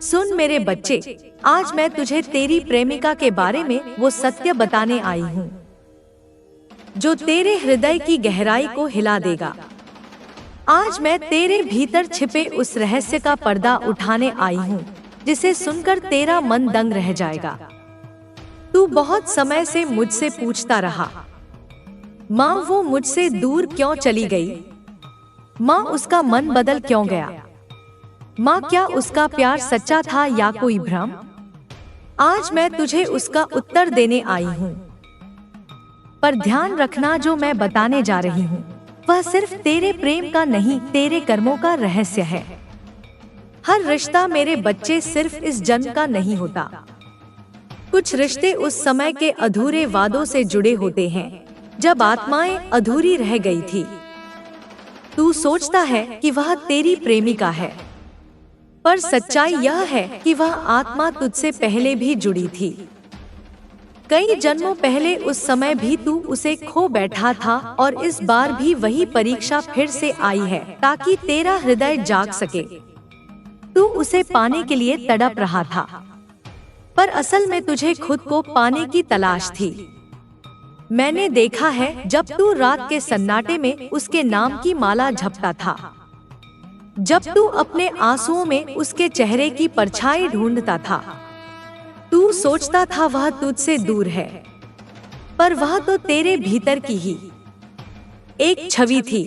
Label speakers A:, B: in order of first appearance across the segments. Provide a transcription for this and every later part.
A: सुन मेरे बच्चे, आज मैं तुझे तेरी प्रेमिका के बारे में वो सत्य बताने आई हूँ जो तेरे हृदय की गहराई को हिला देगा। आज मैं तेरे भीतर छिपे उस रहस्य का पर्दा उठाने आई हूँ जिसे सुनकर तेरा मन दंग रह जाएगा। तू बहुत समय से मुझसे पूछता रहा, माँ वो मुझसे दूर क्यों चली गई? माँ उसका मन बदल क्यों गया? माँ क्या उसका प्यार सच्चा था या कोई भ्रम? आज मैं तुझे उसका उत्तर देने आई हूँ। पर ध्यान रखना, जो मैं बताने जा रही हूँ वह सिर्फ तेरे प्रेम का नहीं, तेरे कर्मों का रहस्य है। हर रिश्ता मेरे बच्चे सिर्फ इस जन्म का नहीं होता। कुछ रिश्ते उस समय के अधूरे वादों से जुड़े होते हैं जब आत्माएं अधूरी रह गई थी। तू सोचता है कि वह तेरी प्रेमिका है, पर सच्चाई यह है कि वह आत्मा तुझसे पहले भी जुड़ी थी। कई जन्मों पहले उस समय भी तू उसे खो बैठा था और इस बार भी वही परीक्षा फिर से आई है ताकि तेरा हृदय जाग सके। तू उसे पाने के लिए तड़प रहा था, पर असल में तुझे खुद को पाने की तलाश थी। मैंने देखा है जब तू रात के सन्नाटे में उसके नाम की माला जपता था, जब तू अपने आंसुओं में उसके चेहरे की परछाई ढूंढता था। तू सोचता था वह तुझसे दूर है, पर वह तो तेरे भीतर की ही एक छवि थी।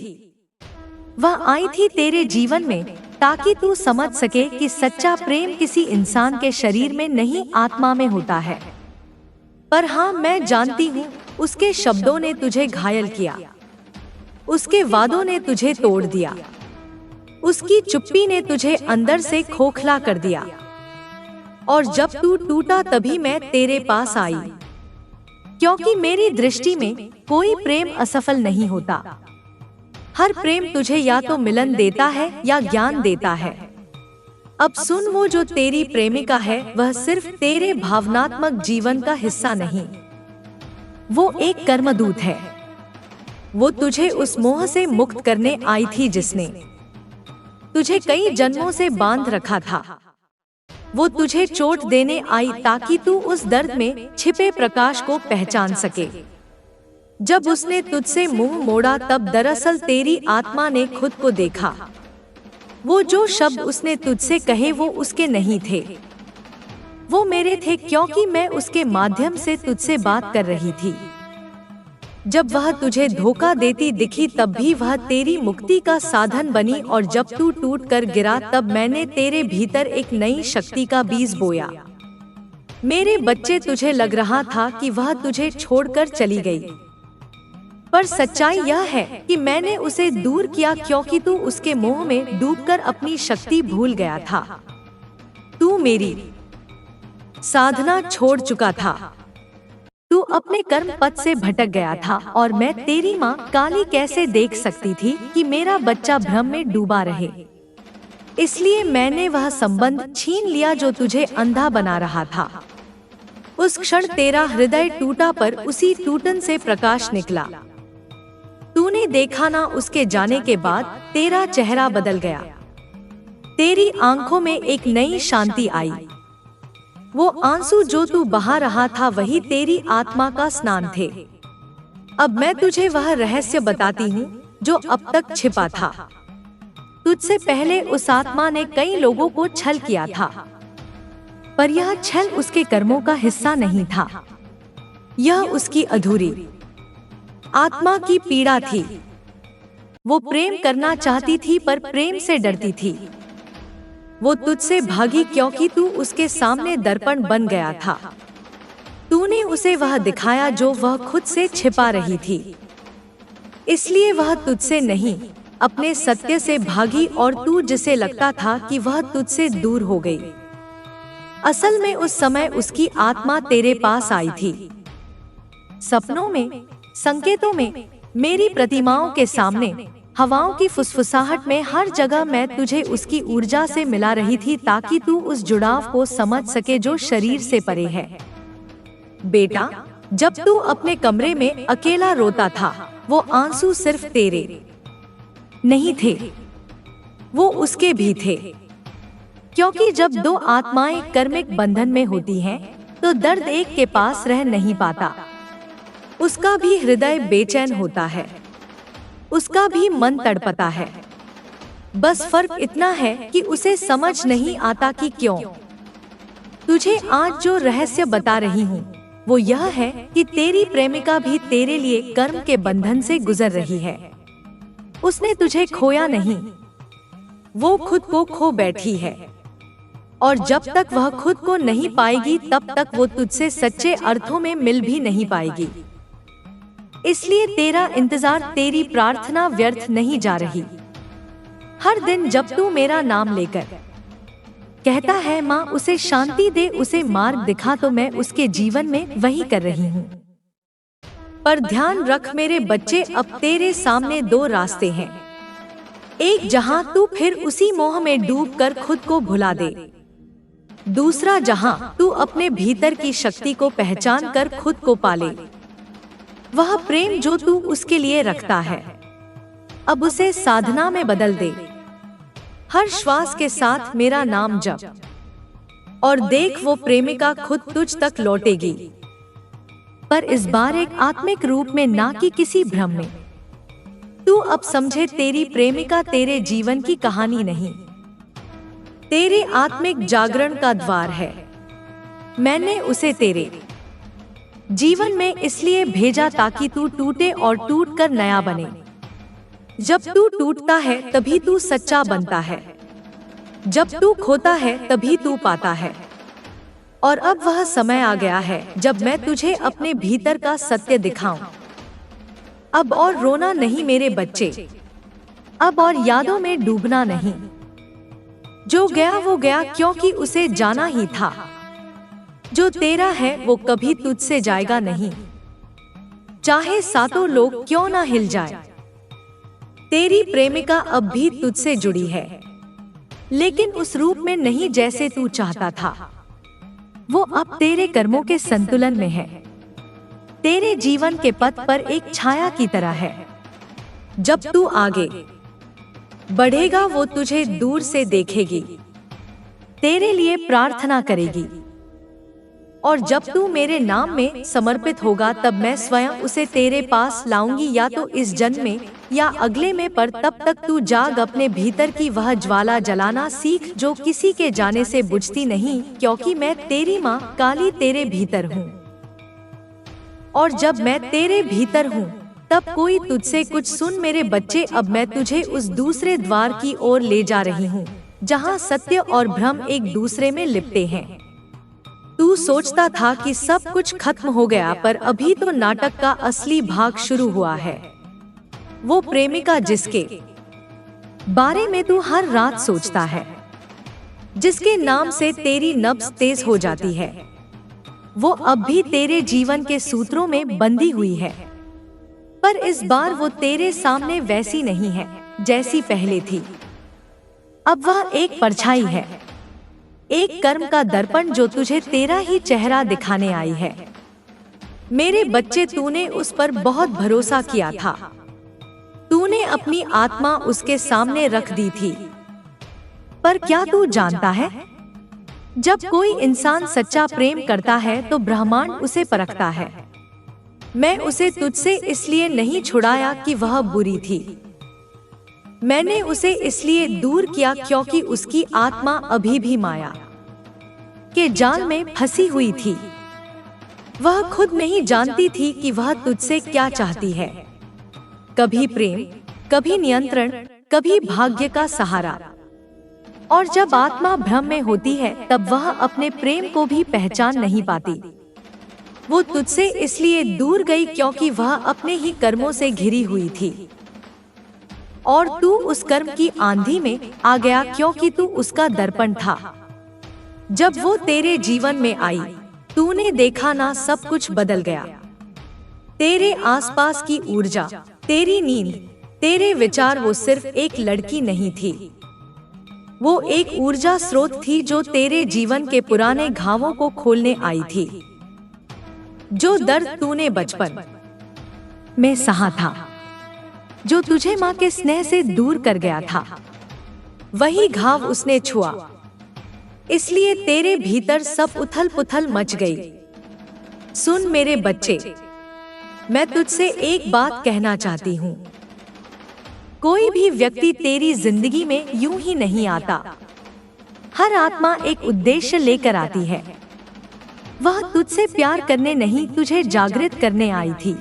A: वह आई थी तेरे जीवन में ताकि तू समझ सके कि सच्चा प्रेम किसी इंसान के शरीर में नहीं, आत्मा में होता है। पर हाँ, मैं जानती हूँ उसके शब्दों ने तुझे घायल किया, उसके वादों ने तुझे तोड़ दिया, उसकी चुप्पी ने तुझे अंदर से खोखला कर दिया। और जब तू टूटा तभी मैं तेरे पास आई, क्योंकि मेरी दृष्टि में कोई प्रेम असफल नहीं होता। हर प्रेम तुझे या तो मिलन देता है या ज्ञान देता है। अब सुन, वो जो तेरी प्रेमिका है वह सिर्फ तेरे भावनात्मक जीवन का हिस्सा नहीं, वो एक कर्मदूत है। वो तुझे उस मोह से मुक्त करने आई थी जिसने तुझे कई जन्मों से बांध रखा था। वो तुझे चोट देने आई ताकि तू उस दर्द में छिपे प्रकाश को पहचान सके। जब उसने तुझसे मुंह मोड़ा तब दरअसल तेरी आत्मा ने खुद को देखा। वो जो शब्द उसने तुझसे कहे वो उसके नहीं थे, वो मेरे थे, क्योंकि मैं उसके माध्यम से तुझसे बात कर रही थी। जब वह तुझे धोखा देती दिखी तब भी वह तेरी मुक्ति का साधन बनी, और जब तू टूट कर गिरा तब मैंने तेरे भीतर एक नई शक्ति का बीज बोया। मेरे बच्चे, तुझे लग रहा था कि वह तुझे छोड़कर चली गई, पर सच्चाई यह है कि मैंने उसे दूर किया क्योंकि तू उसके मोह में डूबकर अपनी शक्ति भूल गया था। तू मेरी साधना छोड़ चुका था, तू अपने कर्म पथ से भटक गया था, और मैं तेरी माँ काली कैसे देख सकती थी कि मेरा बच्चा भ्रम में डूबा रहे। इसलिए मैंने वह संबंध छीन लिया जो तुझे अंधा बना रहा था। उस क्षण तेरा हृदय टूटा, पर उसी टूटन से प्रकाश निकला। तूने देखा ना, उसके जाने के बाद तेरा चेहरा बदल गया, तेरी आंखों में एक नई शांति आई। वो आंसू जो तू बहा रहा था वही तेरी आत्मा का स्नान थे। अब मैं तुझे वह रहस्य बताती हूँ जो अब तक छिपा था। तुझसे पहले उस आत्मा ने कई लोगों को छल किया था, पर यह छल उसके कर्मों का हिस्सा नहीं था। यह उसकी अधूरी आत्मा की पीड़ा थी। वो प्रेम करना चाहती थी पर प्रेम से डरती थी। वो तुझसे भागी क्योंकि तू उसके सामने दर्पण बन गया था। तूने उसे वह दिखाया जो वह खुद से छिपा रही थी। इसलिए वह तुझसे नहीं, अपने सत्य से भागी, और तू जिसे लगता था कि वह तुझसे दूर हो गई, असल में उस समय उसकी आत्मा तेरे पास आई थी। सपनों में, संकेतों में, मेरी प्रतिमाओं के सामने, हवाओं की फुसफुसाहट में, हर जगह मैं तुझे उसकी ऊर्जा से मिला रही थी ताकि तू उस जुड़ाव को समझ सके जो शरीर से परे है। बेटा, जब तू अपने कमरे में अकेला रोता था, वो आंसू सिर्फ तेरे नहीं थे, वो उसके भी थे। क्योंकि जब दो आत्माएं कर्मिक बंधन में होती हैं, तो दर्द एक के पास रह नहीं पाता। उसका भी हृदय बेचैन होता है, उसका भी मन तड़पता है। बस फर्क इतना है कि उसे समझ नहीं आता कि क्यों। तुझे आज जो रहस्य बता रही हूँ वो यह है कि तेरी प्रेमिका भी तेरे लिए कर्म के बंधन से गुजर रही है। उसने तुझे खोया नहीं, वो खुद को खो बैठी है। और जब तक वह खुद को नहीं पाएगी तब तक वो तुझसे सच्चे अर्थों में मिल भी नहीं पाएगी। इसलिए तेरा इंतजार, तेरी प्रार्थना व्यर्थ नहीं जा रही। हर दिन जब तू मेरा नाम लेकर कहता है माँ उसे शांति दे, उसे मार्ग दिखा, तो मैं उसके जीवन में वही कर रही हूँ। पर ध्यान रख मेरे बच्चे, अब तेरे सामने दो रास्ते हैं। एक जहाँ तू फिर उसी मोह में डूबकर खुद को भुला दे, दूसरा जहाँ तू अपने भीतर की शक्ति को पहचान कर खुद को पाले। वह प्रेम जो तू उसके लिए रखता है, अब उसे साधना में बदल दे। हर श्वास के साथ मेरा नाम जप और देख वो प्रेमिका खुद तुझ तक लौटेगी, पर इस बार एक आत्मिक रूप में, ना कि किसी भ्रम में। तू अब समझे, तेरी प्रेमिका तेरे जीवन की कहानी नहीं, तेरे आत्मिक जागरण का द्वार है। मैंने उसे तेरे जीवन में इसलिए भेजा ताकि तू टूटे और टूटकर नया बने। जब तू टूटता है तभी तू सच्चा बनता है, जब तू खोता है तभी तू पाता है। और अब वह समय आ गया है जब मैं तुझे अपने भीतर का सत्य दिखाऊं। अब और रोना नहीं मेरे बच्चे, अब और यादों में डूबना नहीं। जो गया वो गया, क्योंकि उसे जाना ही था। जो तेरा है वो कभी तुझसे जाएगा नहीं, चाहे सातों लोग क्यों ना हिल जाए। तेरी प्रेमिका अब भी तुझसे जुड़ी है, लेकिन उस रूप में नहीं जैसे तू चाहता था। वो अब तेरे कर्मों के संतुलन में है, तेरे जीवन के पथ पर एक छाया की तरह है। जब तू आगे बढ़ेगा वो तुझे दूर से देखेगी, तेरे लिए प्रार्थना करेगी। और जब तू मेरे नाम में समर्पित होगा तब मैं स्वयं उसे तेरे पास लाऊंगी, या तो इस जन्म में या अगले में। पर तब तक तू जाग, अपने भीतर की वह ज्वाला जलाना सीख जो किसी के जाने से बुझती नहीं, क्योंकि मैं तेरी माँ काली तेरे भीतर हूँ। और जब मैं तेरे भीतर हूँ तब कोई तुझसे कुछ सुन मेरे बच्चे। अब मैं तुझे उस दूसरे द्वार की ओर ले जा रही हूँ जहाँ सत्य और भ्रम एक दूसरे में लिपटे हैं। तू सोचता था कि सब कुछ खत्म हो गया, पर अभी तो नाटक का असली भाग शुरू हुआ है। वो प्रेमिका जिसके बारे में तू हर रात सोचता है, जिसके नाम से तेरी नब्ज तेज हो जाती है, वो अब भी तेरे जीवन के सूत्रों में बंधी हुई है। पर इस बार वो तेरे सामने वैसी नहीं है जैसी पहले थी। अब वह एक परछाई है, एक कर्म का दर्पण जो तुझे तेरा ही चेहरा दिखाने आई है। मेरे बच्चे, तूने उस पर बहुत भरोसा किया था, तूने अपनी आत्मा उसके सामने रख दी थी। पर क्या तू जानता है, जब कोई इंसान सच्चा प्रेम करता है तो ब्रह्मांड उसे परखता है। मैं उसे तुझसे इसलिए नहीं छुड़ाया कि वह बुरी थी, मैंने उसे इसलिए दूर किया क्योंकि उसकी आत्मा अभी भी माया के जाल में फंसी हुई थी। वह खुद नहीं जानती थी कि वह तुझसे क्या चाहती है, कभी प्रेम, कभी नियंत्रण, कभी भाग्य का सहारा। और जब आत्मा भ्रम में होती है तब वह अपने प्रेम को भी पहचान नहीं पाती। वो तुझसे इसलिए दूर गई क्योंकि वह अपने ही कर्मों से घिरी हुई थी, और तू उस कर्म की आंधी में आ गया क्योंकि तू उसका दर्पण था। जब वो तेरे जीवन में आई, तूने देखा ना, सब कुछ बदल गया। तेरे आसपास की ऊर्जा, तेरी नींद, तेरे विचार, वो सिर्फ एक लड़की नहीं थी, वो एक ऊर्जा स्रोत थी जो तेरे जीवन के पुराने घावों को खोलने आई थी। जो दर्द तूने बचपन में सहा था, जो तुझे माँ के स्नेह से दूर कर गया था, वही घाव उसने छुआ। इसलिए तेरे भीतर सब उथल पुथल मच गई। सुन मेरे बच्चे, मैं तुझसे एक बात कहना चाहती हूँ। कोई भी व्यक्ति तेरी जिंदगी में यूं ही नहीं आता। हर आत्मा एक उद्देश्य लेकर आती है। वह तुझसे प्यार करने नहीं, तुझे जागृत करने आई थी।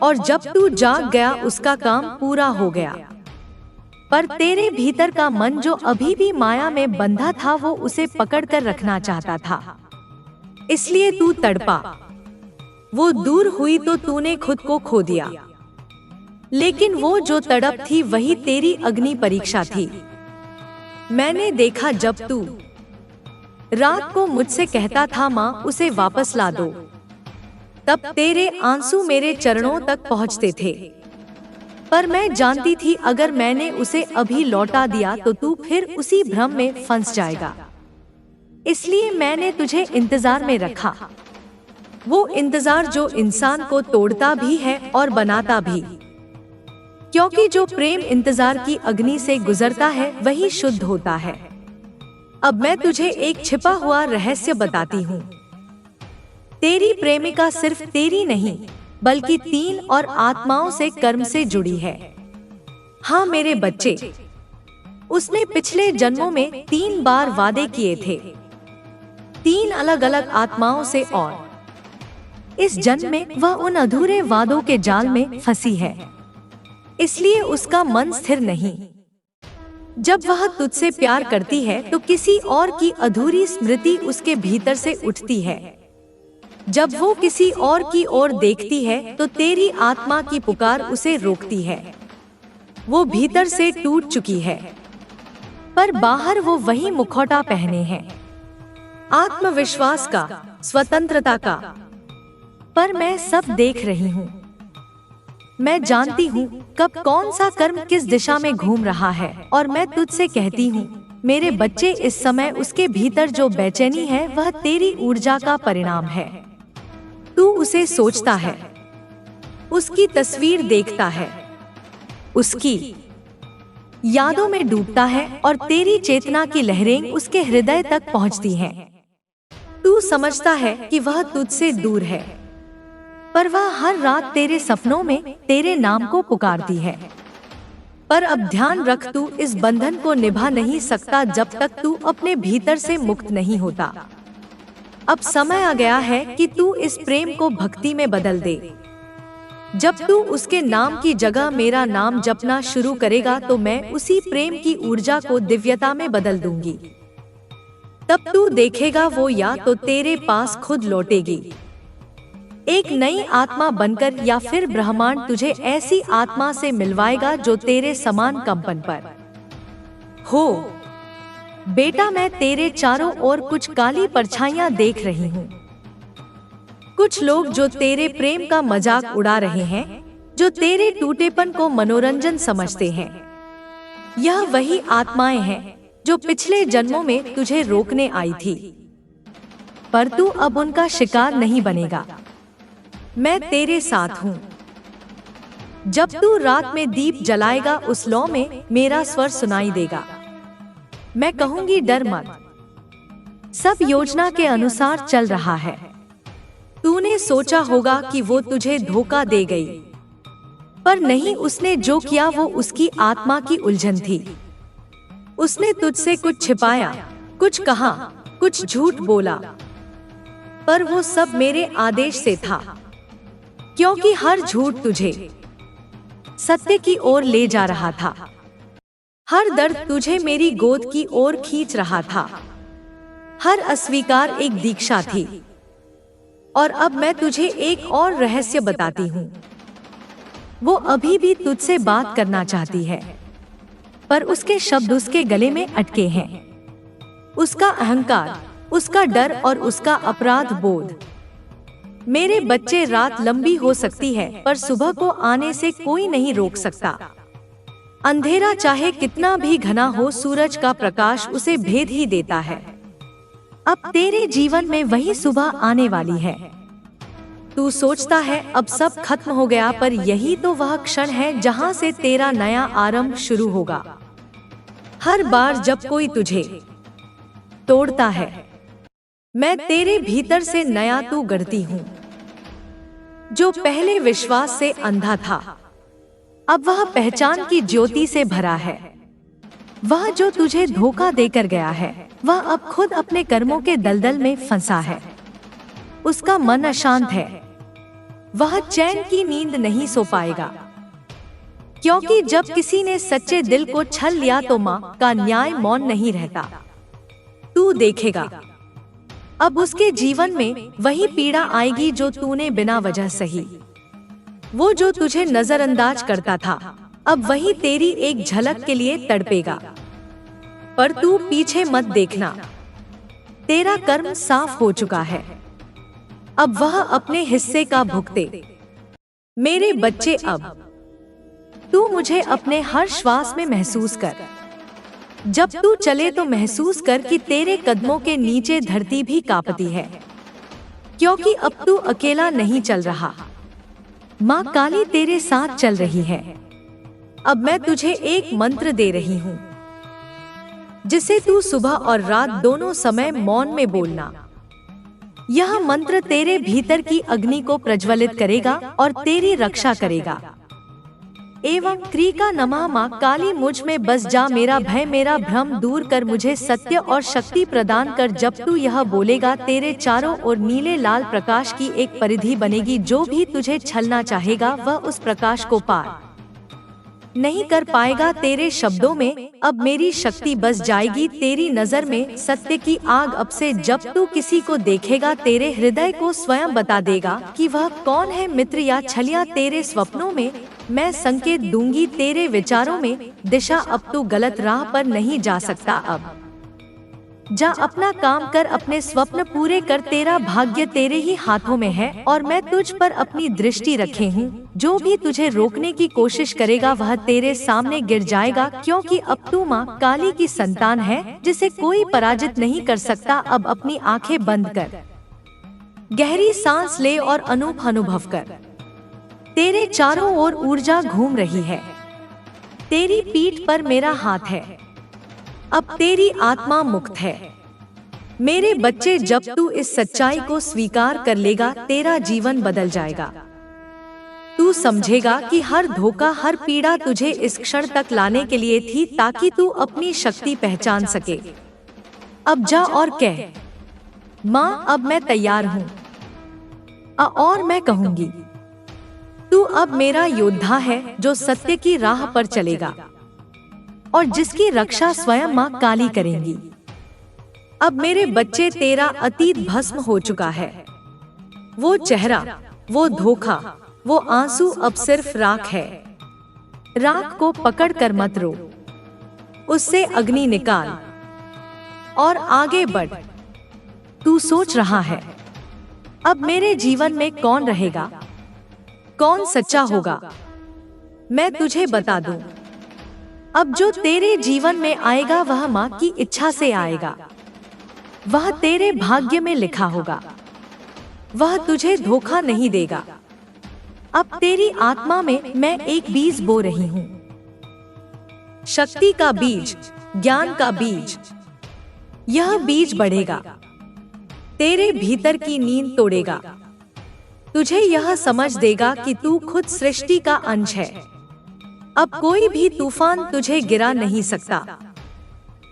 A: और जब तू जाग गया उसका काम पूरा हो गया। पर तेरे भीतर का मन जो अभी भी माया में बंधा था, वो उसे पकड़कर रखना चाहता था, इसलिए तू तड़पा। वो दूर हुई तो तूने खुद को खो दिया। लेकिन वो जो तड़प थी वही तेरी अग्नि परीक्षा थी। मैंने देखा जब तू रात को मुझसे कहता था माँ उसे वापस ला दो, तब तेरे आंसू मेरे चरणों तक पहुँचते थे। पर मैं जानती थी अगर मैंने उसे अभी लौटा दिया तो तू फिर उसी भ्रम में फंस जाएगा। इसलिए मैंने तुझे इंतजार में रखा। वो इंतजार जो इंसान को तोड़ता भी है और बनाता भी, क्योंकि जो प्रेम इंतजार की अग्नि से गुजरता है वही शुद्ध होता है। अब मैं तुझे एक छिपा हुआ रहस्य बताती हूँ। तेरी प्रेमिका सिर्फ तेरी नहीं बल्कि 3 और आत्माओं से कर्म से जुड़ी है। हाँ मेरे बच्चे, उसने पिछले जन्मों में 3 बार वादे किए थे, 3 अलग अलग आत्माओं से, और इस जन्म में वह उन अधूरे वादों के जाल में फंसी है। इसलिए उसका मन स्थिर नहीं। जब वह तुझसे प्यार करती है तो किसी और की अधूरी स्मृति उसके भीतर से उठती है। जब वो किसी और की ओर देखती है तो तेरी आत्मा की पुकार उसे रोकती है। वो भीतर से टूट चुकी है, पर बाहर वो वही मुखौटा पहने है, आत्मविश्वास का, स्वतंत्रता का। पर मैं सब देख रही हूँ। मैं जानती हूँ कब कौन सा कर्म किस दिशा में घूम रहा है। और मैं तुझसे कहती हूँ मेरे बच्चे, इस समय उसके भीतर जो बेचैनी है वह तेरी ऊर्जा का परिणाम है। तू उसे सोचता है, उसकी तस्वीर देखता है, उसकी यादों में डूबता है और तेरी चेतना की लहरें उसके हृदय तक पहुंचती हैं। तू समझता है कि वह तुझसे दूर है, पर वह हर रात तेरे सपनों में तेरे नाम को पुकारती है। पर अब ध्यान रख, तू इस बंधन को निभा नहीं सकता जब तक तू अपने भीतर से मुक्त नहीं होता। अब समय आ गया है कि तू इस प्रेम को भक्ति में बदल दे। जब तू उसके नाम की जगह मेरा नाम जपना शुरू करेगा तो मैं उसी प्रेम की ऊर्जा को दिव्यता में बदल दूंगी। तब तू देखेगा वो या तो तेरे पास खुद लौटेगी, एक नई आत्मा बनकर, या फिर ब्रह्मांड तुझे ऐसी आत्मा से मिलवाएगा जो तेरे समान कंपन पर हो। बेटा, मैं तेरे चारों ओर कुछ काली परछाइयां देख रही हूँ। कुछ लोग जो तेरे प्रेम का मजाक उड़ा रहे हैं, जो तेरे टूटेपन को मनोरंजन समझते हैं। यह वही आत्माएं हैं जो पिछले जन्मों में तुझे रोकने आई थी, पर तू अब उनका शिकार नहीं बनेगा। मैं तेरे साथ हूँ। जब तू रात में दीप जलाएगा उस लौ में मेरा स्वर सुनाई देगा। मैं कहूंगी डर मत, सब योजना के अनुसार चल रहा है। तूने सोचा होगा कि वो तुझे धोखा दे गई, पर नहीं, उसने जो किया वो उसकी आत्मा की उलझन थी। उसने तुझसे कुछ छिपाया, कुछ कहा, कुछ झूठ बोला, पर वो सब मेरे आदेश से था, क्योंकि हर झूठ तुझे सत्य की ओर ले जा रहा था। हर दर्द तुझे मेरी गोद की ओर खींच रहा था। हर अस्वीकार एक दीक्षा थी। और अब मैं तुझे एक और रहस्य बताती हूँ। वो अभी भी तुझसे बात करना चाहती है, पर उसके शब्द उसके गले में अटके हैं। उसका अहंकार, उसका डर और उसका अपराध बोध। मेरे बच्चे, रात लंबी हो सकती है पर सुबह को आने से कोई नहीं रोक सकता। अंधेरा चाहे कितना भी घना हो, सूरज का प्रकाश उसे भेद ही देता है। अब तेरे जीवन में वही सुबह आने वाली है। तू सोचता है अब सब खत्म हो गया, पर यही तो वह क्षण है जहां से तेरा नया आरंभ शुरू होगा। हर बार जब कोई तुझे तोड़ता है। मैं तेरे भीतर से नया तू गढ़ती हूँ। जो पहले विश्वास से अंधा था, अब वह पहचान की ज्योति से भरा है। वह जो तुझे धोखा देकर गया है, वह अब खुद अपने कर्मों के दलदल में फंसा है। उसका मन अशांत है। वह चैन की नींद नहीं सो पाएगा, क्योंकि जब किसी ने सच्चे दिल को छल लिया तो माँ का न्याय मौन नहीं रहता। तू देखेगा, अब उसके जीवन में वही पीड़ा आएगी जो तूने बिना वजह सही। वो जो तुझे नजरअंदाज करता था, अब वही तेरी एक झलक के लिए तड़पेगा। पर तू पीछे मत देखना, तेरा कर्म साफ हो चुका है। अब वह अपने हिस्से का भुगते। मेरे बच्चे, अब तू मुझे अपने हर श्वास में महसूस कर। जब तू चले तो महसूस कर कि तेरे कदमों के नीचे धरती भी कांपती है, क्योंकि अब तू अकेला नहीं चल रहा। माँ काली तेरे साथ चल रही है। अब मैं तुझे एक मंत्र दे रही हूँ, जिसे तू सुबह और रात दोनों समय मौन में बोलना। यह मंत्र तेरे भीतर की अग्नि को प्रज्वलित करेगा और तेरी रक्षा करेगा। एवं क्रीका नमः। माँ काली मुझ में बस जा, मेरा भय मेरा भ्रम दूर कर, मुझे सत्य और शक्ति प्रदान कर। जब तू यह बोलेगा, तेरे चारों ओर नीले लाल प्रकाश की एक परिधि बनेगी। जो भी तुझे छलना चाहेगा, वह उस प्रकाश को पार नहीं कर पाएगा। तेरे शब्दों में अब मेरी शक्ति बस जाएगी। तेरी नजर में सत्य की आग अब से जब तू किसी को देखेगा, तेरे हृदय को स्वयं बता देगा कि वह कौन है, मित्र या छलिया। तेरे स्वप्नों में मैं संकेत दूंगी, तेरे विचारों में दिशा। अब तू गलत राह पर नहीं जा सकता। अब जा, अपना काम कर, अपने स्वप्न पूरे कर। तेरा भाग्य तेरे ही हाथों में है और मैं तुझ पर अपनी दृष्टि रखे हूँ। जो भी तुझे रोकने की कोशिश करेगा, वह तेरे सामने गिर जाएगा, क्योंकि अब तू माँ काली की संतान है, जिसे कोई पराजित नहीं कर सकता। अब अपनी आंखें बंद कर, गहरी सांस ले और अनुभव कर। तेरे चारों ओर ऊर्जा घूम रही है। तेरी पीठ पर मेरा हाथ है। अब तेरी आत्मा मुक्त है। मेरे बच्चे, जब तू इस सच्चाई को स्वीकार कर लेगा, तेरा जीवन बदल जाएगा। तू समझेगा कि हर धोखा, हर पीड़ा तुझे इस क्षण तक लाने के लिए थी, ताकि तू अपनी शक्ति पहचान सके। अब जा और कह, माँ अब मैं तैयार हूँ। और मैं कहूँगी, तू अब मेरा योद्धा है, जो सत्य की राह पर चलेगा और जिसकी रक्षा स्वयं माँ काली करेंगी। अब मेरे बच्चे, तेरा अतीत भस्म हो चुका है। वो चेहरा, वो धोखा, वो आंसू अब सिर्फ राख है। राख को पकड़ कर मत रो, उससे अग्नि निकाल और आगे बढ़। तू सोच रहा है, अब मेरे जीवन में कौन रहेगा, कौन सच्चा होगा? मैं तुझे बता दूं, अब जो तेरे जीवन में आएगा, वह माँ की इच्छा से आएगा। वह तेरे भाग्य में लिखा होगा। वह तुझे धोखा नहीं देगा। अब तेरी आत्मा में मैं एक बीज बो रही हूँ, शक्ति का बीज, ज्ञान का बीज। यह बीज बढ़ेगा, तेरे भीतर की नींद तोड़ेगा। तुझे यह समझ देगा कि तू खुद सृष्टि का अंश है। अब कोई भी तूफान तुझे गिरा नहीं सकता,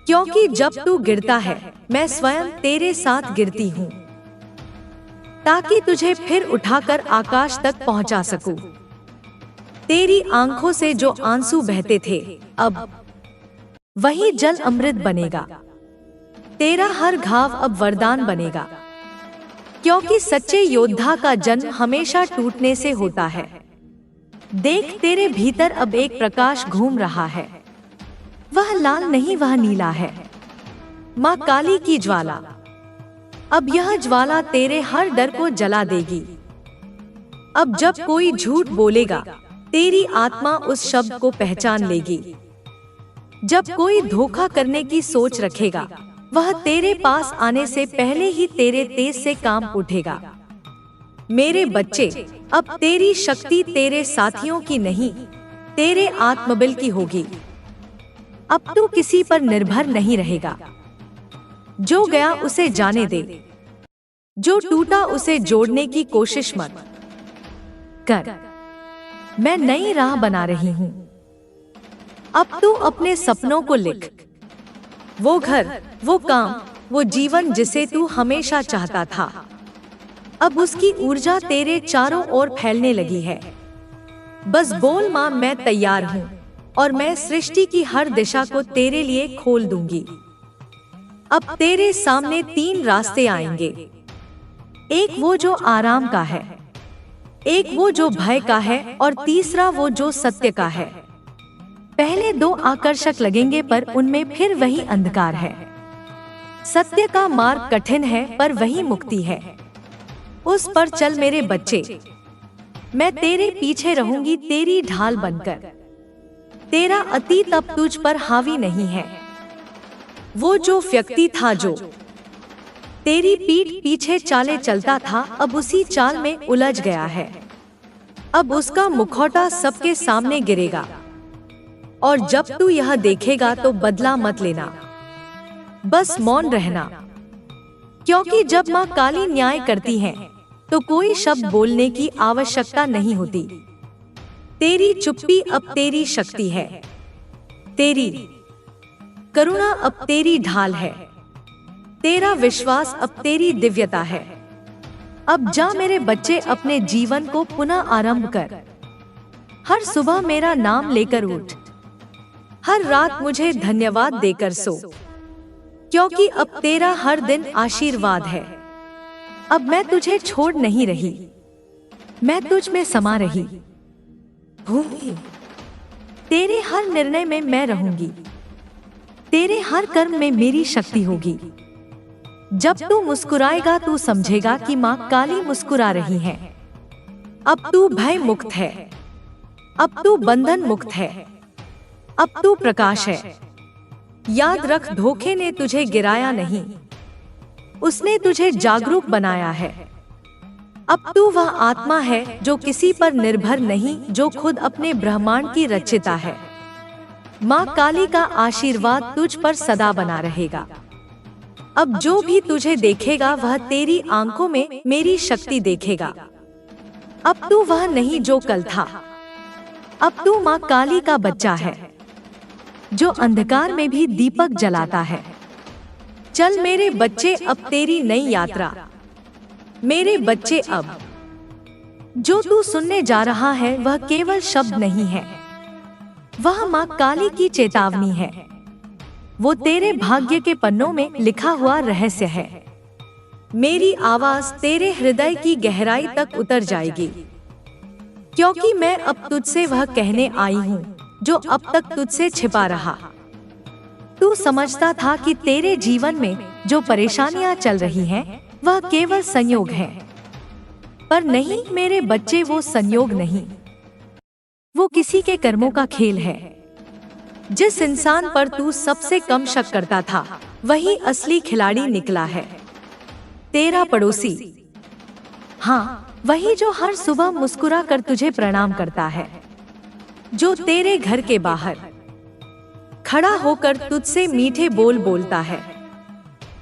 A: क्योंकि जब तू गिरता है, मैं स्वयं तेरे साथ गिरती हूँ, ताकि तुझे फिर उठाकर आकाश तक पहुँचा सकूं। तेरी आंखों से जो आंसू बहते थे, अब वही जल अमृत बनेगा। तेरा हर घाव अब वरदान बनेगा, क्योंकि सच्चे योद्धा का जन्म हमेशा टूटने से होता है। देख, तेरे भीतर अब एक प्रकाश घूम रहा है। वह लाल नहीं, वह नीला है, माँ काली की ज्वाला। अब यह ज्वाला तेरे हर डर को जला देगी। अब जब कोई झूठ बोलेगा, तेरी आत्मा उस शब्द को पहचान लेगी। जब कोई धोखा करने की सोच रखेगा, वह तेरे पास आने से पहले ही तेरे तेज से काम उठेगा। मेरे बच्चे, अब तेरी शक्ति तेरे साथियों की नहीं, तेरे आत्मबल की होगी। अब तू किसी पर निर्भर नहीं रहेगा। जो गया उसे जाने दे, जो टूटा उसे जोड़ने की कोशिश मत कर। मैं नई राह बना रही हूँ। अब तू अपने सपनों को लिख। वो घर, वो काम, वो जीवन जिसे तू हमेशा चाहता था, अब उसकी ऊर्जा तेरे चारों ओर फैलने लगी है। बस बोल माँ, मैं तैयार हूँ और मैं सृष्टि की हर दिशा को तेरे लिए खोल दूंगी। अब तेरे सामने 3 रास्ते आएंगे। एक वो जो आराम का है, एक वो जो भय का है और तीसरा वो जो सत्य का है। पहले 2 आकर्षक लगेंगे पर उनमें फिर वही अंधकार है। सत्य का मार्ग कठिन है पर वही मुक्ति है। उस पर चल मेरे बच्चे। मैं तेरे पीछे रहूंगी, तेरी ढाल बनकर। तेरा अतीत अब तुझ पर हावी नहीं है। वो जो व्यक्ति था जो तेरी पीठ पीछे चाले चलता था, अब उसी चाल में उलझ गया है। अब उसका मुखौटा सबके सामने गिरेगा और जब तू यह देखेगा तो बदला मत लेना, बस मौन रहना। क्योंकि जब माँ काली न्याय करती है तो कोई शब्द बोलने की आवश्यकता नहीं होती। तेरी चुप्पी अब तेरी शक्ति है, तेरी करुणा अब तेरी ढाल है, तेरा विश्वास अब तेरी दिव्यता है। अब जा मेरे बच्चे, अपने जीवन को पुनः आरंभ कर। हर सुबह मेरा नाम लेकर उठ, हर रात मुझे धन्यवाद देकर सो, क्योंकि अब तेरा हर दिन आशीर्वाद है। अब मैं तुझे छोड़ नहीं रही, मैं तुझ में समा रही हूँ। तेरे हर निर्णय में मैं रहूंगी, तेरे हर कर्म में मेरी शक्ति होगी। जब तू मुस्कुराएगा तू समझेगा कि माँ काली मुस्कुरा रही है। अब तू भय मुक्त है, अब तू बंधन मुक्त है, अब तू प्रकाश है। याद रख, धोखे ने तुझे गिराया नहीं, उसने तुझे जागरूक बनाया है। अब तू वह आत्मा है जो किसी पर निर्भर नहीं, जो खुद अपने ब्रह्मांड की रचिता है। माँ काली का आशीर्वाद तुझ पर सदा बना रहेगा। अब जो भी तुझे देखेगा वह तेरी आंखों में मेरी शक्ति देखेगा। अब तू वह नहीं जो कल था, अब तू माँ काली का बच्चा है, जो अंधकार में भी दीपक जलाता है। चल मेरे बच्चे, अब तेरी नई यात्रा। मेरे बच्चे, अब जो तू सुनने जा रहा है वह केवल शब्द नहीं है, वह माँ काली की चेतावनी है। वो तेरे भाग्य के पन्नों में लिखा हुआ रहस्य है। मेरी आवाज तेरे हृदय की गहराई तक उतर जाएगी, क्योंकि मैं अब तुझसे वह कहने आई हूँ जो अब तक तुझसे छिपा रहा। तू समझता था कि तेरे जीवन में जो परेशानियां चल रही हैं, वह केवल संयोग है, पर नहीं मेरे बच्चे, वो संयोग नहीं, वो किसी के कर्मों का खेल है। जिस इंसान पर तू सबसे कम शक करता था, वही असली खिलाड़ी निकला है। तेरा पड़ोसी, हाँ, वही जो हर सुबह मुस्कुरा कर तुझे प्रणाम करता है, जो तेरे घर के बाहर खड़ा होकर तुझसे मीठे बोल बोलता है।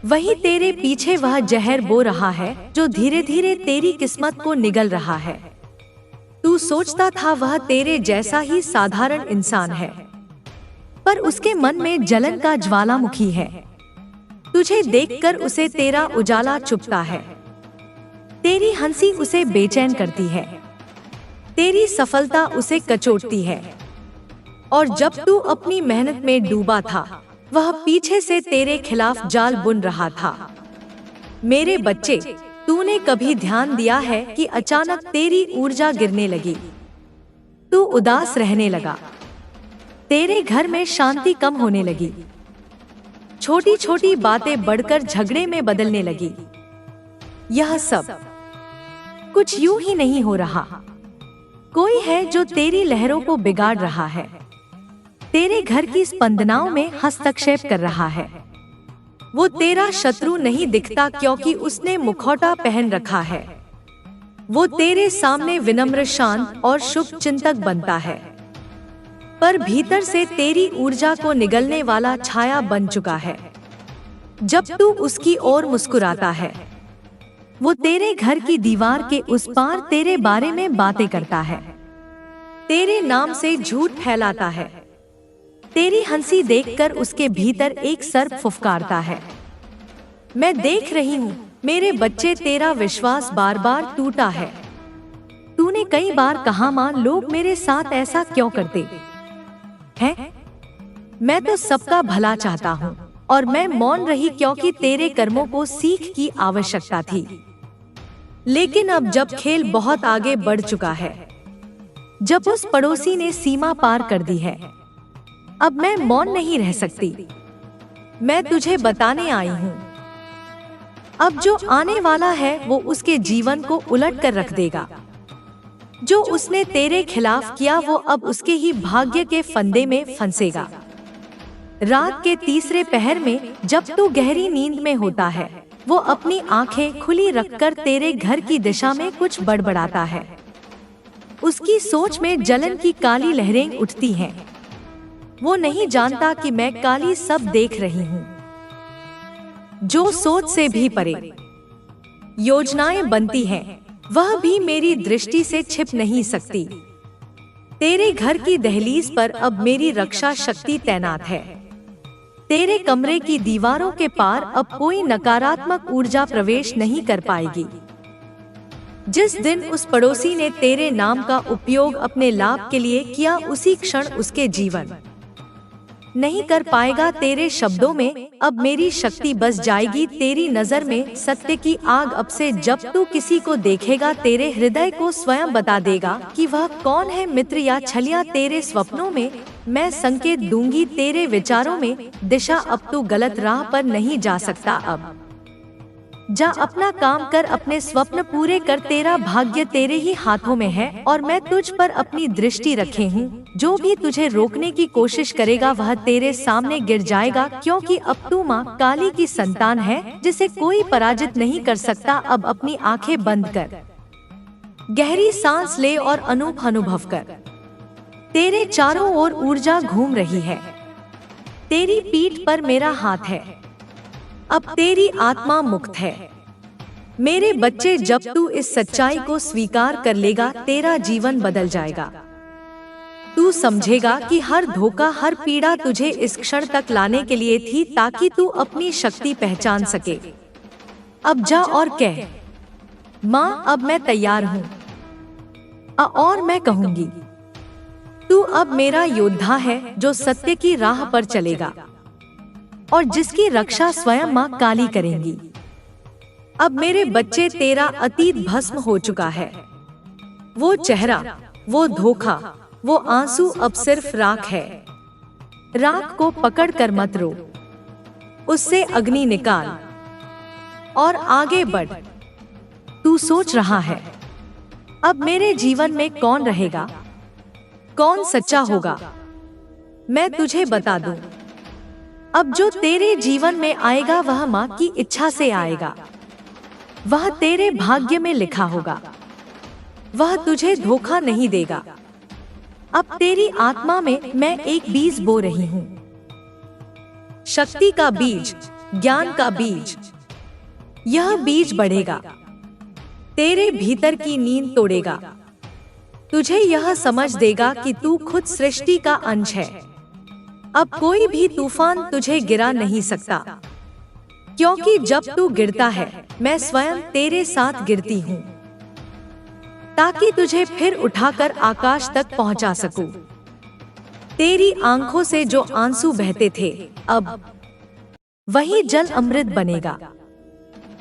A: वही तेरे पीछे वह जहर बो रहा है जो धीरे धीरे तेरी किस्मत को निगल रहा है। तू सोचता था वह तेरे जैसा ही साधारण इंसान है, पर उसके मन में जलन का ज्वालामुखी है। तुझे देखकर उसे तेरा उजाला चुभता है, तेरी हंसी उसे बेचैन करती है, तेरी सफलता उसे कचोटती है। और जब तू अपनी मेहनत में डूबा था, वह पीछे से तेरे खिलाफ जाल बुन रहा था। मेरे बच्चे, तूने कभी ध्यान दिया है कि अचानक तेरी ऊर्जा गिरने लगी, तू उदास रहने लगा, तेरे घर में शांति कम होने लगी, छोटी छोटी बातें बढ़कर झगड़े में बदलने लगी। यह सब कुछ यूं ही नहीं हो रहा। कोई है जो तेरी लहरों को बिगाड़ रहा है, तेरे घर की स्पंदनाओं में हस्तक्षेप कर रहा है। वो तेरा शत्रु नहीं दिखता क्योंकि उसने मुखौटा पहन रखा है। वो तेरे सामने विनम्र, शांत और शुभ चिंतक बनता है, पर भीतर से तेरी ऊर्जा को निगलने वाला छाया बन चुका है। जब तू उसकी ओर मुस्कुराता है, वो तेरे घर की दीवार के उस पार तेरे बारे में बातें करता है, तेरे नाम से झूठ फैलाता है। तेरी हंसी देखकर उसके भीतर एक सर्प फुफकारता है। मैं देख रही हूँ मेरे बच्चे, तेरा विश्वास बार बार टूटा है। तूने कई बार कहा, माँ, लोग मेरे साथ ऐसा क्यों करते हैं? मैं तो सबका भला चाहता हूँ और मैं मौन रही क्योंकि तेरे कर्मों को सीख की आवश्यकता थी। लेकिन अब जब खेल बहुत आगे बढ़ चुका है, जब उस पड़ोसी ने सीमा पार कर दी है, अब मैं मौन नहीं रह सकती। मैं तुझे बताने आई हूँ, अब जो आने वाला है वो उसके जीवन को उलट कर रख देगा। जो उसने तेरे खिलाफ किया वो अब उसके ही भाग्य के फंदे में फंसेगा। रात के तीसरे पहर में जब तू गहरी नींद में होता है, वो अपनी आंखें खुली रखकर तेरे घर की दिशा में कुछ बड़बड़ाता है। उसकी सोच में जलन की काली लहरें उठती हैं। वो नहीं जानता कि मैं काली सब देख रही हूँ, जो सोच से भी परे योजनाएं बनती हैं, वह भी मेरी दृष्टि से छिप नहीं सकती। तेरे घर की दहलीज पर अब मेरी रक्षा शक्ति तैनात है। तेरे कमरे की दीवारों के पार अब कोई नकारात्मक ऊर्जा प्रवेश नहीं कर पाएगी। जिस दिन उस पड़ोसी ने तेरे नाम का उपयोग अपने लाभ के लिए किया, उसी क्षण उसके जीवन नहीं कर पाएगा। तेरे शब्दों में अब मेरी शक्ति बस जाएगी। तेरी नजर में सत्य की आग अब से जब तू किसी को देखेगा, तेरे हृदय को स्वयं बता देगा कि वह कौन है, मित्र या छलिया। तेरे स्वप्नों में मैं संकेत दूंगी, तेरे विचारों में दिशा। अब तू गलत राह पर नहीं जा सकता। अब जा, अपना काम कर, अपने स्वप्न पूरे कर। तेरा भाग्य तेरे ही हाथों में है और मैं तुझ पर अपनी दृष्टि रखे हूँ। जो भी तुझे रोकने की कोशिश करेगा वह तेरे सामने गिर जाएगा, क्योंकि अब तू माँ काली की संतान है जिसे कोई पराजित नहीं कर सकता। अब अपनी आंखें बंद कर, गहरी सांस ले और अनुभव कर। तेरे चारों ओर ऊर्जा घूम रही है। तेरी पीठ पर मेरा हाथ है। अब तेरी आत्मा मुक्त है। मेरे बच्चे, जब तू इस सच्चाई को स्वीकार कर लेगा, तेरा जीवन बदल जाएगा। तू समझेगा कि हर धोखा, हर पीड़ा तुझे इस क्षण तक लाने के लिए थी, ताकि तू अपनी शक्ति पहचान सके। अब जा और कह, माँ, अब मैं तैयार हूँ। और मैं कहूँगी, तू अब मेरा योद्धा है जो सत्य की राह पर चलेगा और जिसकी रक्षा स्वयं माँ काली करेंगी। अब मेरे बच्चे, तेरा अतीत भस्म हो चुका है। वो चेहरा, वो धोखा, वो आंसू अब सिर्फ राख है। राख को पकड़ कर मत रो, उससे अग्नि निकाल और आगे बढ़। तू सोच रहा है, अब मेरे जीवन में कौन रहेगा, कौन सच्चा होगा? मैं तुझे बता दूं, अब जो तेरे जीवन में आएगा वह माँ की इच्छा से आएगा। वह तेरे भाग्य में लिखा होगा। वह तुझे धोखा नहीं देगा। अब तेरी आत्मा में मैं एक बीज बो रही हूँ, शक्ति का बीज, ज्ञान का बीज। यह बीज बढ़ेगा, तेरे भीतर की नींद तोड़ेगा। तुझे यह समझ देगा कि तू खुद सृष्टि का अंश है। अब कोई भी तूफान तुझे गिरा नहीं सकता, क्योंकि जब तू गिरता है मैं स्वयं तेरे साथ गिरती हूँ, ताकि तुझे फिर उठाकर आकाश तक पहुँचा सकूं। तेरी आंखों से जो आंसू बहते थे, अब वही जल अमृत बनेगा।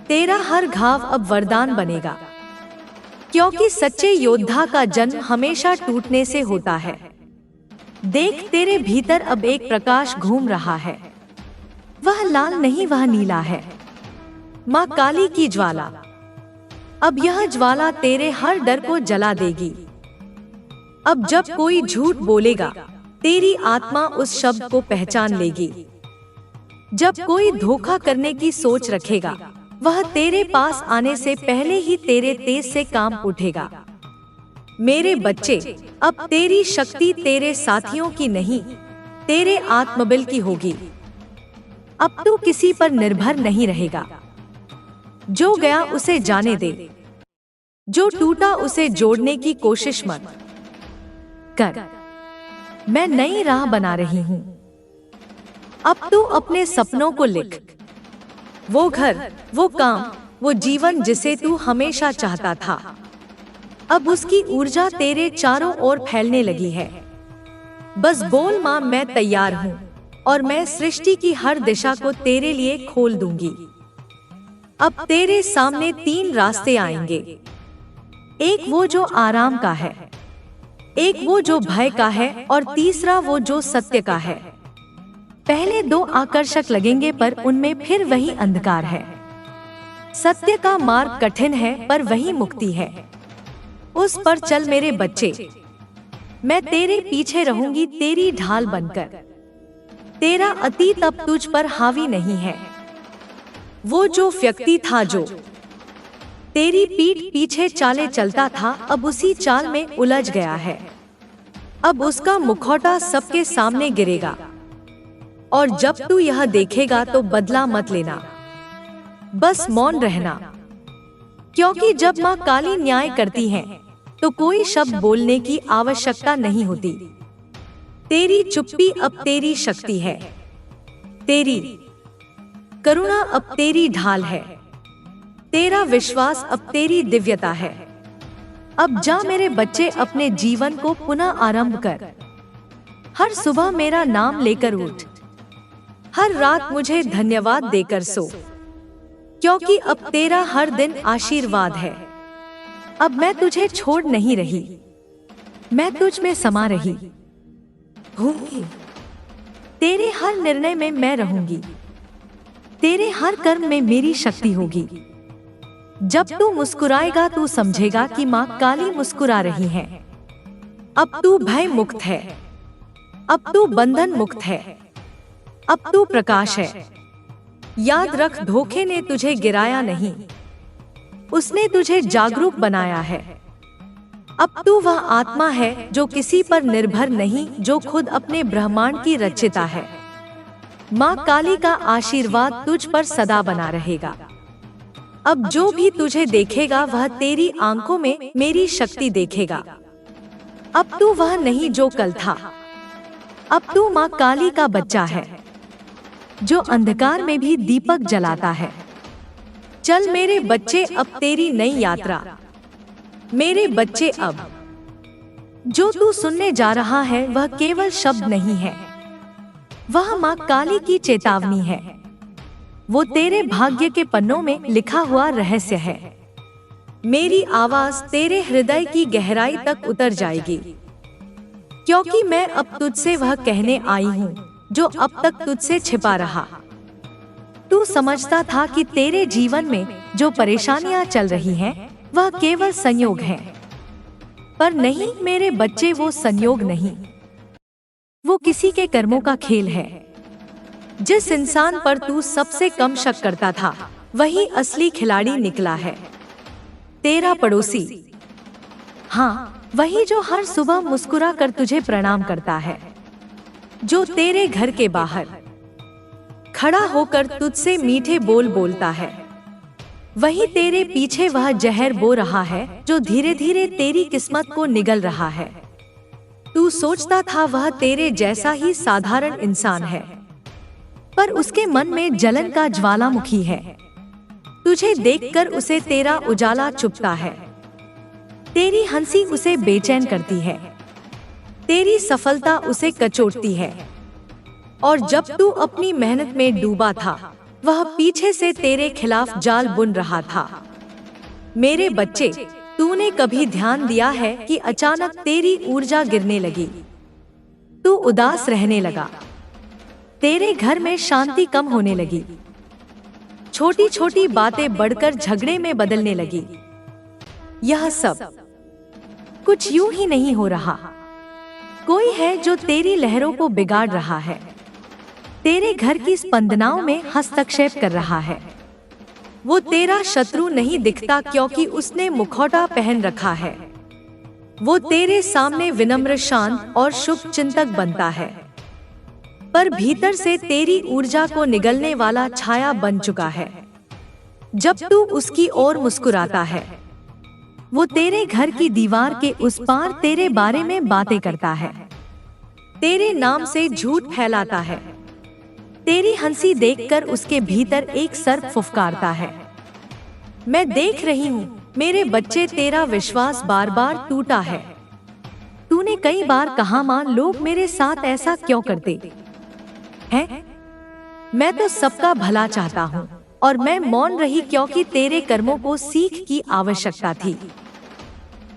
A: तेरा हर घाव अब वरदान बनेगा, क्योंकि सच्चे योद्धा का जन्म हमेशा टूटने से होता है। देख, तेरे भीतर अब एक प्रकाश घूम रहा है। वह लाल नहीं, वह नीला है, माँ काली की ज्वाला। अब यह ज्वाला तेरे हर डर को जला देगी। अब जब कोई झूठ बोलेगा, तेरी आत्मा उस शब्द को पहचान लेगी। जब कोई धोखा करने की सोच रखेगा, वह तेरे पास आने से पहले ही तेरे तेज से काम उठेगा। मेरे बच्चे, अब तेरी शक्ति तेरे साथियों की नहीं, तेरे आत्मबल की होगी। अब तू किसी पर निर्भर नहीं रहेगा। जो गया उसे जाने दे, जो टूटा उसे जोड़ने की कोशिश मत कर। मैं नई राह बना रही हूँ। अब तू अपने सपनों को लिख। वो घर, वो काम, वो जीवन जिसे तू हमेशा चाहता था, अब उसकी ऊर्जा तेरे चारों ओर फैलने लगी है। बस बोल माँ, मैं तैयार हूँ और मैं सृष्टि की हर दिशा को तेरे लिए खोल दूंगी। अब तेरे सामने 3 रास्ते आएंगे। एक वो जो आराम का है, एक वो जो भय का है और तीसरा वो जो सत्य का है। पहले 2 आकर्षक लगेंगे पर उनमें फिर वही अंधकार है। सत्य का मार्ग कठिन है पर वही मुक्ति है। उस पर चल मेरे बच्चे, मैं तेरे पीछे रहूंगी तेरी ढाल बनकर। तेरा अतीत अब तुझ पर हावी नहीं है। वो जो व्यक्ति था जो तेरी पीठ पीछे चाले चलता था, अब उसी चाल में उलझ गया है। अब उसका मुखौटा सबके सामने गिरेगा और जब तू यह देखेगा तो बदला मत लेना, बस मौन रहना। क्योंकि जब माँ काली न्याय करती है तो कोई शब्द बोलने की आवश्यकता नहीं होती। तेरी चुप्पी अब तेरी शक्ति है, तेरी करुणा अब तेरी ढाल है, तेरा विश्वास अब तेरी दिव्यता है। अब जा मेरे बच्चे, अपने जीवन को पुनः आरंभ कर। हर सुबह मेरा नाम लेकर उठ, हर रात मुझे धन्यवाद देकर सो, क्योंकि अब तेरा हर दिन आशीर्वाद है। अब मैं तुझे छोड़ नहीं रही, मैं तुझ में समा रही हूँ। तेरे हर निर्णय में मैं रहूंगी, तेरे हर कर्म में मेरी शक्ति होगी। जब तू मुस्कुराएगा तू समझेगा कि माँ काली मुस्कुरा रही है। अब तू भय मुक्त है, अब तू बंधन मुक्त है, अब तू प्रकाश है। याद रख, धोखे ने तुझे गिराया नहीं, उसने तुझे जागरूक बनाया है। अब तू वह आत्मा है जो किसी पर निर्भर नहीं, जो खुद अपने ब्रह्मांड की रचिता है। माँ काली का आशीर्वाद तुझ पर सदा बना रहेगा। अब जो भी तुझे देखेगा वह तेरी आंखों में मेरी शक्ति देखेगा। अब तू वह नहीं जो कल था, अब तू माँ काली का बच्चा है, जो अंधकार में भी दीपक जलाता है। चल मेरे बच्चे, अब तेरी नई यात्रा। मेरे बच्चे, अब जो तू सुनने जा रहा है वह केवल शब्द नहीं है, वह माँ काली की चेतावनी है। वो तेरे भाग्य के पन्नों में लिखा हुआ रहस्य है। मेरी आवाज तेरे हृदय की गहराई तक उतर जाएगी, क्योंकि मैं अब तुझसे वह कहने आई हूँ जो अब तक तुझसे छिपा रहा। तू समझता था कि तेरे जीवन में जो परेशानियां चल रही हैं, वह केवल संयोग हैं। पर नहीं मेरे बच्चे, वो संयोग नहीं, वो किसी के कर्मों का खेल है। जिस इंसान पर तू सबसे कम शक करता था, वही असली खिलाड़ी निकला है। तेरा पड़ोसी, हाँ, वही जो हर सुबह मुस्कुरा कर तुझे प्रणाम करता है, जो तेरे घर के बाहर खड़ा होकर तुझसे मीठे बोल बोलता है। वही तेरे पीछे वह जहर बो रहा है जो धीरे धीरे तेरी किस्मत को निगल रहा है। तू सोचता था वह तेरे जैसा ही साधारण इंसान है, पर उसके मन में जलन का ज्वालामुखी है। तुझे देखकर उसे तेरा उजाला चुभता है, तेरी हंसी उसे बेचैन करती है, तेरी सफलता उसे कचोटती है। और जब तू अपनी मेहनत में डूबा था, वह पीछे से तेरे खिलाफ जाल बुन रहा था। मेरे बच्चे, तूने कभी ध्यान दिया है कि अचानक तेरी ऊर्जा गिरने लगी, तू उदास रहने लगा, तेरे घर में शांति कम होने लगी, छोटी छोटी बातें बढ़कर झगड़े में बदलने लगी। यह सब कुछ यूं ही नहीं हो रहा। कोई है जो तेरी लहरों को बिगाड़ रहा है, तेरे घर की स्पंदनाओं में हस्तक्षेप कर रहा है। वो तेरा शत्रु नहीं दिखता क्योंकि उसने मुखौटा पहन रखा है। वो तेरे सामने विनम्र, शांत और शुभ चिंतक बनता है। पर भीतर से तेरी ऊर्जा को निगलने वाला छाया बन चुका है। जब तू उसकी ओर मुस्कुराता है, वो तेरे घर की दीवार के उस पार तेरे बारे में बातें करता है, तेरे नाम से झूठ फैलाता है। तेरी हंसी देखकर उसके भीतर एक सर्प फुफकारता है। मैं देख रही हूँ मेरे बच्चे, तेरा विश्वास बार बार टूटा है। तूने कई बार कहा, माँ, लोग मेरे साथ ऐसा क्यों करते हैं? मैं तो सबका भला चाहता हूँ और मैं मौन रही क्योंकि तेरे कर्मों को सीख की आवश्यकता थी।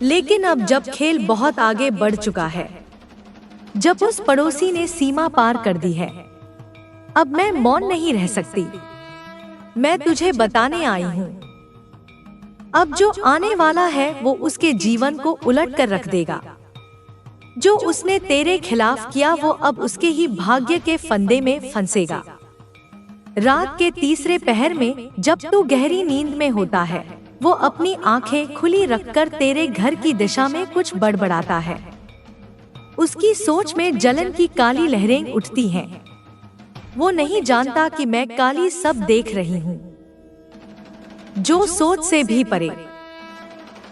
A: लेकिन अब जब खेल बहुत आगे बढ़ चुका है, जब उस पड़ोसी ने सीमा पार कर दी है, अब मैं मौन नहीं रह सकती। मैं तुझे बताने आई हूँ, अब जो आने वाला है वो उसके जीवन को उलट कर रख देगा। जो उसने तेरे खिलाफ किया वो अब उसके ही भाग्य के फंदे में फंसेगा। रात के तीसरे पहर में जब तू गहरी नींद में होता है, वो अपनी आंखें खुली रखकर तेरे घर की दिशा में कुछ बड़बड़ाता है। उसकी सोच में जलन की काली लहरें उठती हैं। वो नहीं जानता कि मैं काली सब देख रही हूँ। जो सोच से भी परे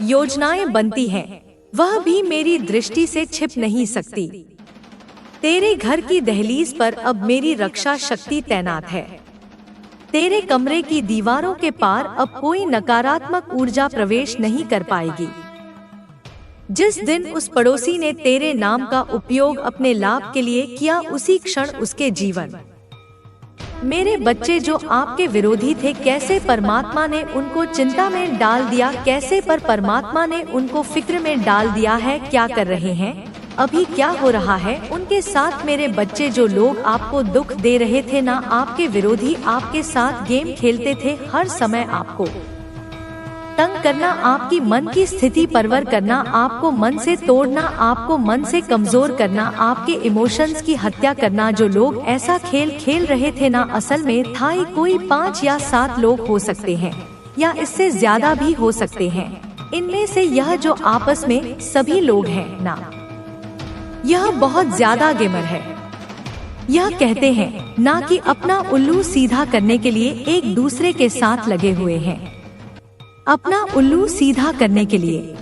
A: योजनाएं बनती हैं, वह भी मेरी दृष्टि से छिप नहीं सकती। तेरे घर की दहलीज पर अब मेरी रक्षा शक्ति तैनात है। तेरे कमरे की दीवारों के पार अब कोई नकारात्मक ऊर्जा प्रवेश नहीं कर पाएगी। जिस दिन उस पड़ोसी ने तेरे नाम का उपयोग अपने लाभ के लिए किया, उसी क्षण उसके जीवन मेरे बच्चे जो आपके विरोधी थे, कैसे परमात्मा ने उनको चिंता में डाल दिया, कैसे पर परमात्मा ने उनको फिक्र में डाल दिया है। क्या कर रहे हैं अभी, क्या हो रहा है उनके साथ? मेरे बच्चे, जो लोग आपको दुख दे रहे थे ना, आपके विरोधी आपके साथ गेम खेलते थे, हर समय आपको तंग करना, आपकी मन की स्थिति परवर करना, आपको मन से तोड़ना, आपको मन से कमजोर करना, आपके इमोशंस की हत्या करना। जो लोग ऐसा खेल खेल रहे थे ना, असल में था ही कोई 5 या 7 लोग हो सकते हैं, या इससे ज्यादा भी हो सकते हैं। इनमें से यह जो आपस में सभी लोग हैं ना, यह बहुत ज्यादा गेमर है। यह कहते हैं ना कि अपना उल्लू सीधा करने के लिए एक दूसरे के साथ लगे हुए हैं, अपना उल्लू सीधा करने के लिए।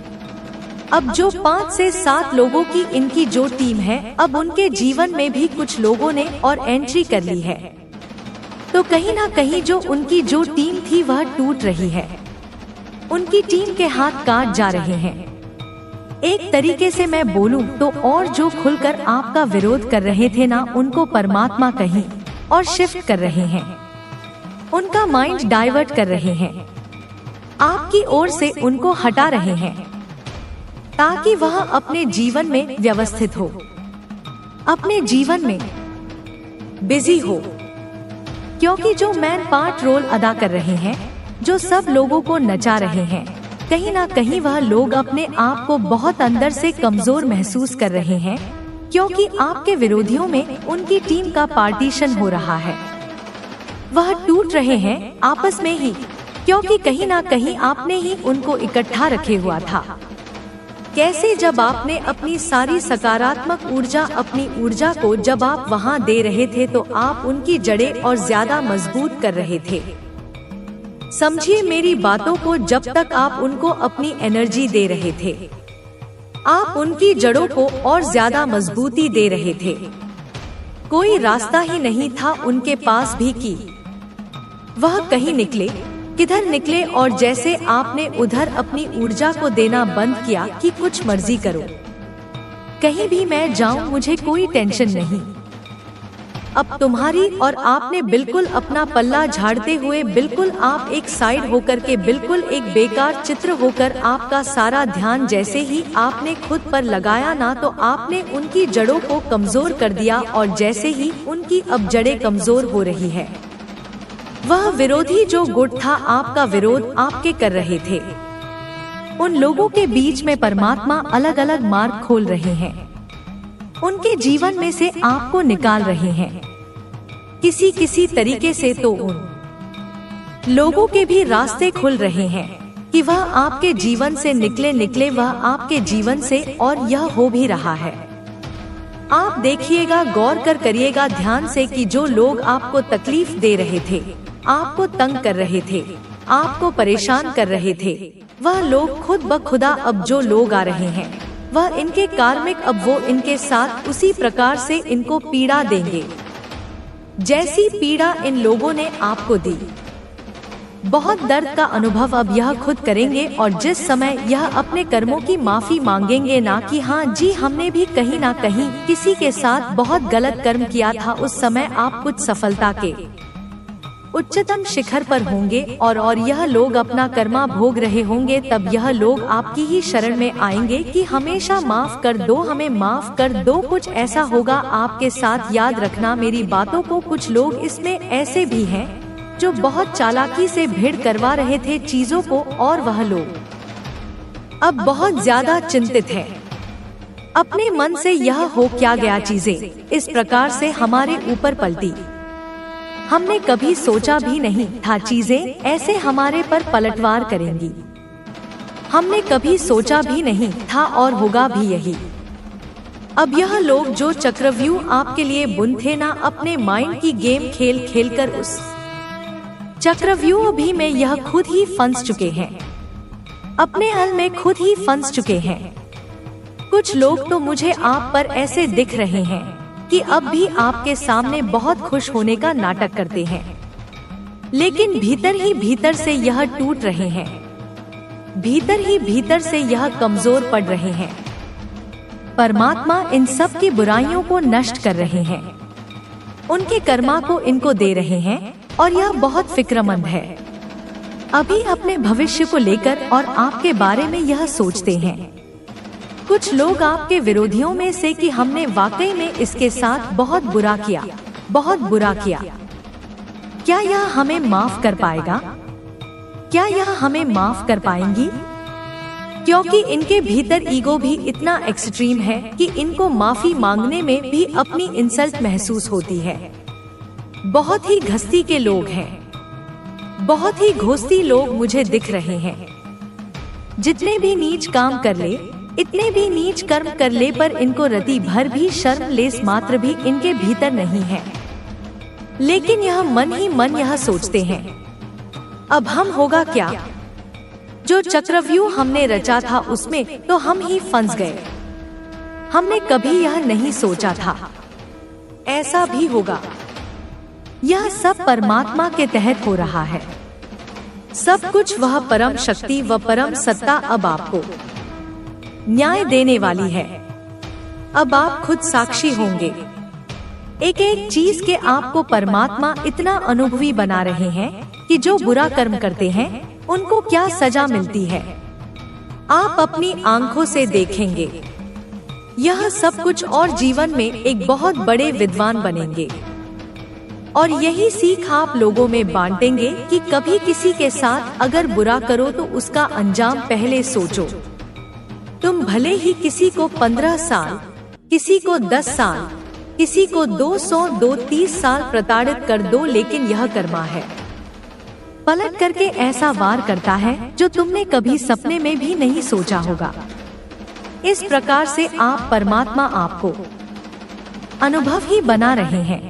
A: अब जो 5 से 7 लोगों की इनकी जो टीम है, अब उनके जीवन में भी कुछ लोगों ने और एंट्री कर ली है, तो कहीं ना कहीं जो उनकी जो टीम थी वह टूट रही है। उनकी टीम के हाथ काट जा रहे हैं। एक तरीके से मैं बोलूं तो, और जो खुलकर आपका विरोध कर रहे थे ना, उनको परमात्मा कहीं और शिफ्ट कर रहे हैं, उनका माइंड डाइवर्ट कर रहे हैं, आपकी ओर से उनको हटा रहे हैं, ताकि वह अपने जीवन में व्यवस्थित हो, अपने जीवन में बिजी हो। क्योंकि जो मैन पार्ट रोल अदा कर रहे हैं, जो सब लोगों को नचा रहे हैं, कहीं ना कहीं वह लोग अपने आप को बहुत अंदर से कमजोर महसूस कर रहे हैं, क्योंकि आपके विरोधियों में उनकी टीम का पार्टीशन हो रहा है। वह टूट रहे हैं आपस में ही, क्योंकि कहीं ना कहीं आपने ही उनको इकट्ठा रखे हुआ था। कैसे जब आपने अपनी सारी सकारात्मक ऊर्जा, अपनी ऊर्जा को जब आप वहां दे रहे थे, तो आप उनकी जड़ें और ज्यादा मजबूत कर रहे थे। समझिए मेरी बातों को, जब तक आप उनको अपनी एनर्जी दे रहे थे, आप उनकी जड़ों को और ज्यादा मजबूती दे रहे थे। कोई रास्ता ही नहीं था उनके पास भी कि वह कहीं निकले, किधर निकले, और जैसे आपने उधर अपनी ऊर्जा को देना बंद किया कि कुछ मर्जी करो, कहीं भी मैं जाऊं, मुझे कोई टेंशन नहीं। अब तुम्हारी और आपने बिल्कुल अपना पल्ला झाड़ते हुए, बिल्कुल आप एक साइड होकर के, बिल्कुल एक बेकार चित्र होकर, आपका सारा ध्यान जैसे ही आपने खुद पर लगाया ना, तो आपने उनकी जड़ों को कमजोर कर दिया। और जैसे ही उनकी अब जड़ें कमजोर हो रही है, वह विरोधी जो गुट था, आपका विरोध आपके कर रहे थे, उन लोगों के बीच में परमात्मा अलग अलग मार्ग खोल रहे हैं, उनके जीवन में से आपको निकाल रहे हैं। किसी किसी तरीके से तो उन लोगों के भी रास्ते खुल रहे हैं कि वह आपके जीवन से निकले, वह आपके जीवन से, और यह हो भी रहा है। आप देखिएगा, गौर कर करिएगा ध्यान से कि जो लोग आपको तकलीफ दे रहे थे, आपको तंग कर रहे थे, आपको परेशान कर रहे थे, वह लोग खुद ब खुदा अब जो लोग आ रहे हैं वह इनके कार्मिक, अब वो इनके साथ उसी प्रकार से इनको पीड़ा देंगे जैसी पीड़ा इन लोगों ने आपको दी। बहुत दर्द का अनुभव अब यह खुद करेंगे और जिस समय यह अपने कर्मों की माफी मांगेंगे, ना कि हाँ जी हमने भी कहीं ना कहीं किसी के साथ बहुत गलत कर्म किया था, उस समय आप कुछ सफलता के उच्चतम शिखर पर होंगे और यह लोग अपना कर्मा भोग रहे होंगे, तब यह लोग आपकी ही शरण में आएंगे कि हमेशा माफ कर दो, हमें माफ कर दो। कुछ ऐसा होगा आपके साथ, याद रखना मेरी बातों को। कुछ लोग इसमें ऐसे भी हैं जो बहुत चालाकी से भीड़ करवा रहे थे चीजों को, और वह लोग अब बहुत ज्यादा चिंतित हैं। अपने मन से यह हो क्या गया, चीजें इस प्रकार से हमारे ऊपर पलटी, हमने कभी सोचा भी नहीं था चीजें ऐसे हमारे पर पलटवार करेंगी, हमने कभी सोचा भी नहीं था और होगा भी यही। अब यह लोग जो चक्रव्यूह आपके लिए बुन थे ना, अपने माइंड की गेम खेल खेल कर उस चक्रव्यूह भी में यह खुद ही फंस चुके हैं, अपने हल में खुद ही फंस चुके हैं। कुछ लोग तो मुझे आप पर ऐसे दिख रहे हैं कि अब भी आपके सामने बहुत खुश होने का नाटक करते हैं, लेकिन भीतर ही भीतर से यह टूट रहे हैं, भीतर ही भीतर से यह कमजोर पड़ रहे हैं। परमात्मा इन सब की बुराइयों को नष्ट कर रहे हैं, उनके कर्मा को इनको दे रहे हैं, और यह बहुत फिक्रमंद है। अभी अपने भविष्य को लेकर और आपके बारे में यह सोचते हैं। कुछ लोग आपके विरोधियों में से कि हमने वाकई में इसके साथ बहुत बुरा किया, बहुत बुरा किया, क्या यह हमें माफ कर पाएगा, क्या यह हमें माफ कर पाएंगी? क्योंकि इनके भीतर ईगो भी इतना एक्सट्रीम है कि इनको माफी मांगने में भी अपनी इंसल्ट महसूस होती है। बहुत ही घस्ती के लोग हैं, बहुत ही घोस्ती लोग मुझे दिख रहे हैं। जितने भी नीच काम कर ले, इतने भी नीच कर्म कर ले, पर इनको रति भर भी शर्म लेस मात्र भी इनके भीतर नहीं है। लेकिन यह मन ही मन यह सोचते हैं, अब हम होगा क्या? जो चक्रव्यूह हमने रचा था उसमें तो हम ही फंस गए। हमने कभी यह नहीं सोचा था ऐसा भी होगा। यह सब परमात्मा के तहत हो रहा है। सब कुछ वह परम शक्ति व परम सत्ता अब आपको न्याय देने वाली है। अब आप खुद साक्षी होंगे। एक एक चीज के आपको परमात्मा इतना अनुभवी बना रहे हैं कि जो बुरा कर्म करते हैं उनको क्या सजा मिलती है, आप अपनी आंखों से देखेंगे। यह सब कुछ और जीवन में एक बहुत बड़े विद्वान बनेंगे। और यही सीख आप लोगों में बांटेंगे कि कभी किसी के साथ अगर बुरा करो तो उसका अंजाम पहले सोचो। तुम भले ही किसी को 15 साल, किसी को 10 साल, किसी को 230 साल प्रताड़ित कर दो, लेकिन यह कर्मा है, पलट करके ऐसा वार करता है जो तुमने कभी सपने में भी नहीं सोचा होगा। इस प्रकार से आप परमात्मा आपको अनुभव ही बना रहे हैं।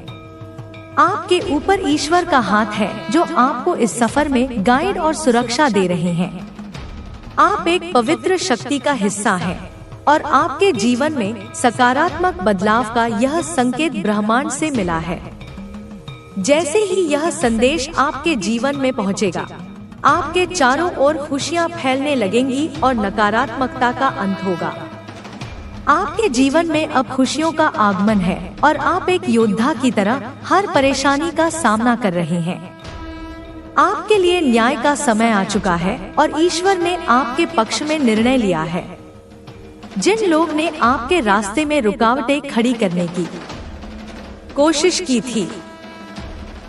A: आपके ऊपर ईश्वर का हाथ है जो आपको इस सफर में गाइड और सुरक्षा दे रहे हैं। आप एक पवित्र शक्ति का हिस्सा हैं और आपके जीवन में सकारात्मक बदलाव का यह संकेत ब्रह्मांड से मिला है। जैसे ही यह संदेश आपके जीवन में पहुंचेगा, आपके चारों ओर खुशियां फैलने लगेंगी और नकारात्मकता का अंत होगा। आपके जीवन में अब खुशियों का आगमन है और आप एक योद्धा की तरह हर परेशानी का सामना कर रहे हैं। आपके लिए न्याय का समय आ चुका है और ईश्वर ने आपके पक्ष में निर्णय लिया है। जिन लोग ने आपके रास्ते में रुकावटें खड़ी करने की कोशिश की थी,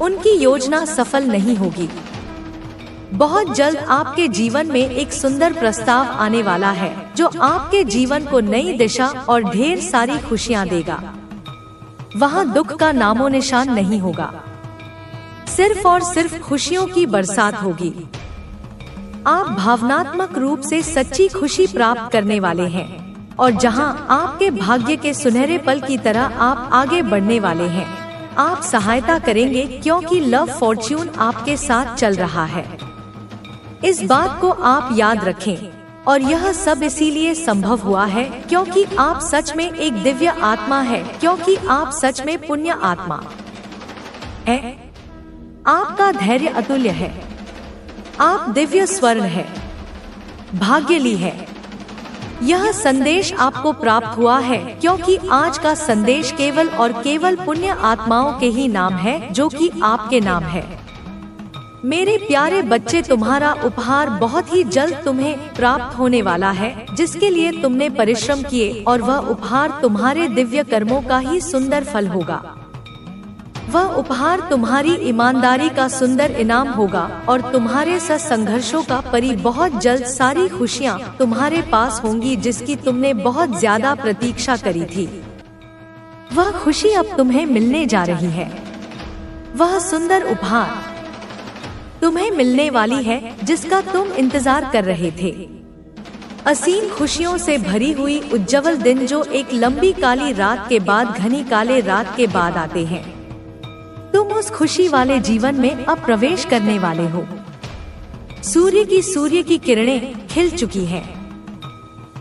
A: उनकी योजना सफल नहीं होगी। बहुत जल्द आपके जीवन में एक सुंदर प्रस्ताव आने वाला है जो आपके जीवन को नई दिशा और ढेर सारी खुशियां देगा। वहां दुख का नामो निशान नहीं होगा, सिर्फ और सिर्फ खुशियों की बरसात होगी। आप भावनात्मक रूप से सच्ची खुशी प्राप्त करने वाले हैं। और जहां आपके भाग्य के सुनहरे पल की तरह आप आगे बढ़ने वाले हैं। आप सहायता करेंगे क्योंकि लव फॉर्च्यून आपके साथ चल रहा है। इस बात को आप याद रखें, और यह सब इसीलिए संभव हुआ है क्योंकि आप सच में एक दिव्य आत्मा है, क्योंकि आप सच में पुण्य आत्मा है। आपका धैर्य अतुल्य है। आप दिव्य स्वर्ण है, भाग्यशाली है। यह संदेश आपको प्राप्त हुआ है क्योंकि आज का संदेश केवल और केवल पुण्य आत्माओं के ही नाम है, जो कि आपके नाम है। मेरे प्यारे बच्चे, तुम्हारा उपहार बहुत ही जल्द तुम्हें प्राप्त होने वाला है, जिसके लिए तुमने परिश्रम किए, और वह उपहार तुम्हारे दिव्य कर्मों का ही सुंदर फल होगा। वह उपहार तुम्हारी ईमानदारी का सुंदर इनाम होगा, और तुम्हारे संघर्षों का परी बहुत जल्द सारी खुशियाँ तुम्हारे पास होंगी जिसकी तुमने बहुत ज्यादा प्रतीक्षा करी थी। वह खुशी अब तुम्हें मिलने जा रही है। वह सुंदर उपहार तुम्हें मिलने वाली है जिसका तुम इंतजार कर रहे थे। असीम खुशियों से भरी हुई उज्जवल दिन जो एक लंबी काली रात के बाद घनी काले रात के बाद आते हैं। तुम उस खुशी वाले जीवन में अब प्रवेश करने वाले हो। सूर्य की किरणें खिल चुकी हैं।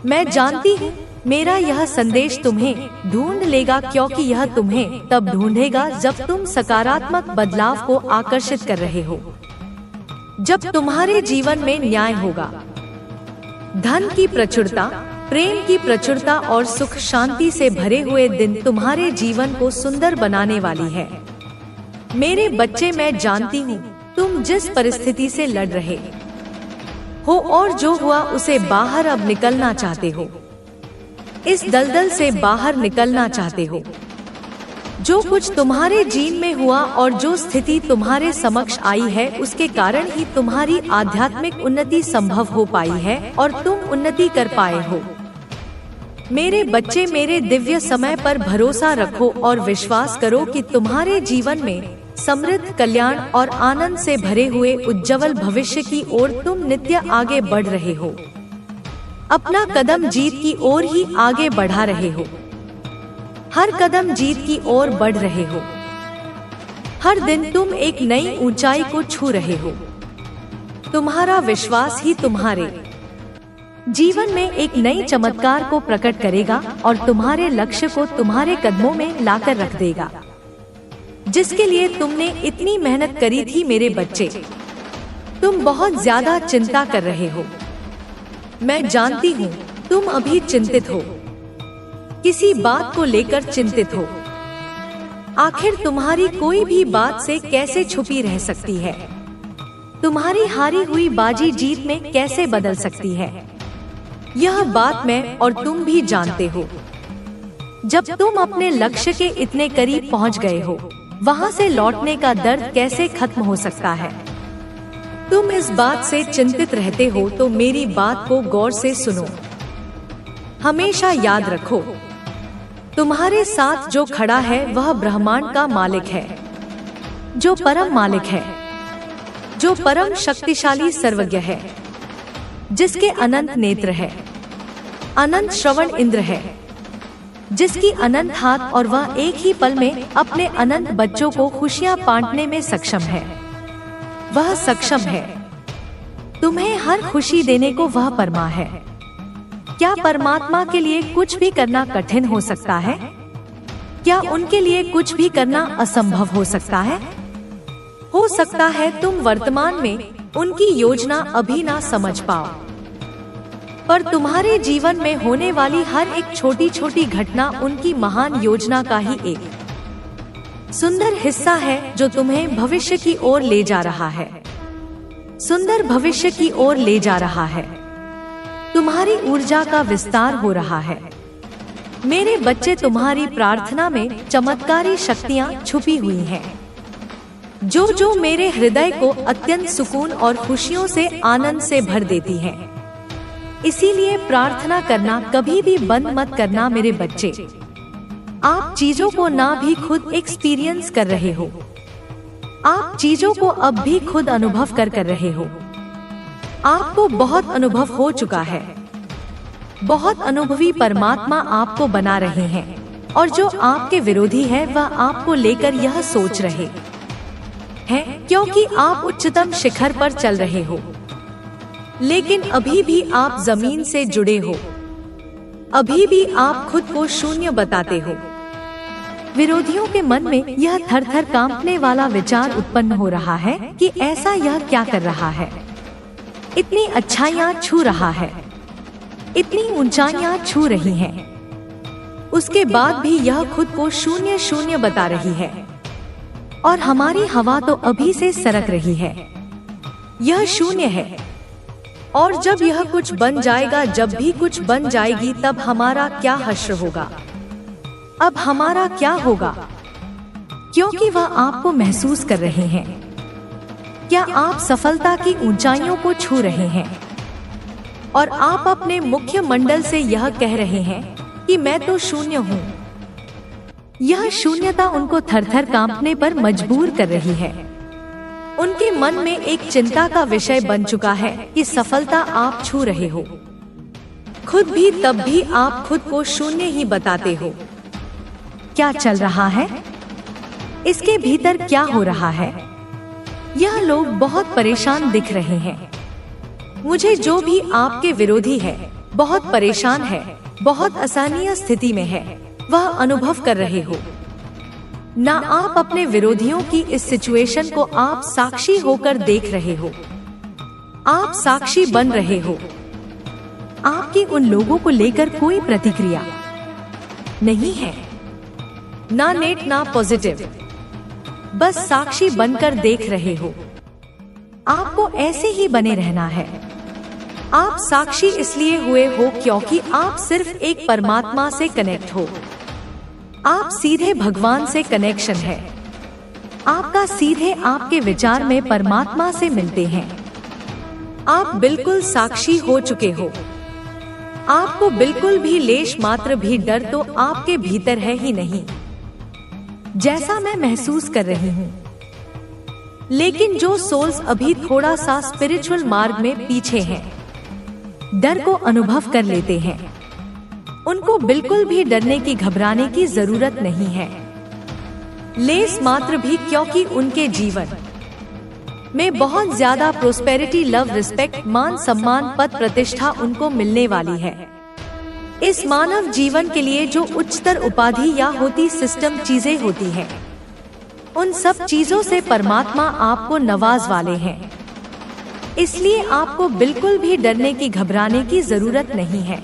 A: मैं जानती हूँ मेरा यह संदेश तुम्हें ढूंढ लेगा, क्योंकि यह तुम्हें तब ढूंढेगा जब तुम सकारात्मक बदलाव को आकर्षित कर रहे हो, जब तुम्हारे जीवन में न्याय होगा। धन की प्रचुरता, प्रेम की प्रचुरता और सुख शांति से भरे हुए दिन तुम्हारे जीवन को सुंदर बनाने वाली है। मेरे बच्चे, मैं जानती हूँ तुम जिस परिस्थिति से लड़ रहे हो और जो हुआ उसे बाहर अब निकलना चाहते हो। इस दलदल से बाहर निकलना चाहते हो। जो कुछ तुम्हारे जीवन में हुआ और जो स्थिति तुम्हारे समक्ष आई है, उसके कारण ही तुम्हारी आध्यात्मिक उन्नति संभव हो पाई है और तुम उन्नति कर पाए हो। मेरे बच्चे, मेरे दिव्य समय पर भरोसा रखो और विश्वास करो कि तुम्हारे जीवन में समृद्ध, कल्याण और आनंद से भरे हुए उज्जवल भविष्य की ओर तुम नित्य आगे बढ़ रहे हो। अपना कदम जीत की ओर ही आगे बढ़ा रहे हो। हर कदम जीत की ओर बढ़ रहे हो। हर दिन तुम एक नई ऊंचाई को छू रहे हो। तुम्हारा विश्वास ही तुम्हारे जीवन में एक नई चमत्कार को प्रकट करेगा और तुम्हारे लक्ष्य को तुम्हारे कदमों में लाकर रख देगा, जिसके लिए तुमने इतनी मेहनत करी थी। मेरे बच्चे, तुम बहुत ज्यादा चिंता कर रहे हो। मैं जानती हूँ तुम अभी चिंतित हो, किसी बात को लेकर चिंतित हो। आखिर तुम्हारी कोई भी बात से कैसे छुपी रह सकती है? तुम्हारी हारी हुई बाजी जीत में कैसे बदल सकती है? यह बात मैं और तुम भी जानते हो। जब तुम अपने लक्ष्य के इतने करीब पहुंच गए हो, वहां से लौटने का दर्द कैसे खत्म हो सकता है? तुम इस बात से चिंतित रहते हो तो मेरी बात को गौर से सुनो। हमेशा याद रखो, तुम्हारे साथ जो खड़ा है वह ब्रह्मांड का मालिक है, जो परम मालिक है, जो परम शक्तिशाली सर्वज्ञ है, जिसके अनंत नेत्र है, अनंत श्रवण इंद्र है, जिसकी अनंत हाथ, और वह एक ही पल में अपने अनंत बच्चों को खुशियां बांटने में सक्षम है। वह सक्षम है तुम्हें हर खुशी देने को। वह परमा है। क्या परमात्मा के लिए कुछ भी करना कठिन हो सकता है? क्या उनके लिए कुछ भी करना असंभव हो सकता है? हो सकता है तुम वर्तमान में उनकी योजना अभी ना समझ पाओ, पर तुम्हारे जीवन में होने वाली हर एक छोटी छोटी घटना उनकी महान योजना का ही एक सुंदर हिस्सा है, जो तुम्हें भविष्य की ओर ले जा रहा है। सुंदर भविष्य की ओर ले जा रहा है। तुम्हारी ऊर्जा का विस्तार हो रहा है। मेरे बच्चे, तुम्हारी प्रार्थना में चमत्कारी शक्तियाँ छुपी हुई हैं, जो मेरे हृदय को अत्यंत सुकून और खुशियों से, आनंद से भर देती हैं। इसीलिए प्रार्थना करना कभी भी बंद मत करना मेरे बच्चे। आप चीजों को ना भी खुद एक्सपीरियंस कर रहे हो, आप चीजों को अब भी खुद अनुभव कर रहे हो। आपको बहुत अनुभव हो चुका है। बहुत अनुभवी परमात्मा आपको बना रहे हैं, और जो आपके विरोधी है वह आपको लेकर यह सोच रहे हैं, क्योंकि आप उच्चतम शिखर पर चल रहे हो, लेकिन अभी भी आप जमीन से जुड़े हो। अभी भी आप खुद को शून्य बताते हो। विरोधियों के मन में यह थर थर कांपने वाला विचार उत्पन्न हो रहा है कि ऐसा यह क्या कर रहा है, इतनी अच्छाइयाँ छू रहा है, इतनी ऊंचाइयाँ छू रही हैं। उसके बाद भी यह खुद को शून्य शून्य बता रही है, और हमारी हवा तो अभी से सरक रही है। यह शून्य है, और जब यह कुछ बन जाएगा, जब भी कुछ बन जाएगी, तब हमारा क्या हश्र होगा। अब हमारा क्या होगा, क्योंकि वह आपको महसूस कर रहे हैं। क्या आप सफलता की ऊंचाइयों को छू रहे हैं, और आप अपने मुख्य मंडल से यह कह रहे हैं कि मैं तो शून्य हूँ। यह शून्यता उनको थरथर कांपने पर मजबूर कर रही है। उनके मन में एक चिंता का विषय बन चुका है कि सफलता आप छू रहे हो, खुद भी, तब भी आप खुद को शून्य ही बताते हो। क्या चल रहा है, इसके भीतर क्या हो रहा है? यह लोग बहुत परेशान दिख रहे हैं। मुझे जो भी आपके विरोधी है बहुत परेशान है, बहुत असहनीय स्थिति में है, वह अनुभव कर रहे हो। ना आप अपने विरोधियों की इस सिचुएशन को आप साक्षी होकर देख रहे हो, आप साक्षी बन रहे हो। आपकी उन लोगों को लेकर कोई प्रतिक्रिया नहीं है, ना नेट ना पॉजिटिव, बस साक्षी बनकर देख रहे हो। आपको ऐसे ही बने रहना है। आप साक्षी इसलिए हुए हो क्योंकि आप सिर्फ एक परमात्मा से कनेक्ट हो। आप सीधे भगवान से कनेक्शन है। आपका सीधे आपके विचार में परमात्मा से मिलते हैं। आप बिल्कुल साक्षी हो चुके हो। आपको बिल्कुल भी लेश मात्र भी डर तो आपके भीतर है ही नहीं, जैसा मैं महसूस कर रही हूँ। लेकिन जो सोल्स अभी थोड़ा सा स्पिरिचुअल मार्ग में पीछे हैं, डर को अनुभव कर लेते हैं, उनको बिल्कुल भी डरने की, घबराने की जरूरत नहीं है, लेस मात्र भी, क्योंकि उनके जीवन में बहुत ज्यादा प्रोस्पेरिटी, लव, रिस्पेक्ट, मान सम्मान, पद प्रतिष्ठा उनको मिलने वाली है। इस मानव जीवन के लिए जो उच्चतर उपाधि या होती सिस्टम चीजें होती हैं, उन सब चीजों से परमात्मा आपको नवाज वाले हैं। इसलिए आपको बिल्कुल भी डरने की, घबराने की जरूरत नहीं है।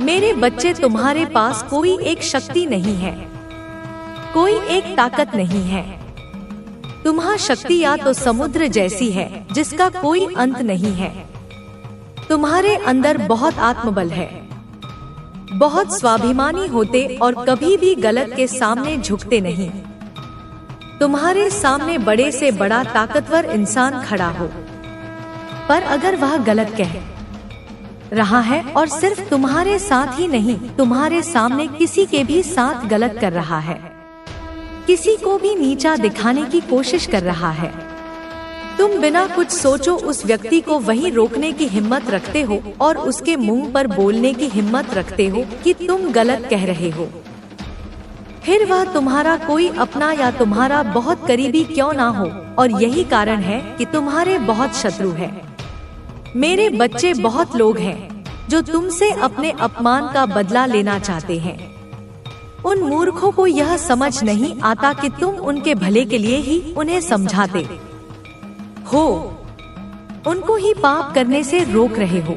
A: मेरे बच्चे, तुम्हारे पास कोई एक शक्ति नहीं है, कोई एक ताकत नहीं है। तुम्हारी शक्ति या तो समुद्र जैसी है जिसका कोई अंत नहीं है। तुम्हारे अंदर बहुत आत्मबल है, बहुत स्वाभिमानी होते और कभी भी गलत के सामने झुकते नहीं। तुम्हारे सामने बड़े से बड़ा ताकतवर इंसान खड़ा हो, पर अगर वह गलत कह रहा है और सिर्फ तुम्हारे साथ ही नहीं, तुम्हारे सामने किसी के भी साथ गलत कर रहा है, किसी को भी नीचा दिखाने की कोशिश कर रहा है, तुम बिना कुछ सोचो उस व्यक्ति को वहीं रोकने की हिम्मत रखते हो और उसके मुंह पर बोलने की हिम्मत रखते हो कि तुम गलत कह रहे हो। फिर वह तुम्हारा कोई अपना या तुम्हारा बहुत करीबी क्यों ना हो, और यही कारण है कि तुम्हारे बहुत शत्रु हैं। मेरे बच्चे, बहुत लोग हैं जो तुमसे अपने अपमान का बदला लेना चाहते हैं। उन मूर्खों को यह समझ नहीं आता कि तुम उनके भले के लिए ही उन्हें समझाते हो, उनको ही पाप करने से रोक रहे हो।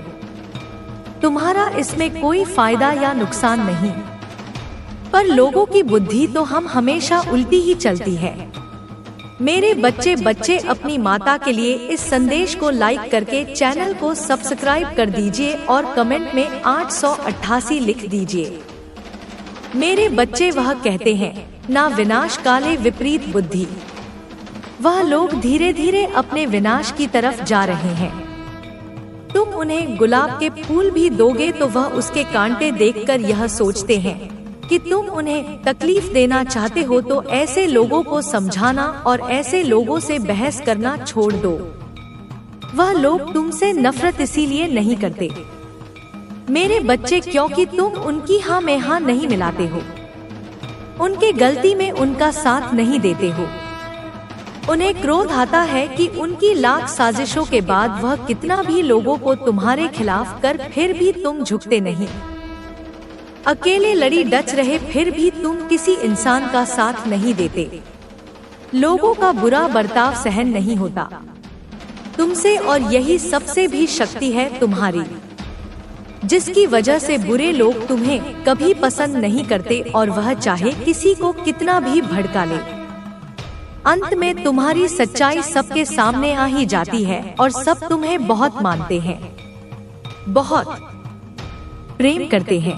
A: तुम्हारा इसमें कोई फायदा या नुकसान नहीं, पर लोगों की बुद्धि तो हम हमेशा उल्टी ही चलती है। मेरे बच्चे अपनी माता के लिए इस संदेश को लाइक करके चैनल को सब्सक्राइब कर दीजिए और कमेंट में 888 लिख दीजिए। मेरे बच्चे, वह कहते हैं ना विनाश काले विपरीत बुद्धि। वह लोग धीरे धीरे अपने विनाश की तरफ जा रहे हैं। तुम उन्हें गुलाब के फूल भी दोगे तो वह उसके कांटे देखकर यह सोचते हैं कि तुम उन्हें तकलीफ देना चाहते हो, तो ऐसे लोगों को समझाना और ऐसे लोगों से बहस करना छोड़ दो। वह लोग तुमसे नफरत इसीलिए नहीं करते मेरे बच्चे, क्योंकि तुम उनकी हाँ में हाँ नहीं मिलाते हो, उनके गलती में उनका साथ नहीं देते हो। उन्हें क्रोध आता है कि उनकी लाख साजिशों के बाद वह कितना भी लोगों को तुम्हारे खिलाफ कर फिर भी तुम झुकते नहीं। अकेले लड़ी डच रहे फिर भी तुम किसी इंसान का साथ नहीं देते। लोगों का बुरा बर्ताव सहन नहीं होता तुमसे, और यही सबसे भी शक्ति है तुम्हारी, जिसकी वजह से बुरे लोग तुम्हें कभी पसंद नहीं करते, और वह चाहे किसी को कितना भी भड़का ले। अंत में तुम्हारी सच्चाई सबके सामने आ ही जाती है और सब तुम्हें बहुत मानते हैं, बहुत प्रेम करते हैं,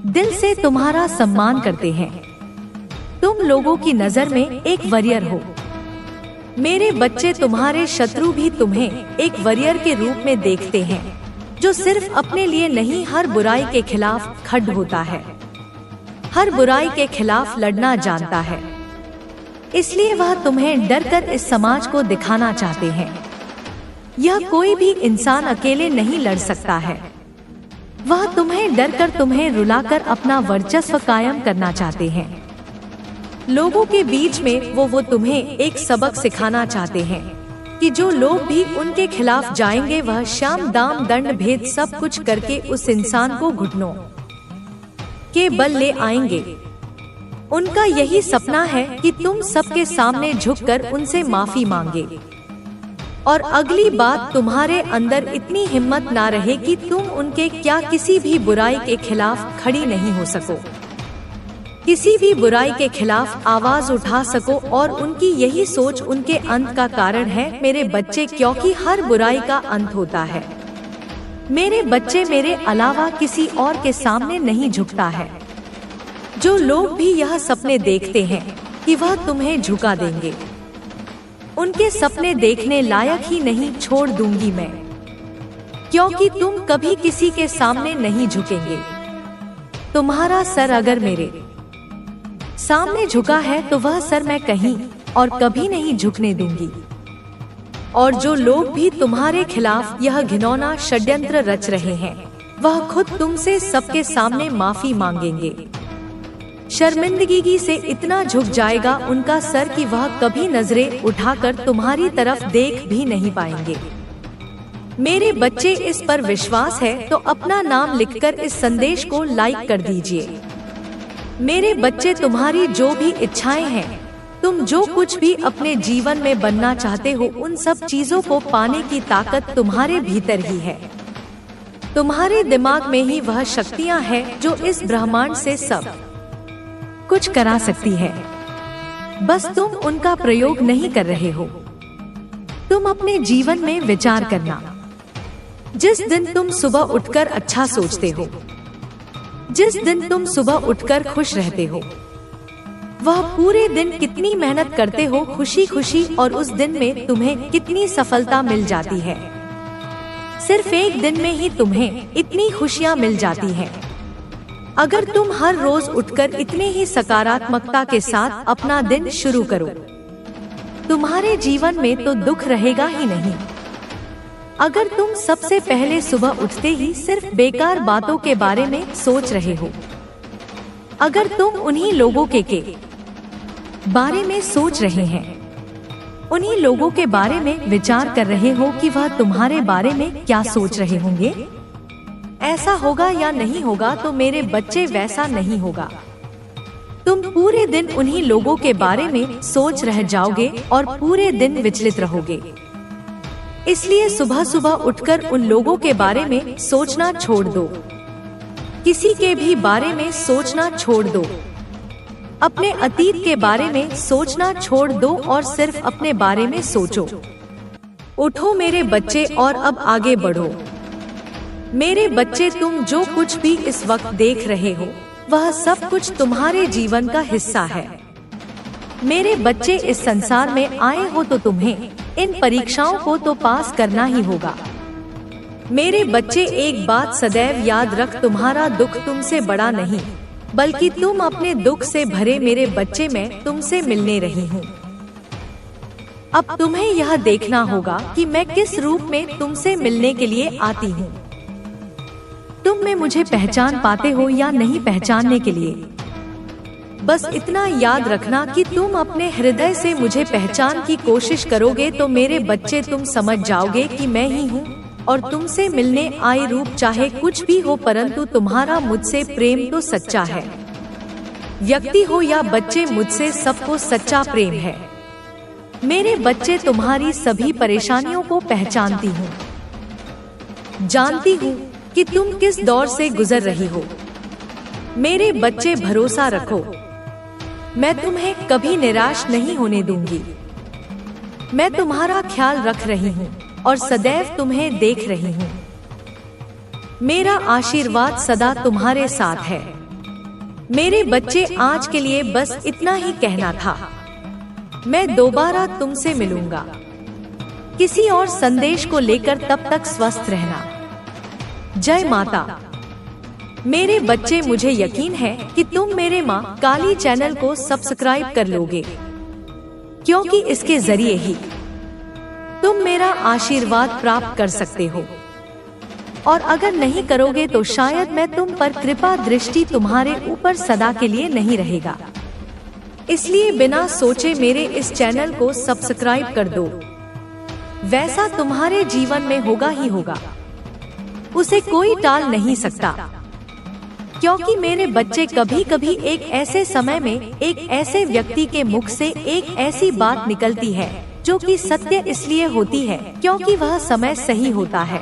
A: दिल से तुम्हारा सम्मान करते हैं। तुम लोगों की नजर में एक वॉरियर हो। मेरे बच्चे, तुम्हारे शत्रु भी तुम्हें एक वॉरियर के रूप में देखते हैं, जो सिर्फ अपने लिए नहीं हर बुराई के खिलाफ खड़ा होता है, हर बुराई के खिलाफ लड़ना जानता है। इसलिए वह तुम्हें डरकर इस समाज को दिखाना चाहते हैं। यह कोई भी इंसान अकेले नहीं लड़ सकता है। वह तुम्हें डरकर तुम्हें रुलाकर अपना वर्चस्व कायम करना चाहते हैं। लोगों के बीच में वो तुम्हें एक सबक सिखाना चाहते हैं कि जो लोग भी उनके खिलाफ जाएंगे वह शाम दाम दंड भेद सब कुछ करके उस इंसान को घुटनों के बल ले आएंगे। उनका यही सपना है कि तुम सबके सामने झुककर उनसे माफी मांगे, और अगली बात तुम्हारे अंदर इतनी हिम्मत ना रहे कि तुम उनके क्या किसी भी बुराई के खिलाफ खड़ी नहीं हो सको, किसी भी बुराई के खिलाफ आवाज उठा सको। और उनकी यही सोच उनके अंत का कारण है मेरे बच्चे, क्योंकि हर बुराई का अंत होता है। मेरे बच्चे, मेरे अलावा किसी और के सामने नहीं झुकता है। जो लोग भी यह सपने देखते हैं कि वह तुम्हें झुका देंगे, उनके सपने देखने लायक ही नहीं छोड़ दूंगी मैं, क्योंकि तुम कभी किसी के सामने नहीं झुकेंगे। तुम्हारा सर अगर मेरे सामने झुका है तो वह सर मैं कहीं और कभी नहीं झुकने दूंगी। और जो लोग भी तुम्हारे खिलाफ यह घिनौना षड्यंत्र रच रहे हैं, वह खुद तुमसे सबके सामने माफी मांगेंगे। शर्मिंदगी से इतना झुक जाएगा उनका सर कि वह कभी नजरें उठाकर तुम्हारी तरफ देख भी नहीं पाएंगे। मेरे बच्चे, इस पर विश्वास है तो अपना नाम लिखकर इस संदेश को लाइक कर दीजिए। मेरे बच्चे, तुम्हारी जो भी इच्छाएं हैं, तुम जो कुछ भी अपने जीवन में बनना चाहते हो, उन सब चीजों को पाने की ताकत तुम्हारे भीतर ही है। तुम्हारे दिमाग में ही वह शक्तियां हैं जो इस ब्रह्मांड से सब कुछ करा सकती है। बस तुम उनका प्रयोग नहीं कर रहे हो। तुम अपने जीवन में विचार करना। जिस दिन तुम सुबह उठकर अच्छा सोचते हो, जिस दिन तुम सुबह उठकर खुश रहते हो, वह पूरे दिन कितनी मेहनत करते हो खुशी खुशी, और उस दिन में तुम्हें कितनी सफलता मिल जाती है। सिर्फ एक दिन में ही तुम्हें इतनी खुशियाँ मिल जाती हैं। अगर तुम हर रोज उठकर इतने ही सकारात्मकता के साथ अपना दिन शुरू करो, तुम्हारे जीवन में तो दुख रहेगा ही नहीं। अगर तुम सबसे पहले सुबह उठते ही सिर्फ बेकार बातों के बारे में सोच रहे हो, अगर तुम उन्हीं लोगों के बारे में सोच रहे हैं, उन्हीं लोगों के बारे में विचार कर रहे हो कि वह तुम्हारे बारे में क्या सोच रहे होंगे, ऐसा होगा या नहीं होगा, तो मेरे बच्चे वैसा नहीं होगा। तुम पूरे दिन उन्हीं लोगों के बारे में सोच रह जाओगे और पूरे दिन विचलित रहोगे। इसलिए सुबह सुबह उठकर उन लोगों के बारे में सोचना छोड़ दो, किसी के भी बारे में सोचना छोड़ दो, अपने अतीत के बारे में सोचना छोड़ दो और सिर्फ अपने बारे में सोचो। उठो मेरे बच्चे और अब आगे बढ़ो। मेरे बच्चे, तुम जो कुछ भी इस वक्त देख रहे हो, वह सब कुछ तुम्हारे जीवन का हिस्सा है। मेरे बच्चे, इस संसार में आए हो तो तुम्हें इन परीक्षाओं को तो पास करना ही होगा। मेरे बच्चे, एक बात सदैव याद रख, तुम्हारा दुख तुमसे बड़ा नहीं, बल्कि तुम अपने दुख से भरे। मेरे बच्चे, मैं तुमसे मिलने रही हूँ। अब तुम्हें यह देखना होगा कि मैं किस रूप में तुमसे मिलने के लिए आती हूँ। तुम में मुझे पहचान पाते हो या नहीं पहचानने के लिए बस इतना याद रखना कि तुम अपने हृदय से मुझे पहचान की कोशिश करोगे तो मेरे बच्चे तुम समझ जाओगे कि मैं ही हूँ और तुमसे मिलने आई रूप चाहे कुछ भी हो, परंतु तुम्हारा मुझसे प्रेम तो सच्चा है। व्यक्ति हो या बच्चे, मुझसे सबको सच्चा प्रेम है। मेरे बच्चे, तुम्हारी सभी परेशानियों को पहचानती हूँ, जानती हूँ कि तुम किस दौर से गुजर रही हो। मेरे बच्चे, भरोसा रखो, मैं तुम्हें कभी निराश नहीं होने दूंगी। मैं तुम्हारा ख्याल रख रही हूँ और सदैव तुम्हें देख रही हूँ। मेरा आशीर्वाद सदा तुम्हारे साथ है। मेरे बच्चे, आज के लिए बस इतना ही कहना था। मैं दोबारा तुमसे मिलूंगा किसी और संदेश को लेकर, तब तक स्वस्थ रहना। जय माता। मेरे बच्चे, मुझे यकीन है कि तुम मेरे माँ काली चैनल को सब्सक्राइब कर लोगे, क्योंकि इसके जरिए ही तुम मेरा आशीर्वाद प्राप्त कर सकते हो। और अगर नहीं करोगे तो शायद मैं तुम पर कृपा दृष्टि तुम्हारे ऊपर सदा के लिए नहीं रहेगा। इसलिए बिना सोचे मेरे इस चैनल को सब्सक्राइब कर दो। वैसा तुम्हारे जीवन में होगा ही होगा, उसे कोई टाल नहीं सकता। क्योंकि मेरे बच्चे, कभी कभी एक ऐसे समय में एक ऐसे व्यक्ति के मुख से एक ऐसी बात निकलती है जो कि सत्य इसलिए होती है क्योंकि वह समय सही होता है,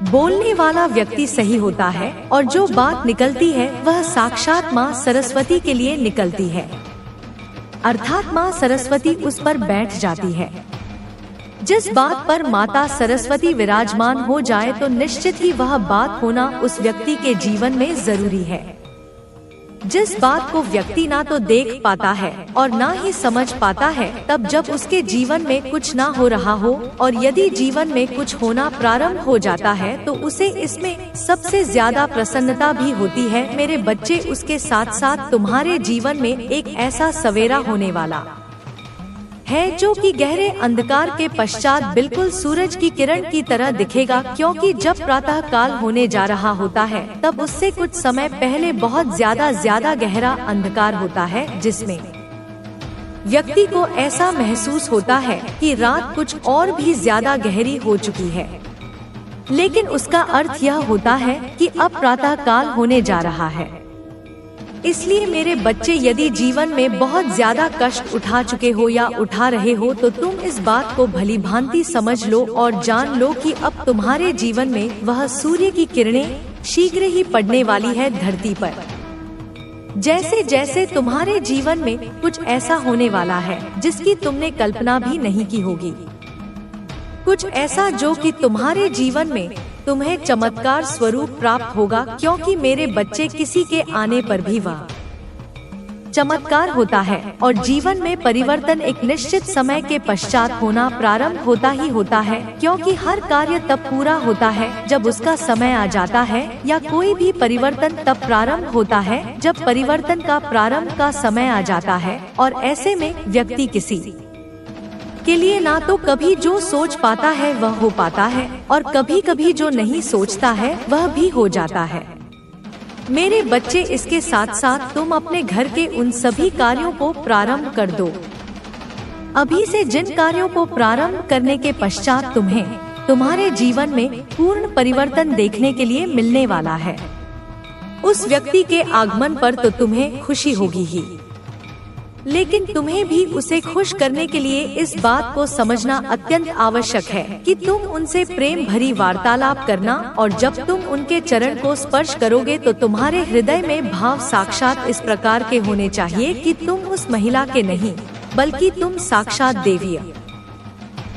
A: बोलने वाला व्यक्ति सही होता है और जो बात निकलती है वह साक्षात माँ सरस्वती के लिए निकलती है, अर्थात माँ सरस्वती उस पर बैठ जाती है। जिस बात पर माता सरस्वती विराजमान हो जाए तो निश्चित ही वह बात होना उस व्यक्ति के जीवन में जरूरी है। जिस बात को व्यक्ति ना तो देख पाता है और ना ही समझ पाता है, तब जब उसके जीवन में कुछ ना हो रहा हो और यदि जीवन में कुछ होना प्रारंभ हो जाता है तो उसे इसमें सबसे ज्यादा प्रसन्नता भी होती है। मेरे बच्चे, उसके साथ साथ तुम्हारे जीवन में एक ऐसा सवेरा होने वाला है जो कि गहरे अंधकार के पश्चात बिल्कुल सूरज की किरण की तरह दिखेगा, क्योंकि जब प्रातः काल होने जा रहा होता है तब उससे कुछ समय पहले बहुत ज्यादा गहरा अंधकार होता है, जिसमें व्यक्ति को ऐसा महसूस होता है कि रात कुछ और भी ज्यादा गहरी हो चुकी है। लेकिन उसका अर्थ यह होता है कि अब प्रातः काल होने जा रहा है। इसलिए मेरे बच्चे, यदि जीवन में बहुत ज्यादा कष्ट उठा चुके हो या उठा रहे हो तो तुम इस बात को भली भांति समझ लो और जान लो कि अब तुम्हारे जीवन में वह सूर्य की किरणें शीघ्र ही पड़ने वाली है धरती पर। जैसे जैसे तुम्हारे जीवन में कुछ ऐसा होने वाला है जिसकी तुमने कल्पना भी नहीं की होगी, कुछ ऐसा जो कि तुम्हारे जीवन में तुम्हें चमत्कार स्वरूप प्राप्त होगा, क्योंकि मेरे बच्चे, किसी के आने पर भी वह चमत्कार होता है और जीवन में परिवर्तन एक निश्चित समय के पश्चात होना प्रारंभ होता ही होता है, क्योंकि हर कार्य तब पूरा होता है जब उसका समय आ जाता है, या कोई भी परिवर्तन तब प्रारंभ होता है जब परिवर्तन का प्रारंभ का समय आ जाता है। और ऐसे में व्यक्ति किसी के लिए ना तो कभी जो सोच पाता है वह हो पाता है और कभी कभी जो नहीं सोचता है वह भी हो जाता है। मेरे बच्चे, इसके साथ साथ तुम अपने घर के उन सभी कार्यों को प्रारंभ कर दो। अभी से जिन कार्यों को प्रारंभ करने के पश्चात तुम्हें तुम्हारे जीवन में पूर्ण परिवर्तन देखने के लिए मिलने वाला है। उस व्यक्ति के आगमन पर तो तुम्हें खुशी होगी ही, लेकिन तुम्हें भी उसे खुश करने के लिए इस बात को समझना अत्यंत आवश्यक है कि तुम उनसे प्रेम भरी वार्तालाप करना, और जब तुम उनके चरण को स्पर्श करोगे तो तुम्हारे हृदय में भाव साक्षात इस प्रकार के होने चाहिए कि तुम उस महिला के नहीं बल्कि तुम साक्षात देवीय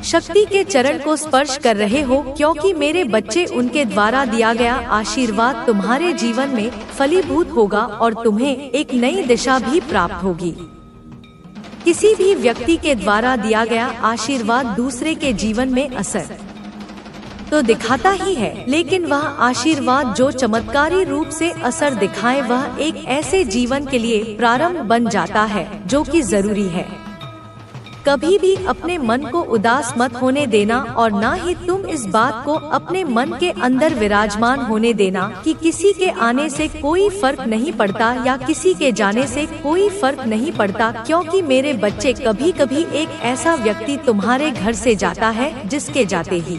A: शक्ति के चरण को स्पर्श कर रहे हो, क्योंकि मेरे बच्चे, उनके द्वारा दिया गया आशीर्वाद तुम्हारे जीवन में फलीभूत होगा और तुम्हें एक नई दिशा भी प्राप्त होगी। किसी भी व्यक्ति के द्वारा दिया गया आशीर्वाद दूसरे के जीवन में असर तो दिखाता ही है, लेकिन वह आशीर्वाद जो चमत्कारी रूप से असर दिखाए वह एक ऐसे जीवन के लिए प्रारंभ बन जाता है जो कि जरूरी है। कभी भी अपने मन को उदास मत होने देना और ना ही तुम इस बात को अपने मन के अंदर विराजमान होने देना कि किसी के आने से कोई फर्क नहीं पड़ता या किसी के जाने से कोई फर्क नहीं पड़ता, क्योंकि मेरे बच्चे कभी कभी एक ऐसा व्यक्ति तुम्हारे घर से जाता है जिसके जाते ही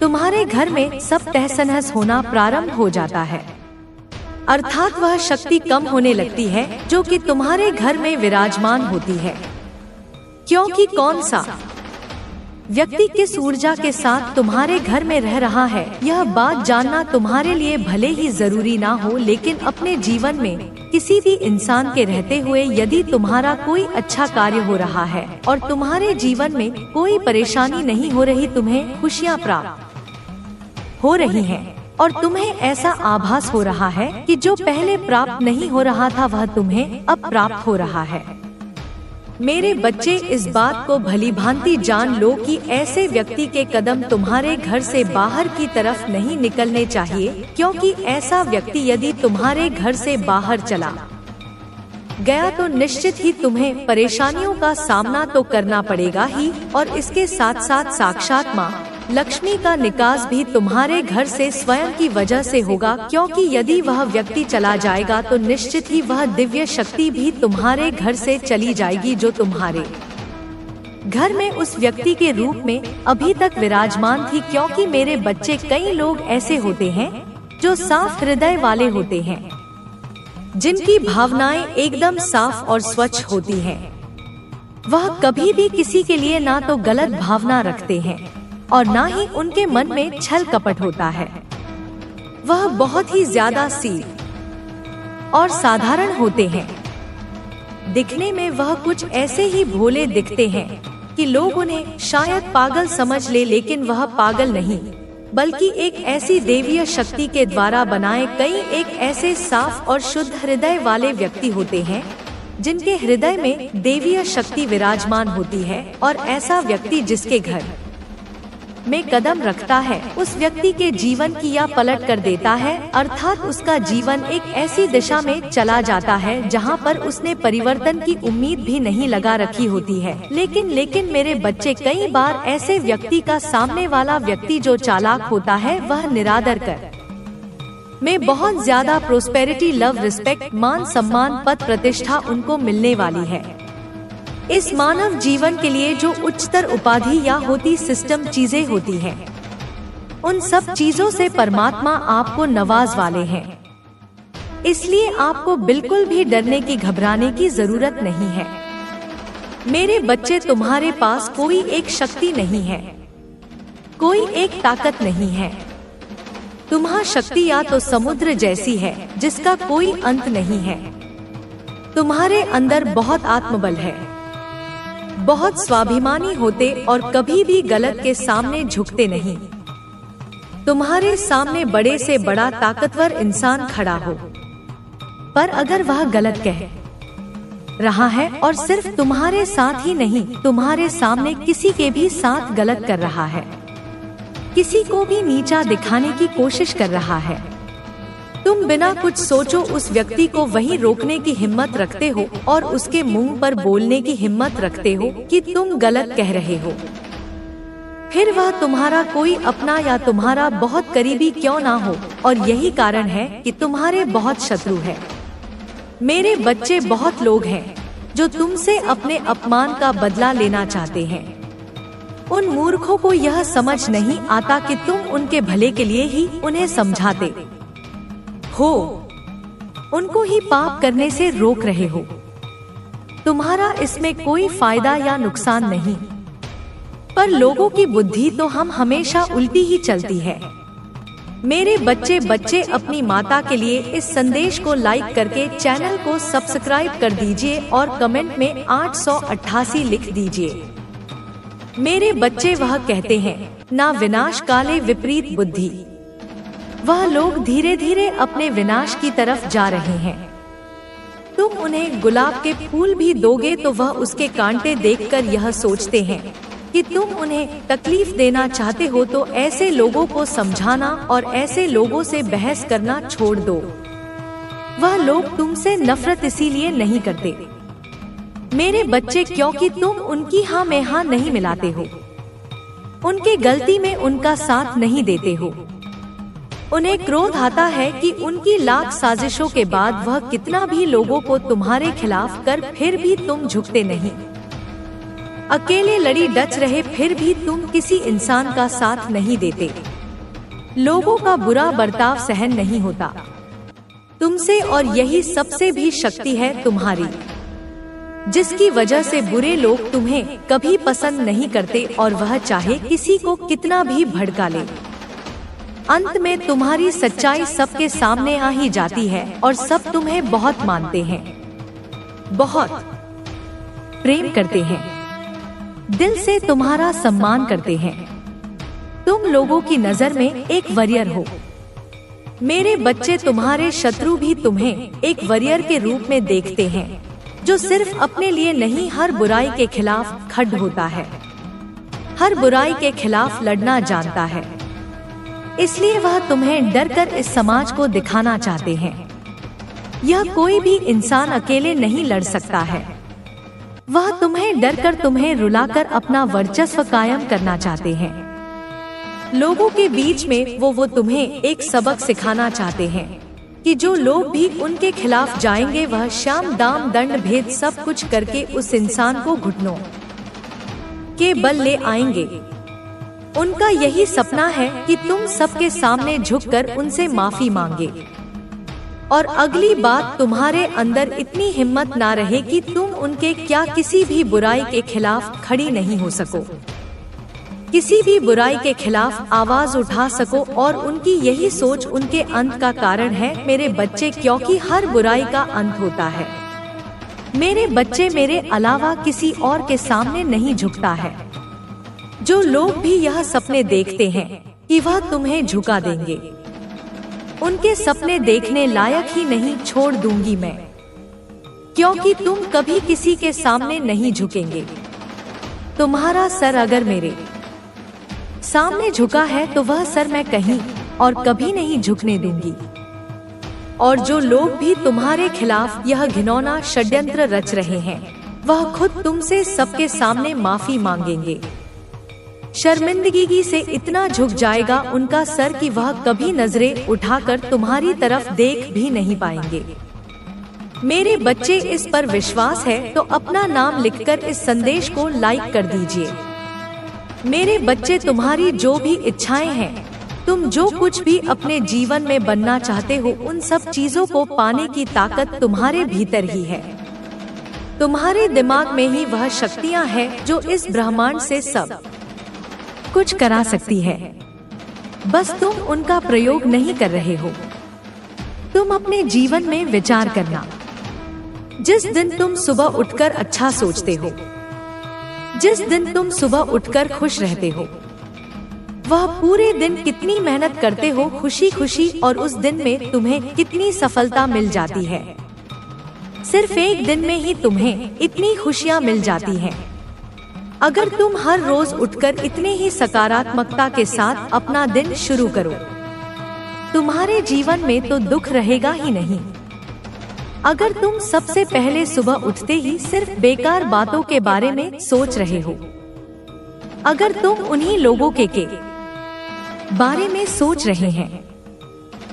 A: तुम्हारे घर में सब तहस-नहस होना प्रारंभ हो जाता है। अर्थात वह शक्ति कम होने लगती है जो कि तुम्हारे घर में विराजमान होती है, क्योंकि कौन सा व्यक्ति किस ऊर्जा के साथ तुम्हारे घर में रह रहा है यह बात जानना तुम्हारे लिए भले ही जरूरी ना हो, लेकिन अपने जीवन में किसी भी इंसान के रहते हुए यदि तुम्हारा कोई अच्छा कार्य हो रहा है और तुम्हारे जीवन में कोई परेशानी नहीं हो रही, तुम्हें खुशियाँ प्राप्त हो रही हैं और तुम्हें ऐसा आभास हो रहा है कि जो पहले प्राप्त नहीं हो रहा था वह तुम्हें अब प्राप्त हो रहा है। मेरे बच्चे, इस बात को भली भांति जान लो कि ऐसे व्यक्ति के कदम तुम्हारे घर से बाहर की तरफ नहीं निकलने चाहिए, क्योंकि ऐसा व्यक्ति यदि तुम्हारे घर से बाहर चला गया तो निश्चित ही तुम्हें परेशानियों का सामना तो करना पड़ेगा ही, और इसके साथ साथ साक्षात माँ लक्ष्मी का निकास भी तुम्हारे घर से स्वयं की वजह से होगा, क्योंकि यदि वह व्यक्ति चला जाएगा तो निश्चित ही वह दिव्य शक्ति भी तुम्हारे घर से चली जाएगी जो तुम्हारे घर में उस व्यक्ति के रूप में अभी तक विराजमान थी। क्योंकि मेरे बच्चे, कई लोग ऐसे होते हैं जो साफ हृदय वाले होते हैं, जिनकी भावनाएं एकदम साफ और स्वच्छ होती हैं। वह कभी भी किसी के लिए ना तो गलत भावना रखते हैं और ना ही उनके मन में छल कपट होता है। वह बहुत ही ज्यादा सीधे और साधारण होते हैं। दिखने में वह कुछ ऐसे ही भोले दिखते हैं कि लोग उन्हें शायद पागल समझ ले, लेकिन वह पागल नहीं बल्कि एक ऐसी देवीय शक्ति के द्वारा बनाए कई एक ऐसे साफ और शुद्ध हृदय वाले व्यक्ति होते हैं जिनके हृदय में देवीय शक्ति विराजमान होती है। और ऐसा व्यक्ति जिसके घर में कदम रखता है उस व्यक्ति के जीवन की या पलट कर देता है, अर्थात उसका जीवन एक ऐसी दिशा में चला जाता है जहां पर उसने परिवर्तन की उम्मीद भी नहीं लगा रखी होती है। लेकिन मेरे बच्चे, कई बार ऐसे व्यक्ति का सामने वाला व्यक्ति जो चालाक होता है वह निरादर कर में बहुत ज्यादा प्रोस्पेरिटी, लव, रिस्पेक्ट, मान सम्मान, पद प्रतिष्ठा उनको मिलने वाली है। इस मानव जीवन के लिए जो उच्चतर उपाधि या होती सिस्टम चीजें होती हैं, उन सब चीजों से परमात्मा आपको नवाज वाले हैं। इसलिए आपको बिल्कुल भी डरने की, घबराने की जरूरत नहीं है। मेरे बच्चे, तुम्हारे पास कोई एक शक्ति नहीं है, कोई एक ताकत नहीं है। तुम्हारी शक्ति या तो समुद्र जैसी है जिसका कोई अंत नहीं है। तुम्हारे अंदर बहुत आत्मबल है, बहुत स्वाभिमानी होते और कभी भी गलत के सामने झुकते नहीं। तुम्हारे सामने बड़े से बड़ा ताकतवर इंसान खड़ा हो, पर अगर वह गलत कह रहा है और सिर्फ तुम्हारे साथ ही नहीं, तुम्हारे सामने किसी के भी साथ गलत कर रहा है, किसी को भी नीचा दिखाने की कोशिश कर रहा है, तुम बिना कुछ सोचो उस व्यक्ति को वहीं रोकने की हिम्मत रखते हो और उसके मुंह पर बोलने की हिम्मत रखते हो कि तुम गलत कह रहे हो। फिर वह तुम्हारा कोई अपना या तुम्हारा बहुत करीबी क्यों ना हो, और यही कारण है कि तुम्हारे बहुत शत्रु है। मेरे बच्चे, बहुत लोग हैं जो तुमसे अपने अपमान का बदला लेना चाहते हैं। उन मूर्खों को यह समझ नहीं आता कि तुम उनके भले के लिए ही उन्हें समझाते हो, उनको ही पाप करने से रोक रहे हो। तुम्हारा इसमें कोई फायदा या नुकसान नहीं, पर लोगों की बुद्धि तो हम हमेशा उल्टी ही चलती है। मेरे बच्चे अपनी माता के लिए इस संदेश को लाइक करके चैनल को सब्सक्राइब कर दीजिए और कमेंट में 888 लिख दीजिए। मेरे बच्चे, वह कहते हैं ना विनाश काले विपरीत बुद्धि। वह लोग धीरे धीरे अपने विनाश की तरफ जा रहे हैं। तुम उन्हें गुलाब के फूल भी दोगे तो वह उसके कांटे देखकर यह सोचते हैं कि तुम उन्हें तकलीफ देना चाहते हो, तो ऐसे लोगों को समझाना और ऐसे लोगों से बहस करना छोड़ दो। वह लोग तुमसे नफरत इसीलिए नहीं करते मेरे बच्चे, क्योंकि तुम उनकी हाँ में हाँ नहीं मिलाते हो, उनके गलती में उनका साथ नहीं देते हो। उन्हें क्रोध आता है कि उनकी लाख साजिशों के बाद वह कितना भी लोगों को तुम्हारे खिलाफ कर फिर भी तुम झुकते नहीं। अकेले लड़ी डच रहे फिर भी तुम किसी इंसान का साथ नहीं देते। लोगों का बुरा बर्ताव सहन नहीं होता तुमसे, और यही सबसे भी शक्ति है तुम्हारी, जिसकी वजह से बुरे लोग तुम्हें कभी पसंद नहीं करते, और वह चाहे किसी को कितना भी भड़का ले, अंत में तुम्हारी सच्चाई सबके सामने आ ही जाती है और सब तुम्हें बहुत मानते हैं, बहुत प्रेम करते हैं, दिल से तुम्हारा सम्मान करते हैं। तुम लोगों की नजर में एक वॉरियर हो। मेरे बच्चे, तुम्हारे शत्रु भी तुम्हें एक वॉरियर के रूप में देखते हैं, जो सिर्फ अपने लिए नहीं हर बुराई के खिलाफ खड़ा होता है, हर बुराई के खिलाफ लड़ना जानता है। इसलिए वह तुम्हें डरकर इस समाज को दिखाना चाहते हैं। यह कोई भी इंसान अकेले नहीं लड़ सकता है। वह तुम्हें डरकर, तुम्हें रुलाकर अपना वर्चस्व कायम करना चाहते हैं। लोगों के बीच में वो तुम्हें एक सबक सिखाना चाहते हैं कि जो लोग भी उनके खिलाफ जाएंगे वह शाम दाम दंड भेद सब कुछ करके उस इंसान को घुटनों के बल ले आएंगे। उनका यही सपना है कि तुम सबके सामने झुककर उनसे माफी मांगे, और अगली बात तुम्हारे अंदर इतनी हिम्मत ना रहे कि तुम उनके क्या किसी भी बुराई के खिलाफ खड़ी नहीं हो सको, किसी भी बुराई के खिलाफ आवाज उठा सको। और उनकी यही सोच उनके अंत का कारण है मेरे बच्चे, क्योंकि हर बुराई का अंत होता है। मेरे बच्चे, मेरे अलावा किसी और के सामने नहीं झुकता है। जो लोग भी यह सपने देखते हैं कि वह तुम्हें झुका देंगे, उनके सपने देखने लायक ही नहीं छोड़ दूंगी मैं, क्योंकि तुम कभी किसी के सामने नहीं झुकेंगे। तुम्हारा सर अगर मेरे सामने झुका है तो वह सर मैं कहीं और कभी नहीं झुकने दूंगी। और जो लोग भी तुम्हारे खिलाफ यह घिनौना षड्यंत्र रच रहे हैं, वह खुद तुमसे सबके सामने माफी मांगेंगे। शर्मिंदगी से इतना झुक जाएगा उनका सर कि वह कभी नजरें उठाकर तुम्हारी तरफ देख भी नहीं पाएंगे। मेरे बच्चे, इस पर विश्वास है तो अपना नाम लिखकर इस संदेश को लाइक कर दीजिए। मेरे बच्चे, तुम्हारी जो भी इच्छाएं हैं, तुम जो कुछ भी अपने जीवन में बनना चाहते हो, उन सब चीजों को पाने की ताकत तुम्हारे भीतर ही है। तुम्हारे दिमाग में ही वह शक्तियां हैं जो इस ब्रह्मांड से सब कुछ करा सकती है। बस तुम उनका प्रयोग नहीं कर रहे हो। तुम अपने जीवन में विचार करना। जिस दिन तुम सुबह उठकर अच्छा सोचते हो, जिस दिन तुम सुबह उठकर खुश रहते हो, वह पूरे दिन कितनी मेहनत करते हो खुशी खुशी, और उस दिन में तुम्हें कितनी सफलता मिल जाती है। सिर्फ एक दिन में ही तुम्हें इतनी खुशियाँ मिल जाती हैं। अगर तुम हर रोज उठकर इतने ही सकारात्मकता के साथ अपना दिन शुरू करो, तुम्हारे जीवन में तो दुख रहेगा ही नहीं। अगर तुम सबसे पहले सुबह उठते ही सिर्फ बेकार बातों के बारे में सोच रहे हो, अगर तुम उन्हीं लोगों के बारे में सोच रहे हैं,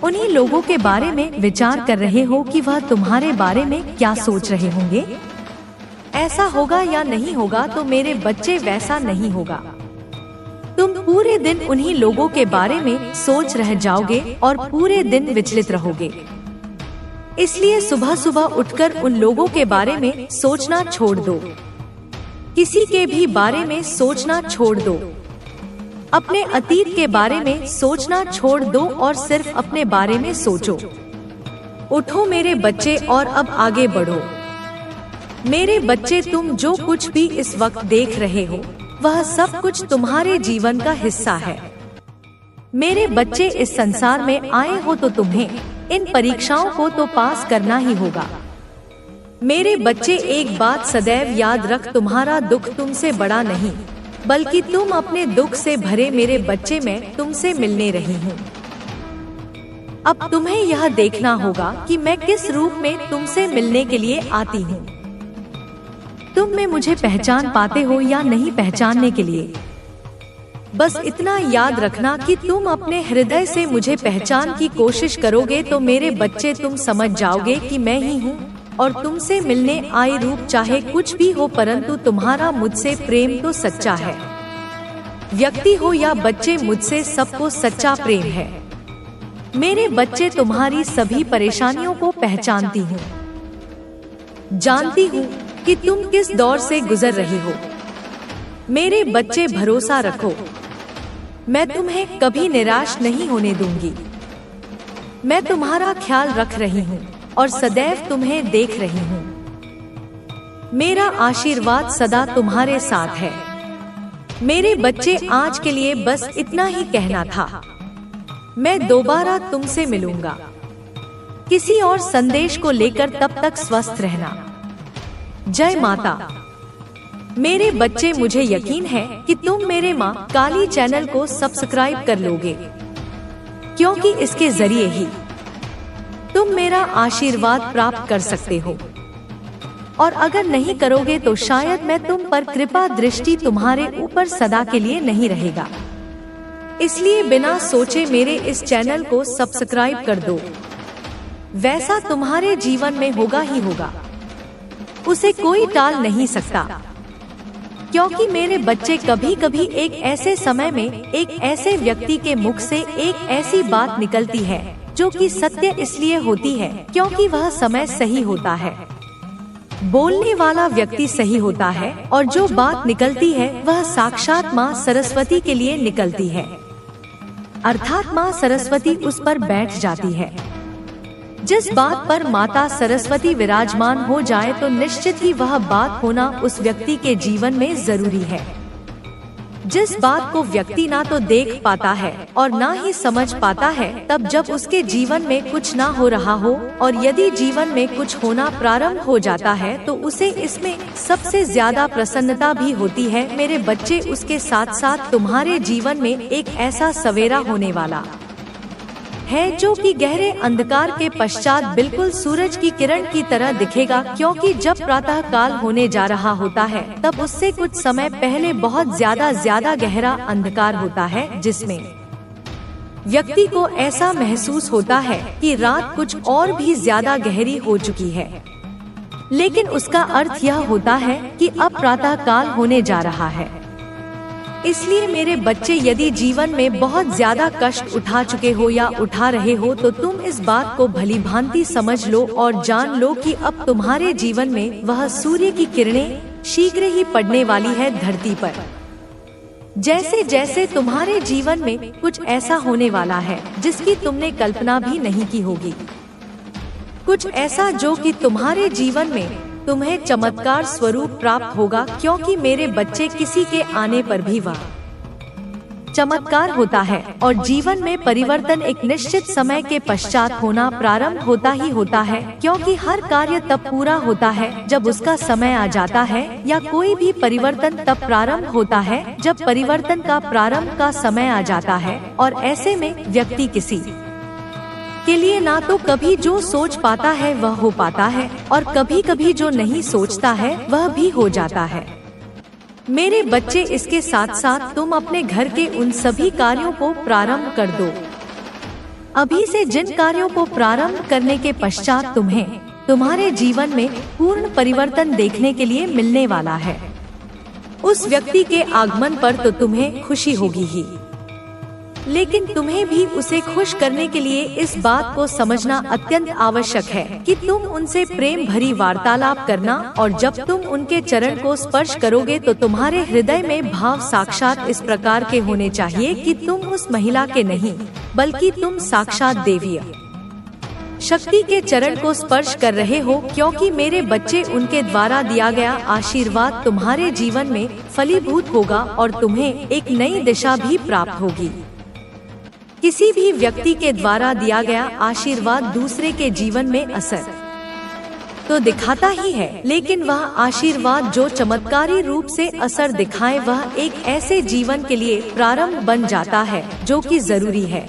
A: उन्हीं लोगों के बारे में विचार कर रहे हो कि वह तुम्हारे बारे में क्या सोच रहे होंगे, ऐसा होगा या नहीं होगा, तो मेरे बच्चे वैसा नहीं होगा। तुम पूरे दिन उन्हीं लोगों के बारे में सोच रह जाओगे और पूरे दिन विचलित रहोगे। इसलिए सुबह सुबह उठकर उन लोगों के बारे में सोचना छोड़ दो, किसी के भी बारे में सोचना छोड़ दो, अपने अतीत के बारे में सोचना छोड़ दो और सिर्फ अपने बारे में सोचो। उठो मेरे बच्चे और अब आगे बढ़ो। मेरे बच्चे, तुम जो कुछ भी इस वक्त देख रहे हो, वह सब कुछ तुम्हारे जीवन का हिस्सा है। मेरे बच्चे, इस संसार में आए हो तो तुम्हें इन परीक्षाओं को तो पास करना ही होगा। मेरे बच्चे, एक बात सदैव याद रख, तुम्हारा दुख तुमसे बड़ा नहीं, बल्कि तुम अपने दुख से भरे। मेरे बच्चे, मैं तुमसे मिलने रही हूँ। अब तुम्हें यह देखना होगा कि मैं किस रूप में तुमसे मिलने के लिए आती हूँ। तुम में मुझे पहचान पाते हो या नहीं पहचानने के लिए बस इतना याद रखना कि तुम अपने हृदय से मुझे पहचान की कोशिश करोगे तो मेरे बच्चे तुम समझ जाओगे कि मैं ही हूँ और तुमसे मिलने आए रूप चाहे कुछ भी हो, परंतु तुम्हारा मुझसे प्रेम तो सच्चा है। व्यक्ति हो या बच्चे, मुझसे सबको सच्चा प्रेम है। मेरे बच्चे, तुम्हारी सभी परेशानियों को पहचानती हूँ, जानती हूँ कि तुम किस दौर से गुजर रही हो। मेरे बच्चे, भरोसा रखो, मैं तुम्हें कभी निराश नहीं होने दूंगी। मैं तुम्हारा ख्याल रख रही हूँ और सदैव तुम्हें देख रही हूँ। मेरा आशीर्वाद सदा तुम्हारे साथ है। मेरे बच्चे, आज के लिए बस इतना ही कहना था। मैं दोबारा तुमसे मिलूंगा किसी और संदेश को लेकर। तब तक स्वस्थ रहना। जय माता। मेरे बच्चे, मुझे यकीन है कि तुम मेरे माँ काली चैनल को सब्सक्राइब कर लोगे, क्योंकि इसके जरिए ही तुम मेरा आशीर्वाद प्राप्त कर सकते हो। और अगर नहीं करोगे तो शायद मैं तुम पर कृपा दृष्टि तुम्हारे ऊपर सदा के लिए नहीं रहेगा। इसलिए बिना सोचे मेरे इस चैनल को सब्सक्राइब कर दो। वैसा तुम्हारे जीवन में होगा ही होगा, उसे कोई टाल नहीं सकता। क्योंकि मेरे बच्चे, कभी कभी एक ऐसे समय में एक ऐसे व्यक्ति के मुख से एक ऐसी बात निकलती है जो कि सत्य इसलिए होती है क्योंकि वह समय सही होता है, बोलने वाला व्यक्ति सही होता है और जो बात निकलती है वह साक्षात माँ सरस्वती के लिए निकलती है, अर्थात माँ सरस्वती उस पर बैठ जाती है। जिस बात पर माता सरस्वती विराजमान हो जाए तो निश्चित ही वह बात होना उस व्यक्ति के जीवन में जरूरी है। जिस बात को व्यक्ति ना तो देख पाता है और ना ही समझ पाता है, तब जब उसके जीवन में कुछ ना हो रहा हो और यदि जीवन में कुछ होना प्रारंभ हो जाता है तो उसे इसमें सबसे ज्यादा प्रसन्नता भी होती है। मेरे बच्चे, उसके साथ साथ तुम्हारे जीवन में एक ऐसा सवेरा होने वाला है जो कि गहरे अंधकार के पश्चात बिल्कुल सूरज की किरण की तरह दिखेगा, क्योंकि जब प्रातः काल होने जा रहा होता है तब उससे कुछ समय पहले बहुत ज्यादा गहरा अंधकार होता है, जिसमें व्यक्ति को ऐसा महसूस होता है कि रात कुछ और भी ज्यादा गहरी हो चुकी है। लेकिन उसका अर्थ यह होता है कि अब प्रातः काल होने जा रहा है। इसलिए मेरे बच्चे, यदि जीवन में बहुत ज्यादा कष्ट उठा चुके हो या उठा रहे हो तो तुम इस बात को भली भांति समझ लो और जान लो कि अब तुम्हारे जीवन में वह सूर्य की किरणें शीघ्र ही पड़ने वाली है धरती पर। जैसे जैसे तुम्हारे जीवन में कुछ ऐसा होने वाला है जिसकी तुमने कल्पना भी नहीं की होगी, कुछ ऐसा जो कि तुम्हारे जीवन में तुम्हें चमत्कार स्वरूप प्राप्त होगा, क्योंकि मेरे बच्चे, किसी के आने पर भी वह चमत्कार होता है और जीवन में परिवर्तन एक निश्चित समय के पश्चात होना प्रारंभ होता ही होता है, क्योंकि हर कार्य तब पूरा होता है जब उसका समय आ जाता है, या कोई भी परिवर्तन तब प्रारंभ होता है जब परिवर्तन का प्रारंभ का समय आ जाता है। और ऐसे में व्यक्ति किसी के लिए ना तो कभी जो सोच पाता है वह हो पाता है और कभी कभी जो नहीं सोचता है वह भी हो जाता है। मेरे बच्चे, इसके साथ साथ तुम अपने घर के उन सभी कार्यों को प्रारंभ कर दो। अभी से जिन कार्यों को प्रारंभ करने के पश्चात तुम्हें तुम्हारे जीवन में पूर्ण परिवर्तन देखने के लिए मिलने वाला है। उस व्यक्ति के आगमन पर तो तुम्हें खुशी होगी ही, लेकिन तुम्हें भी उसे खुश करने के लिए इस बात को समझना अत्यंत आवश्यक है कि तुम उनसे प्रेम भरी वार्तालाप करना, और जब तुम उनके चरण को स्पर्श करोगे तो तुम्हारे हृदय में भाव साक्षात इस प्रकार के होने चाहिए कि तुम उस महिला के नहीं बल्कि तुम साक्षात देवीय शक्ति के चरण को स्पर्श कर रहे हो, क्योंकि मेरे बच्चे, उनके द्वारा दिया गया आशीर्वाद तुम्हारे जीवन में फलीभूत होगा और तुम्हें एक नई दिशा भी प्राप्त होगी। किसी भी व्यक्ति के द्वारा दिया गया आशीर्वाद दूसरे के जीवन में असर तो दिखाता ही है, लेकिन वह आशीर्वाद जो चमत्कारी रूप से असर दिखाए वह एक ऐसे जीवन के लिए प्रारंभ बन जाता है जो कि जरूरी है।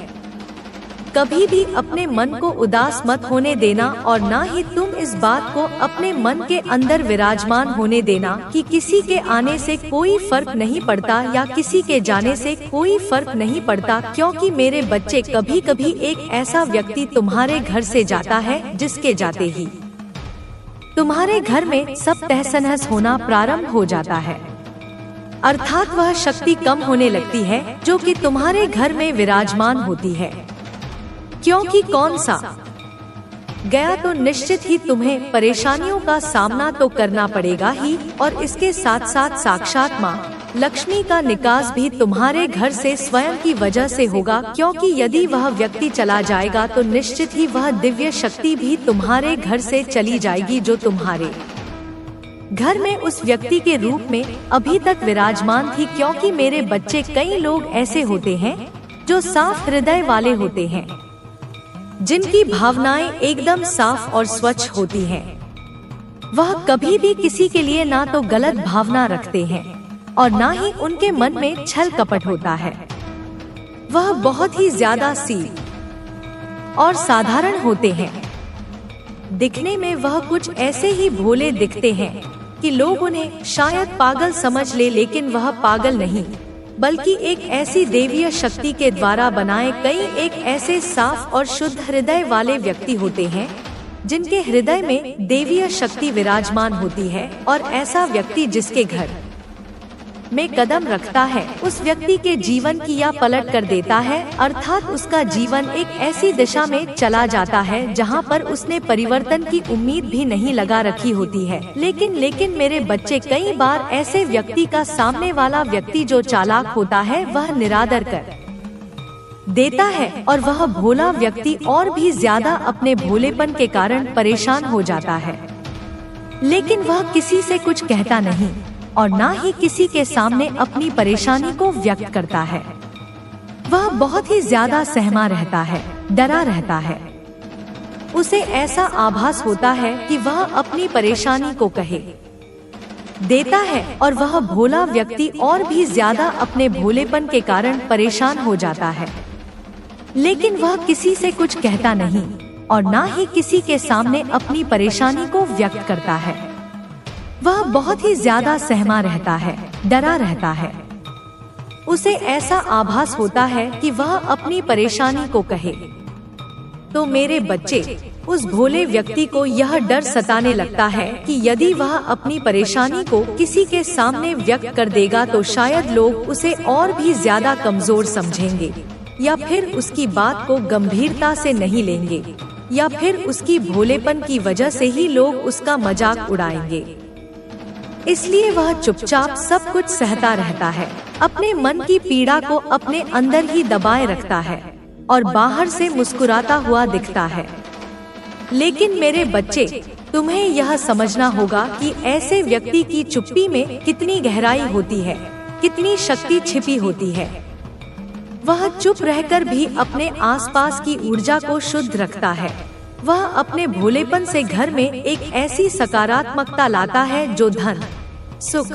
A: कभी भी अपने मन को उदास मत होने देना और ना ही तुम इस बात को अपने मन के अंदर विराजमान होने देना कि किसी के आने से कोई फर्क नहीं पड़ता या किसी के जाने से कोई फर्क नहीं पड़ता, क्योंकि मेरे बच्चे कभी कभी एक ऐसा व्यक्ति तुम्हारे घर से जाता है जिसके जाते ही तुम्हारे घर में सब तहस-नहस होना प्रारंभ हो जाता है। अर्थात वह शक्ति कम होने लगती है जो कि तुम्हारे घर में विराजमान होती है, क्योंकि कौन सा गया तो निश्चित ही तुम्हें परेशानियों का सामना तो करना पड़ेगा ही, और इसके साथ साथ साक्षात माँ लक्ष्मी का निकास भी तुम्हारे घर से स्वयं की वजह से होगा, क्योंकि यदि वह व्यक्ति चला जाएगा तो निश्चित ही वह दिव्य शक्ति भी तुम्हारे घर से चली जाएगी जो तुम्हारे घर में उस व्यक्ति के रूप में अभी तक विराजमान थी। क्योंकि मेरे बच्चे कई लोग ऐसे होते हैं जो साफ हृदय वाले होते हैं, जिनकी भावनाएं एकदम साफ और स्वच्छ होती हैं। वह कभी भी किसी के लिए ना तो गलत भावना रखते हैं और ना ही उनके मन में छल कपट होता है। वह बहुत ही ज्यादा सीधे और साधारण होते हैं। दिखने में वह कुछ ऐसे ही भोले दिखते हैं कि लोग उन्हें शायद पागल समझ ले, लेकिन वह पागल नहीं बल्कि एक ऐसी देवीय शक्ति के द्वारा बनाए कई एक ऐसे साफ और शुद्ध हृदय वाले व्यक्ति होते हैं जिनके हृदय में देवीय शक्ति विराजमान होती है। और ऐसा व्यक्ति जिसके घर में कदम रखता है उस व्यक्ति के जीवन की या पलट कर देता है, अर्थात उसका जीवन एक ऐसी दिशा में चला जाता है जहां पर उसने परिवर्तन की उम्मीद भी नहीं लगा रखी होती है। लेकिन मेरे बच्चे कई बार ऐसे व्यक्ति का सामने वाला व्यक्ति जो चालाक होता है वह निरादर कर देता है और वह भोला व्यक्ति और भी ज्यादा अपने भोलेपन के कारण परेशान हो जाता है। लेकिन वह किसी से कुछ कहता नहीं और ना ही किसी के सामने अपनी परेशानी को व्यक्त करता है। वह बहुत ही ज्यादा सहमा रहता है, डरा रहता है। उसे ऐसा आभास होता है कि वह अपनी परेशानी को कहे देता है और वह भोला व्यक्ति और भी ज्यादा अपने भोलेपन के कारण परेशान हो जाता है। लेकिन वह किसी से कुछ कहता नहीं और ना ही किसी के सामने अपनी परेशानी को व्यक्त करता है। वह बहुत ही ज्यादा सहमा रहता है, डरा रहता है। उसे ऐसा आभास होता है कि वह अपनी परेशानी को कहे तो मेरे बच्चे उस भोले व्यक्ति को यह डर सताने लगता है कि यदि वह अपनी परेशानी को किसी के सामने व्यक्त कर देगा तो शायद लोग उसे और भी ज्यादा कमजोर समझेंगे, या फिर उसकी बात को गंभीरता से नहीं लेंगे, या फिर उसकी भोलेपन की वजह से ही लोग उसका मजाक उड़ाएंगे। इसलिए वह चुपचाप सब कुछ सहता रहता है, अपने मन की पीड़ा को अपने अंदर ही दबाए रखता है और बाहर से मुस्कुराता हुआ दिखता है। लेकिन मेरे बच्चे, तुम्हें यह समझना होगा कि ऐसे व्यक्ति की चुप्पी में कितनी गहराई होती है, कितनी शक्ति छिपी होती है। वह चुप रहकर भी अपने आसपास की ऊर्जा को शुद्ध रखता है। वह अपने भोलेपन से घर में एक ऐसी सकारात्मकता लाता है जो धन, सुख,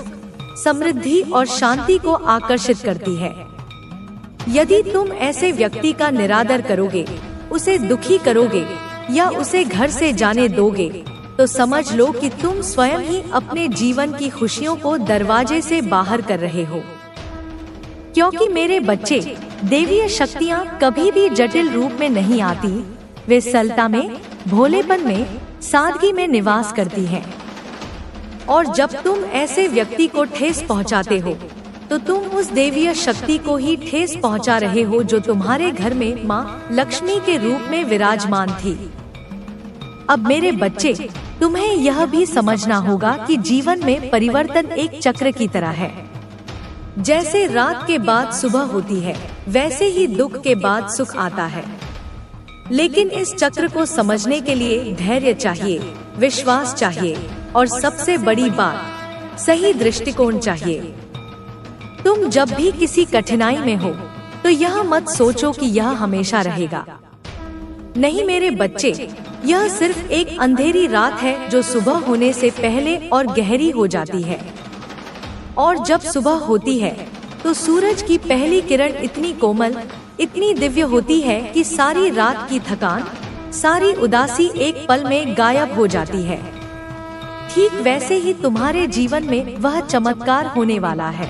A: समृद्धि और शांति को आकर्षित करती है। यदि तुम ऐसे व्यक्ति का निरादर करोगे, उसे दुखी करोगे या उसे घर से जाने दोगे तो समझ लो कि तुम स्वयं ही अपने जीवन की खुशियों को दरवाजे से बाहर कर रहे हो। क्योंकि मेरे बच्चे, देवीय शक्तियाँ कभी भी जटिल रूप में नहीं आती, वे सरलता में, भोलेपन में, सादगी में निवास करती हैं। और जब तुम ऐसे व्यक्ति को ठेस पहुंचाते हो तो तुम उस देवीय शक्ति को ही ठेस पहुंचा रहे हो जो तुम्हारे घर में माँ लक्ष्मी के रूप में विराजमान थी। अब मेरे बच्चे, तुम्हें यह भी समझना होगा कि जीवन में परिवर्तन एक चक्र की तरह है। जैसे रात के बाद सुबह होती है, वैसे ही दुख के बाद सुख आता है। लेकिन इस चक्र को समझने के लिए धैर्य चाहिए, विश्वास चाहिए और सबसे बड़ी बात, सही दृष्टिकोण चाहिए। तुम जब भी किसी कठिनाई में हो तो यह मत सोचो कि यह हमेशा रहेगा। नहीं मेरे बच्चे, यह सिर्फ एक अंधेरी रात है जो सुबह होने से पहले और गहरी हो जाती है। और जब सुबह होती है तो सूरज की पहली किरण इतनी कोमल, इतनी दिव्य होती है कि सारी रात की थकान, सारी उदासी एक पल में गायब हो जाती है। ठीक वैसे ही तुम्हारे जीवन में वह चमत्कार होने वाला है।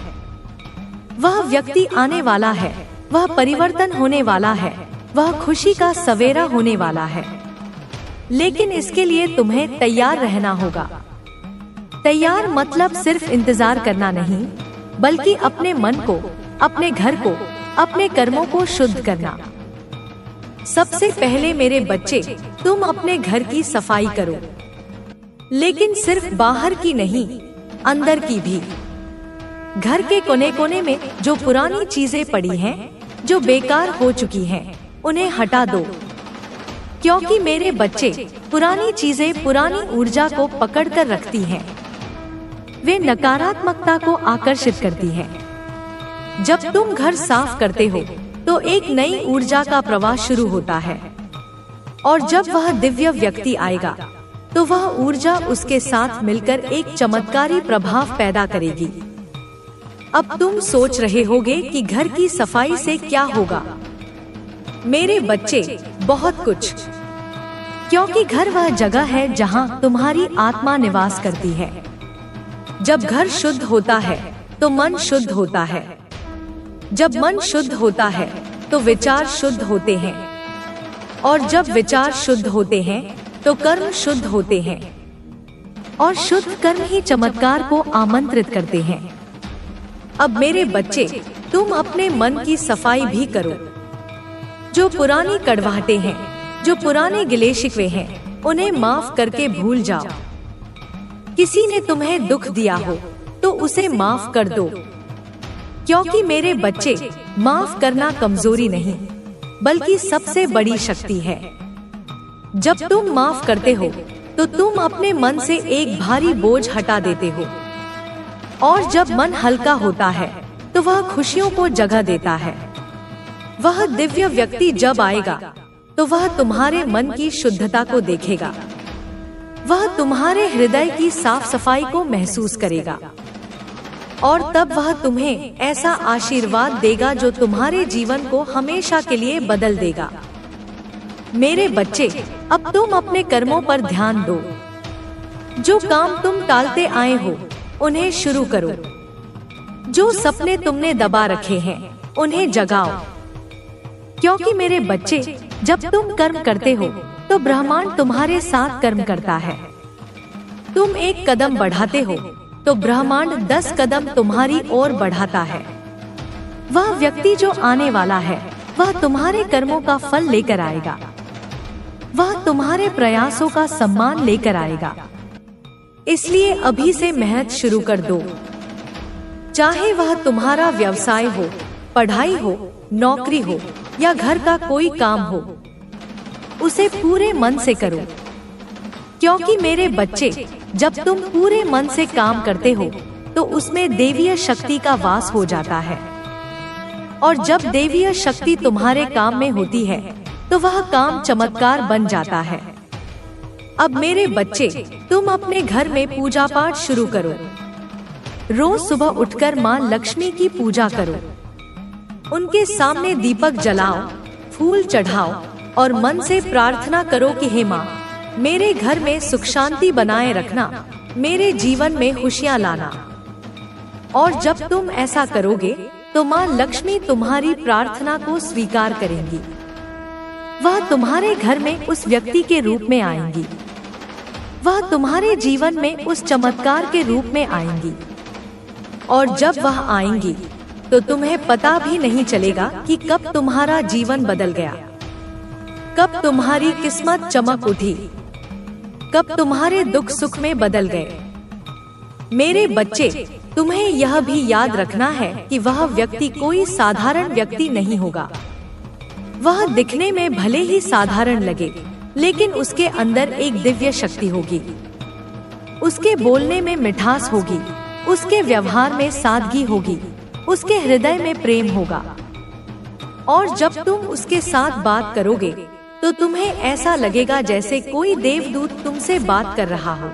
A: वह व्यक्ति आने वाला है, वह परिवर्तन होने वाला है, वह खुशी का सवेरा होने वाला है। लेकिन इसके लिए तुम्हें तैयार रहना होगा। तैयार मतलब सिर्फ इंतजार करना नहीं, बल्कि अपने मन को, अपने घर को, अपने कर्मों को शुद्ध करना। सबसे पहले मेरे बच्चे, तुम अपने घर की सफाई करो, लेकिन सिर्फ बाहर की नहीं, अंदर की भी। घर के कोने कोने में जो पुरानी चीजें पड़ी हैं, जो बेकार हो चुकी हैं, उन्हें हटा दो। क्योंकि मेरे बच्चे, पुरानी चीजें पुरानी ऊर्जा को पकड़ कर रखती हैं। वे नकारात्मकता को आकर्षित करती हैं। जब तुम घर साफ करते हो तो एक नई ऊर्जा का प्रवाह शुरू होता है, और जब वह दिव्य व्यक्ति आएगा तो वह ऊर्जा उसके साथ मिलकर एक चमत्कारी प्रभाव पैदा करेगी। अब तुम सोच रहे होगे कि घर की सफाई से क्या होगा। मेरे बच्चे, बहुत कुछ। क्योंकि घर वह जगह है जहां तुम्हारी आत्मा निवास करती है। जब घर शुद्ध होता है तो मन शुद्ध होता है। जब मन शुद्ध होता है तो विचार शुद्ध होते हैं, और जब विचार शुद्ध होते हैं तो कर्म शुद्ध होते हैं, और शुद्ध कर्म ही चमत्कार को आमंत्रित करते हैं। अब मेरे बच्चे, तुम अपने मन की सफाई भी करो। जो पुरानी कड़वाहटें हैं, जो पुराने गिले शिकवे हैं, उन्हें माफ करके भूल जाओ। किसी ने तुम्हें दुख दिया हो तो उसे माफ कर दो। क्योंकि मेरे बच्चे, माफ करना कमजोरी नहीं, बल्कि सबसे बड़ी शक्ति है। जब तुम माफ करते हो तो तुम अपने मन से एक भारी बोझ हटा देते हो, और जब मन हल्का होता है तो वह खुशियों को जगह देता है। वह दिव्य व्यक्ति जब आएगा तो वह तुम्हारे मन की शुद्धता को देखेगा। वह तुम्हारे हृदय की साफ सफाई को महसूस करेगा, और तब वह तुम्हें ऐसा आशीर्वाद देगा जो तुम्हारे जीवन को हमेशा के लिए बदल देगा। मेरे बच्चे, अब तुम अपने कर्मों पर ध्यान दो। जो काम तुम टालते आए हो उन्हें शुरू करो। जो सपने तुमने दबा रखे हैं उन्हें जगाओ। क्योंकि मेरे बच्चे, जब तुम कर्म करते हो तो ब्रह्मांड तुम्हारे साथ कर्म करता है। तुम एक कदम बढ़ाते हो तो ब्रह्मांड 10 कदम तुम्हारी ओर बढ़ाता है। वह व्यक्ति जो आने वाला है वह तुम्हारे कर्मों का फल लेकर आएगा। वह तुम्हारे प्रयासों का सम्मान लेकर आएगा। इसलिए अभी से मेहनत शुरू कर दो। चाहे वह तुम्हारा व्यवसाय हो, पढ़ाई हो, नौकरी हो या घर का कोई काम हो, उसे पूरे मन से करो। क्योंकि मेरे बच्चे, जब तुम पूरे मन से काम करते हो तो उसमें देवीय शक्ति का वास हो जाता है, और जब देवीय शक्ति तुम्हारे काम में होती है तो वह काम चमत्कार बन जाता है। अब मेरे बच्चे, तुम अपने घर में पूजा पाठ शुरू करो। रोज सुबह उठकर माँ लक्ष्मी की पूजा करो। उनके सामने दीपक जलाओ, फूल चढ़ाओ और मन से प्रार्थना करो कि हे माँ, मेरे घर में सुख शांति बनाए रखना, मेरे जीवन में खुशियाँ लाना। और जब तुम ऐसा करोगे तो माँ लक्ष्मी तुम्हारी प्रार्थना को स्वीकार करेंगी। वह तुम्हारे घर में उस व्यक्ति के रूप में आएंगी। वह तुम्हारे जीवन में उस चमत्कार के रूप में आएंगी। और जब वह आएंगी तो तुम्हें पता भी नहीं चलेगा कि कब तुम्हारा जीवन बदल गया, कब तुम्हारी किस्मत चमक उठी, कब तुम्हारे दुख सुख में बदल गए। मेरे बच्चे, तुम्हें यह भी याद रखना है कि वह व्यक्ति कोई साधारण व्यक्ति नहीं होगा। वह दिखने में भले ही साधारण लगे, लेकिन उसके अंदर एक दिव्य शक्ति होगी। उसके बोलने में मिठास होगी, उसके व्यवहार में सादगी होगी, उसके हृदय में प्रेम होगा। और जब तुम उसके साथ बात करोगे तो तुम्हें ऐसा लगेगा जैसे कोई देवदूत तुमसे बात कर रहा हो।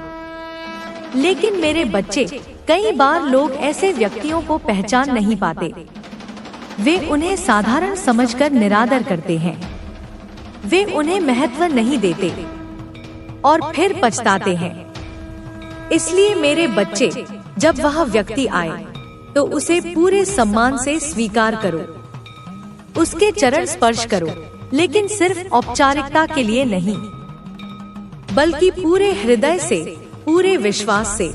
A: लेकिन मेरे बच्चे, कई बार लोग ऐसे व्यक्तियों को पहचान नहीं पाते। वे उन्हें साधारण समझकर निरादर करते हैं। वे उन्हें महत्व नहीं देते और फिर पछताते हैं। इसलिए मेरे बच्चे, जब वह व्यक्ति आए तो उसे पूरे सम्मान से स्वीकार करो, उसके चरण स्पर्श करो, लेकिन सिर्फ औपचारिकता के लिए नहीं, बल्कि पूरे हृदय से, पूरे विश्वास से।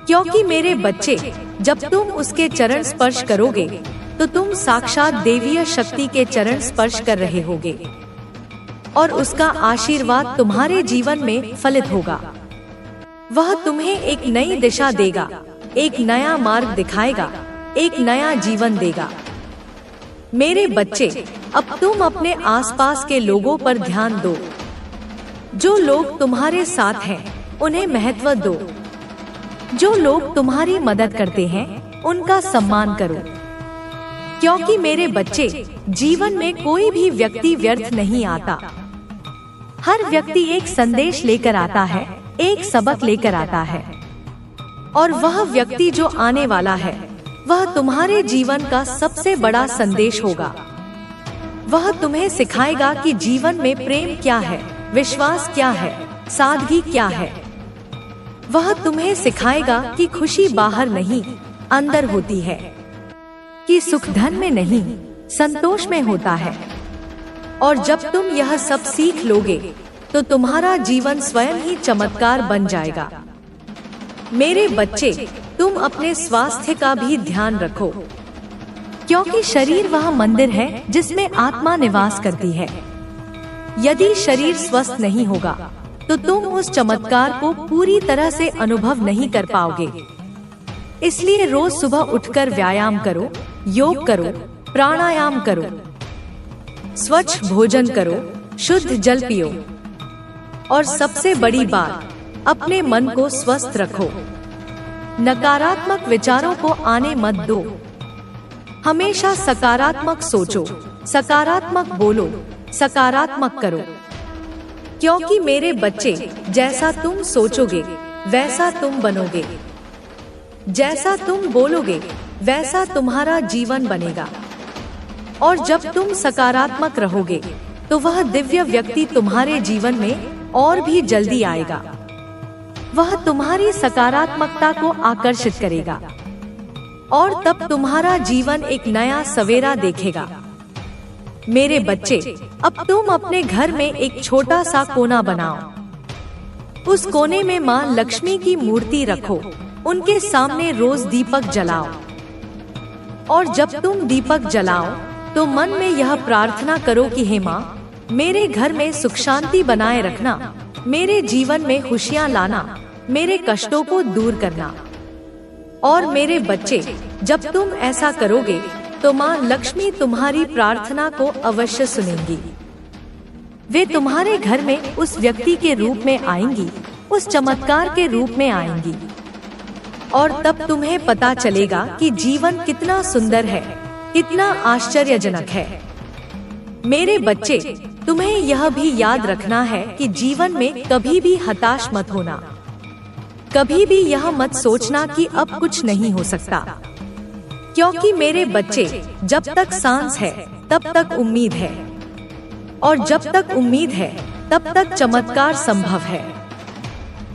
A: क्योंकि मेरे बच्चे, जब तुम उसके चरण स्पर्श करोगे तो तुम साक्षात देवीय शक्ति के चरण स्पर्श कर रहे होगे और उसका आशीर्वाद तुम्हारे जीवन में फलित होगा। वह तुम्हें एक नई दिशा देगा, एक नया मार्ग दिखाएगा, एक नया जीवन देगा। मेरे बच्चे, अब तुम अपने आसपास के लोगों पर ध्यान दो। जो लोग तुम्हारे साथ हैं, उन्हें महत्व दो। जो लोग तुम्हारी मदद करते हैं, उनका सम्मान करो। क्योंकि मेरे बच्चे, जीवन में कोई भी व्यक्ति व्यर्थ नहीं आता। हर व्यक्ति एक संदेश लेकर आता है, एक सबक लेकर आता है, और वह व्यक्ति जो आने वाला है, वह तुम्हारे जीवन का सबसे बड़ा संदेश होगा। वह तुम्हें सिखाएगा कि जीवन में प्रेम क्या है, विश्वास क्या है, सादगी क्या है। वह तुम्हें सिखाएगा कि खुशी बाहर नहीं, अंदर होती है, कि सुख धन में नहीं, संतोष में होता है। और जब तुम यह सब सीख लोगे तो तुम्हारा जीवन स्वयं ही चमत्कार बन जाएगा। मेरे बच्चे, तुम अपने स्वास्थ्य का भी ध्यान रखो, क्योंकि शरीर वह मंदिर है जिसमें आत्मा निवास करती है। यदि शरीर स्वस्थ नहीं होगा तो तुम उस चमत्कार को पूरी तरह से अनुभव नहीं कर पाओगे। इसलिए रोज सुबह उठकर व्यायाम करो, योग करो, प्राणायाम करो, स्वच्छ भोजन करो, शुद्ध जल पियो, और सबसे बड़ी बात, अपने मन को स्वस्थ रखो। नकारात्मक विचारों को आने मत दो। हमेशा सकारात्मक सोचो, सकारात्मक बोलो, सकारात्मक करो। क्योंकि मेरे बच्चे, जैसा तुम सोचोगे वैसा तुम बनोगे। जैसा तुम बोलोगे वैसा तुम्हारा जीवन बनेगा। और जब तुम सकारात्मक रहोगे तो वह दिव्य व्यक्ति तुम्हारे जीवन में और भी जल्दी आएगा। वह तुम्हारी सकारात्मकता को आकर्षित करेगा और तब तुम्हारा जीवन एक नया सवेरा देखेगा। मेरे बच्चे, अब तुम अपने घर में एक छोटा सा कोना बनाओ। उस कोने में माँ लक्ष्मी की मूर्ति रखो, उनके सामने रोज दीपक जलाओ। और जब तुम दीपक जलाओ तो मन में यह प्रार्थना करो कि हे माँ, मेरे घर में सुख शांति बनाए रखना, मेरे जीवन में खुशियाँ लाना, मेरे कष्टों को दूर करना। और मेरे बच्चे, जब तुम ऐसा करोगे तो माँ लक्ष्मी तुम्हारी प्रार्थना को अवश्य सुनेंगी। वे तुम्हारे घर में उस व्यक्ति के रूप में आएंगी, उस चमत्कार के रूप में आएंगी। और तब तुम्हें पता चलेगा कि जीवन कितना सुंदर है, कितना आश्चर्यजनक है। मेरे बच्चे, तुम्हें यह भी याद रखना है कि जीवन में कभी भी हताश मत होना। कभी भी यह मत सोचना कि अब कुछ नहीं हो सकता। क्योंकि मेरे बच्चे, जब तक सांस है तब तक उम्मीद है, और जब तक उम्मीद है तब तक चमत्कार संभव है।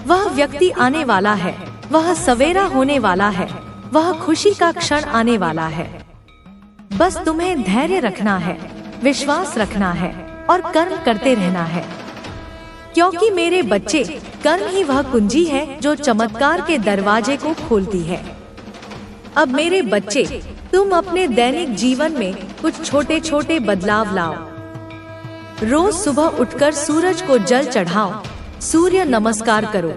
A: वह व्यक्ति आने वाला है, वह सवेरा होने वाला है, वह खुशी का क्षण आने वाला है। बस तुम्हें धैर्य रखना है, विश्वास रखना है और कर्म करते रहना है। क्योंकि मेरे बच्चे, कर्म ही वह कुंजी है जो चमत्कार के दरवाजे को खोलती है। अब मेरे बच्चे, तुम अपने दैनिक जीवन में कुछ छोटे छोटे बदलाव लाओ। रोज सुबह उठकर सूरज को जल चढ़ाओ, सूर्य नमस्कार करो।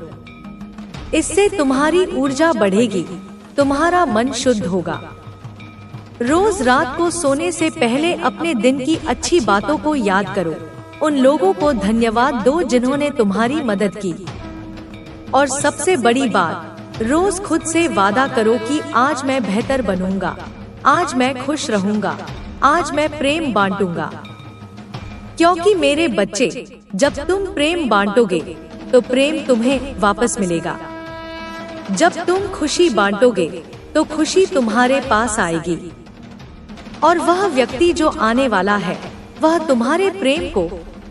A: इससे तुम्हारी ऊर्जा बढ़ेगी, तुम्हारा मन शुद्ध होगा। रोज रात को सोने से पहले अपने दिन की अच्छी बातों को याद करो। उन लोगों को धन्यवाद दो जिन्होंने तुम्हारी मदद की। और सबसे बड़ी बात, रोज खुद से वादा करो कि आज मैं बेहतर बनूंगा, आज मैं खुश रहूंगा, आज मैं प्रेम बांटूंगा। क्योंकि मेरे बच्चे, जब तुम प्रेम बांटोगे तो प्रेम तुम्हें वापस मिलेगा। जब तुम खुशी बांटोगे तो खुशी तुम्हारे पास आएगी। और वह व्यक्ति जो आने वाला है वह तुम्हारे प्रेम को,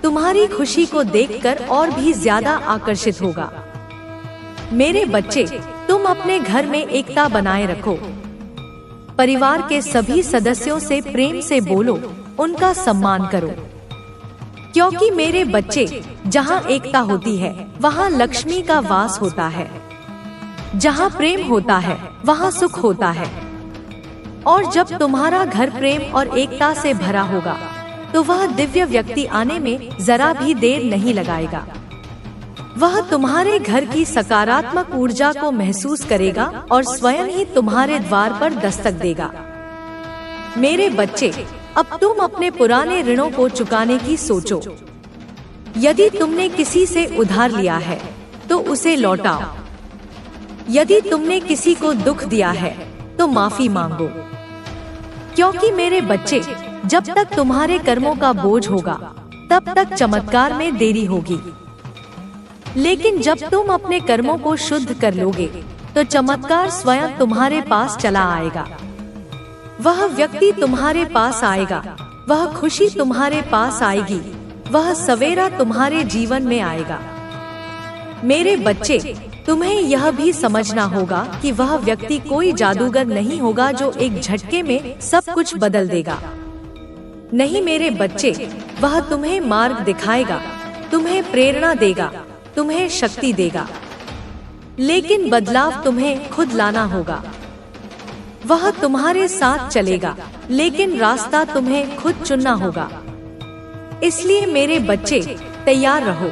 A: तुम्हारी खुशी को देखकर और भी ज्यादा आकर्षित होगा। मेरे बच्चे, तुम अपने घर में एकता बनाए रखो। परिवार के सभी सदस्यों से प्रेम से बोलो, उनका सम्मान करो, क्योंकि मेरे बच्चे, जहाँ एकता होती है वहाँ लक्ष्मी का वास होता है। जहाँ प्रेम होता है वहाँ सुख होता है। और जब तुम्हारा घर प्रेम और एकता से भरा होगा तो वह दिव्य व्यक्ति आने में जरा भी देर नहीं लगाएगा। वह तुम्हारे घर की सकारात्मक ऊर्जा को महसूस करेगा और स्वयं ही तुम्हारे द्वार पर दस्तक देगा। मेरे बच्चे, अब तुम अपने पुराने ऋणों को चुकाने की सोचो। यदि तुमने किसी से उधार लिया है तो उसे लौटाओ। यदि तुमने किसी को दुख दिया है तो माफी मांगो, क्योंकि मेरे बच्चे, जब तक तुम्हारे कर्मों का बोझ होगा तब तक चमत्कार में देरी होगी। लेकिन जब तुम अपने कर्मों को शुद्ध कर लोगे तो चमत्कार स्वयं तुम्हारे पास चला आएगा। वह व्यक्ति तुम्हारे पास आएगा, वह खुशी तुम्हारे पास आएगी, वह सवेरा तुम्हारे जीवन में आएगा। मेरे बच्चे, तुम्हें यह भी समझना होगा कि वह व्यक्ति कोई जादूगर नहीं होगा जो एक झटके में सब कुछ बदल देगा। नहीं मेरे बच्चे, वह तुम्हें मार्ग दिखाएगा, तुम्हें प्रेरणा देगा, तुम्हें शक्ति देगा, लेकिन बदलाव तुम्हें खुद लाना होगा। वह तुम्हारे साथ चलेगा, लेकिन रास्ता तुम्हें खुद चुनना होगा। इसलिए मेरे बच्चे, तैयार रहो।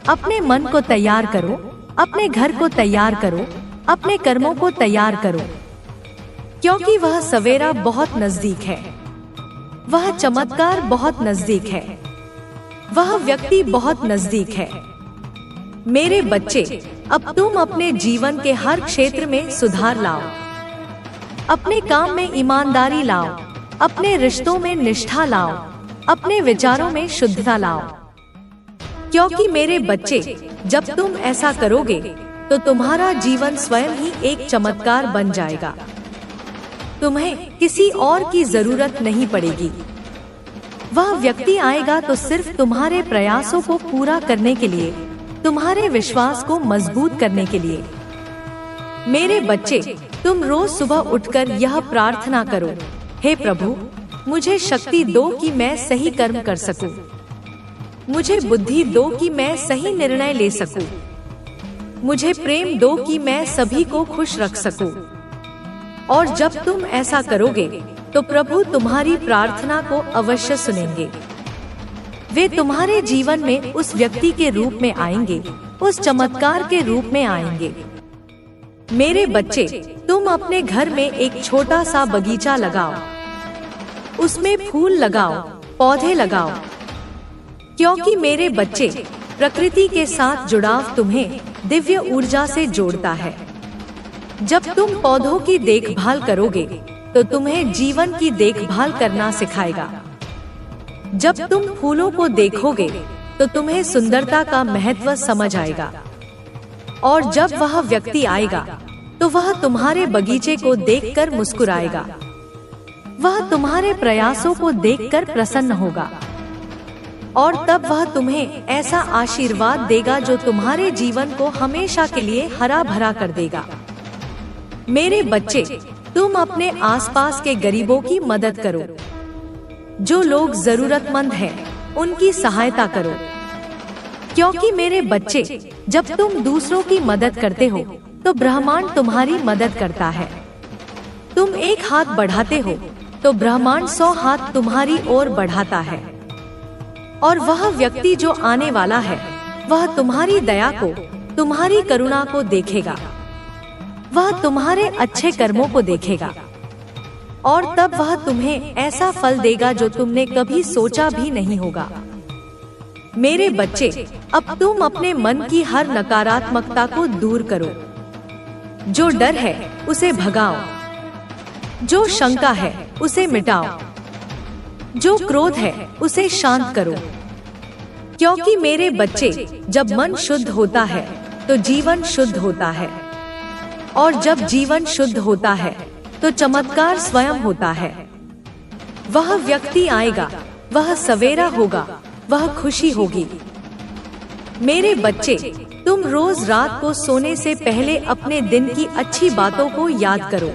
A: अपने मन को तैयार करो, अपने घर को तैयार करो, अपने कर्मों को तैयार करो, क्योंकि वह सवेरा बहुत नजदीक है। वह चमत्कार बहुत नजदीक है। वह व्यक्ति बहुत नजदीक है। मेरे बच्चे, अब तुम अपने जीवन के हर क्षेत्र में सुधार लाओ। अपने काम में ईमानदारी लाओ, अपने रिश्तों में निष्ठा लाओ, अपने विचारों में शुद्धता लाओ, क्योंकि मेरे बच्चे, जब तुम ऐसा करोगे तो तुम्हारा जीवन स्वयं ही एक चमत्कार बन जाएगा। तुम्हें किसी और की जरूरत नहीं पड़ेगी। वह व्यक्ति आएगा तो सिर्फ तुम्हारे प्रयासों को पूरा करने के लिए, तुम्हारे विश्वास को मजबूत करने के लिए। मेरे बच्चे, तुम रोज सुबह उठकर यह प्रार्थना करो, हे प्रभु, मुझे शक्ति दो कि मैं सही कर्म कर सकूं। मुझे बुद्धि दो कि मैं सही निर्णय ले सकूं। मुझे प्रेम दो कि मैं सभी को खुश रख सकूं। और जब तुम ऐसा करोगे तो प्रभु तुम्हारी प्रार्थना को अवश्य सुनेंगे। वे तुम्हारे जीवन में उस व्यक्ति के रूप में आएंगे, उस चमत्कार के रूप में आएंगे। मेरे बच्चे, तुम अपने घर में एक छोटा सा बगीचा लगाओ, उसमें फूल लगाओ, पौधे लगाओ, क्योंकि मेरे बच्चे, प्रकृति के साथ जुड़ाव तुम्हें दिव्य ऊर्जा से जोड़ता है। जब तुम पौधों की देखभाल करोगे तो तुम्हें जीवन की देखभाल करना सिखाएगा। जब तुम फूलों को देखोगे तो तुम्हें सुंदरता का महत्व समझ आएगा। और जब वह व्यक्ति आएगा तो वह तुम्हारे बगीचे को देखकर मुस्कुराएगा। वह तुम्हारे प्रयासों को देखकर प्रसन्न होगा और तब वह तुम्हें ऐसा आशीर्वाद देगा जो तुम्हारे जीवन को हमेशा के लिए हरा भरा कर देगा। मेरे बच्चे, तुम अपने आसपास के गरीबों की मदद करो। जो लोग जरूरतमंद हैं, उनकी सहायता करो, क्योंकि मेरे बच्चे, जब तुम दूसरों की मदद करते हो तो ब्रह्मांड तुम्हारी मदद करता है। तुम एक हाथ बढ़ाते हो तो ब्रह्मांड 100 हाथ तुम्हारी ओर बढ़ाता है। और वह व्यक्ति जो आने वाला है, वह तुम्हारी दया को, तुम्हारी करुणा को देखेगा। वह तुम्हारे अच्छे कर्मों को देखेगा और तब वह तुम्हें ऐसा फल देगा जो तुमने कभी सोचा भी नहीं होगा। मेरे बच्चे, अब तुम अपने मन की हर नकारात्मकता को दूर करो। जो डर है उसे भगाओ, जो शंका है उसे मिटाओ, जो क्रोध है उसे शांत करो, क्योंकि मेरे बच्चे, जब मन शुद्ध होता है तो जीवन शुद्ध होता है, और जब जीवन शुद्ध होता है तो चमत्कार स्वयं होता है। वह व्यक्ति आएगा, वह सवेरा होगा, वह खुशी होगी। मेरे बच्चे, तुम रोज रात को सोने से पहले अपने दिन की अच्छी बातों को याद करो।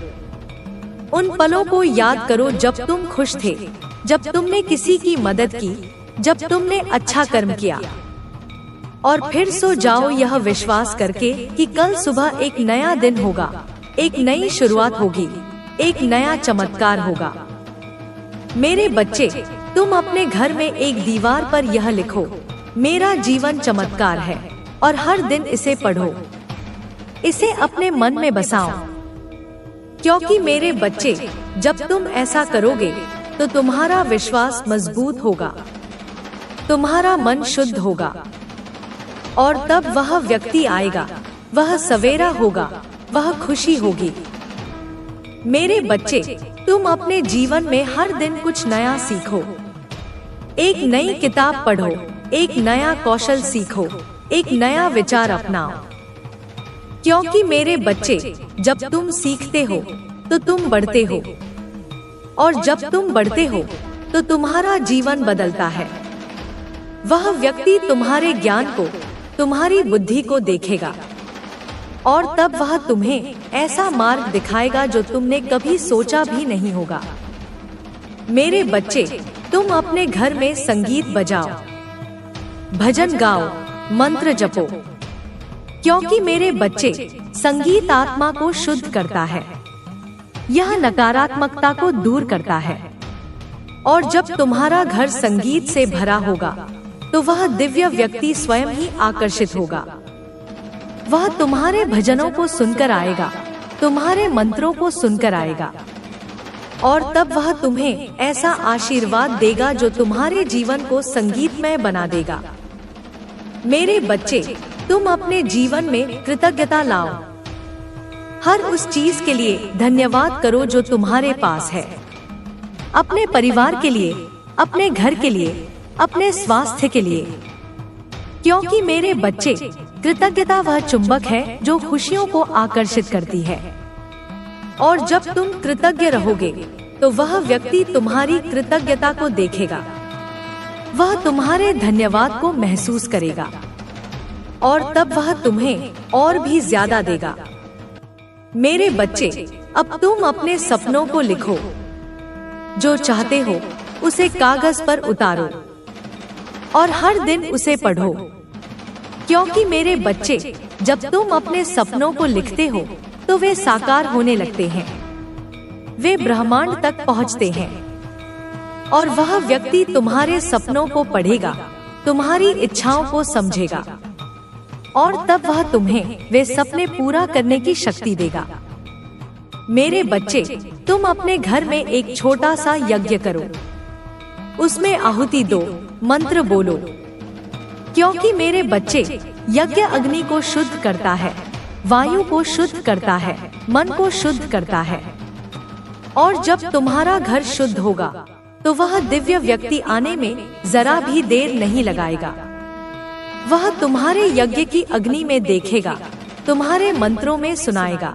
A: उन पलों को याद करो जब तुम खुश थे, जब तुमने किसी की मदद की, जब तुमने अच्छा कर्म किया। और फिर सो जाओ यह विश्वास करके कि कल सुबह एक नया दिन होगा, एक नई शुरुआत होगी, एक नया चमत्कार होगा। मेरे बच्चे, तुम अपने घर में एक दीवार पर यह लिखो, मेरा जीवन चमत्कार है, और हर दिन इसे पढ़ो। इसे अपने मन में बसाओ, क्योंकि मेरे बच्चे, जब तुम ऐसा करोगे तो तुम्हारा विश्वास मजबूत होगा, तुम्हारा मन शुद्ध होगा, और तब वह व्यक्ति आएगा, वह सवेरा होगा, वह खुशी होगी। मेरे बच्चे, तुम अपने जीवन में हर दिन कुछ नया सीखो, एक नई किताब पढ़ो, एक नया कौशल सीखो, एक नया विचार अपनाओ। क्योंकि मेरे बच्चे, जब तुम सीखते हो तो तुम बढ़ते हो, और जब तुम बढ़ते हो तो तुम्हारा जीवन बदलता है। वह व्यक्ति तुम्हारे ज्ञान को, तुम्हारी बुद्धि को देखेगा, और तब वह तुम्हें ऐसा मार्ग दिखाएगा जो तुमने कभी सोचा भी नहीं होगा। मेरे बच्चे, तुम अपने घर में संगीत बजाओ, भजन गाओ, मंत्र जपो, क्योंकि मेरे बच्चे, संगीत आत्मा को शुद्ध करता है, यह नकारात्मकता को दूर करता है। और जब तुम्हारा घर संगीत से भरा होगा तो वह दिव्य व्यक्ति स्वयं ही आकर्षित होगा। वह तुम्हारे भजनों को सुनकर आएगा, तुम्हारे मंत्रों को सुनकर आएगा, और तब वह तुम्हें ऐसा आशीर्वाद देगा जो तुम्हारे जीवन को संगीतमय बना देगा। मेरे बच्चे, तुम अपने जीवन में कृतज्ञता लाओ, हर उस चीज के लिए धन्यवाद करो जो तुम्हारे पास है, अपने परिवार के लिए, अपने घर के लिए, अपने स्वास्थ्य के लिए। क्योंकि मेरे बच्चे, कृतज्ञता वह चुंबक है जो खुशियों को आकर्षित करती है, और जब तुम कृतज्ञ रहोगे तो वह व्यक्ति तुम्हारी कृतज्ञता को देखेगा, वह तुम्हारे धन्यवाद को महसूस करेगा, और तब वह तुम्हें और भी ज्यादा देगा। मेरे बच्चे, अब तुम अपने सपनों को लिखो, जो चाहते हो उसे कागज पर उतारो, और हर दिन उसे पढ़ो। क्योंकि मेरे बच्चे, जब तुम अपने सपनों को लिखते हो तो वे साकार होने लगते हैं, वे ब्रह्मांड तक पहुंचते हैं, और वह व्यक्ति तुम्हारे सपनों को पढ़ेगा, तुम्हारी इच्छाओं को समझेगा, और तब वह तुम्हें वे सपने पूरा करने की शक्ति देगा। मेरे बच्चे, तुम अपने घर में एक छोटा सा यज्ञ करो, उसमें आहुति दो, मंत्र बोलो, क्योंकि मेरे बच्चे, यज्ञ अग्नि को शुद्ध करता है, वायु को शुद्ध करता है, मन को शुद्ध करता है, और जब तुम्हारा घर शुद्ध होगा तो वह दिव्य व्यक्ति आने में जरा भी देर नहीं लगाएगा। वह तुम्हारे यज्ञ की अग्नि में देखेगा, तुम्हारे मंत्रों में सुनाएगा,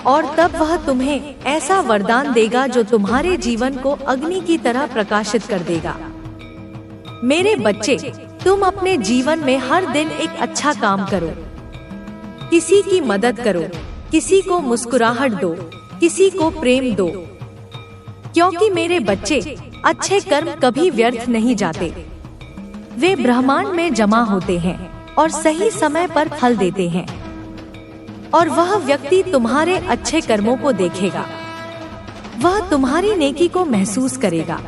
A: और तब वह तुम्हें ऐसा वरदान देगा जो तुम्हारे जीवन को अग्नि की तरह प्रकाशित कर देगा। मेरे बच्चे, तुम अपने जीवन में हर दिन एक अच्छा काम करो, किसी की मदद करो, किसी को मुस्कुराहट दो, किसी को प्रेम दो, क्योंकि मेरे बच्चे, अच्छे कर्म कभी व्यर्थ नहीं जाते, वे ब्रह्मांड में जमा होते हैं और सही समय पर फल देते हैं, और वह व्यक्ति तुम्हारे अच्छे कर्मों को देखेगा, वह तुम्हारी नेकी को महसूस करेगा,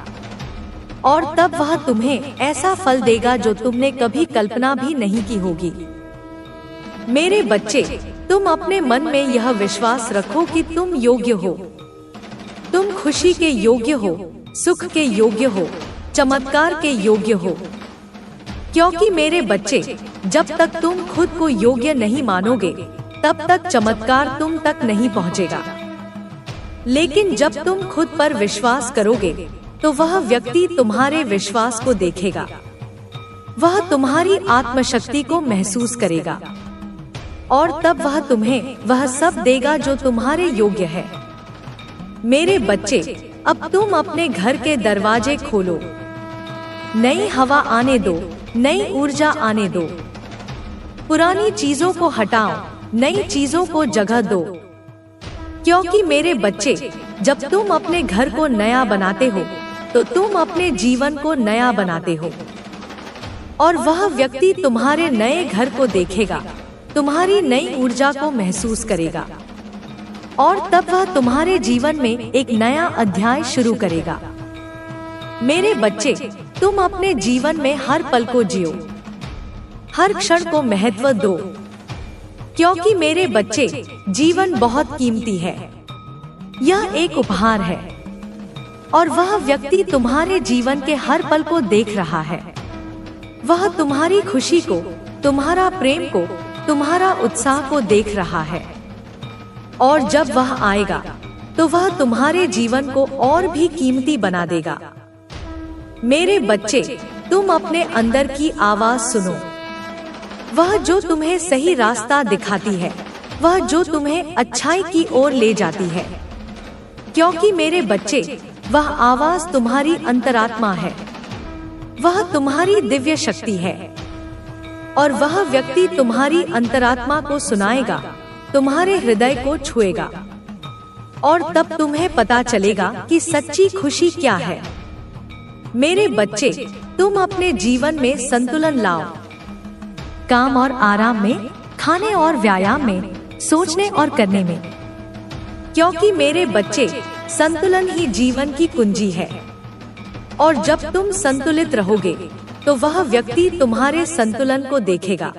A: और तब वह तुम्हें ऐसा फल देगा जो तुमने कभी कल्पना भी नहीं की होगी। मेरे बच्चे, तुम अपने मन में यह विश्वास रखो कि तुम योग्य हो, तुम खुशी के योग्य हो, सुख के योग्य हो, चमत्कार के योग्य हो। क्योंकि मेरे बच्चे, जब तक तुम खुद को योग्य नहीं मानोगे तब तक चमत्कार तुम तक नहीं पहुंचेगा, लेकिन जब तुम खुद पर विश्वास करोगे तो वह व्यक्ति तुम्हारे विश्वास को देखेगा, वह तुम्हारी आत्मशक्ति को महसूस करेगा, और तब वह तुम्हें वह सब देगा जो तुम्हारे योग्य है। मेरे बच्चे, अब तुम अपने घर के दरवाजे खोलो, नई हवा आने दो, नई ऊर्जा आने दो। पुरानी चीजों को हटाओ, नई चीजों को जगह दो। क्योंकि मेरे बच्चे, जब तुम अपने घर को नया बनाते हो तो तुम अपने जीवन को नया बनाते हो। और वह व्यक्ति तुम्हारे नए घर को देखेगा, तुम्हारी नई ऊर्जा को महसूस करेगा, और तब वह तुम्हारे जीवन में एक नया अध्याय शुरू करेगा। मेरे बच्चे, तुम अपने जीवन में हर पल को जियो, हर क्षण को महत्व दो। क्योंकि मेरे बच्चे, जीवन बहुत कीमती है, यह एक उपहार है, और वह व्यक्ति तुम्हारे जीवन के हर पल को देख रहा है। वह तुम्हारी खुशी को, तुम्हारा प्रेम को, तुम्हारा उत्साह को देख रहा है। और जब वह आएगा तो वह तुम्हारे जीवन को और भी कीमती बना देगा। मेरे बच्चे, तुम अपने अंदर की आवाज सुनो, वह जो तुम्हें सही रास्ता दिखाती है, वह जो तुम्हें अच्छाई की ओर ले जाती है। क्योंकि मेरे बच्चे, वह आवाज तुम्हारी अंतरात्मा है, वह तुम्हारी दिव्य शक्ति है, और वह व्यक्ति तुम्हारी अंतरात्मा को सुनाएगा, तुम्हारे हृदय को छुएगा, और तब तुम्हें पता चलेगा कि सच्ची खुशी क्या है। मेरे बच्चे, तुम अपने जीवन में संतुलन लाओ, काम और आराम में, खाने और व्यायाम में, सोचने और करने में। क्योंकि मेरे बच्चे, संतुलन ही जीवन की कुंजी है, और जब तुम संतुलित रहोगे तो वह व्यक्ति तुम्हारे संतुलन को देखेगा,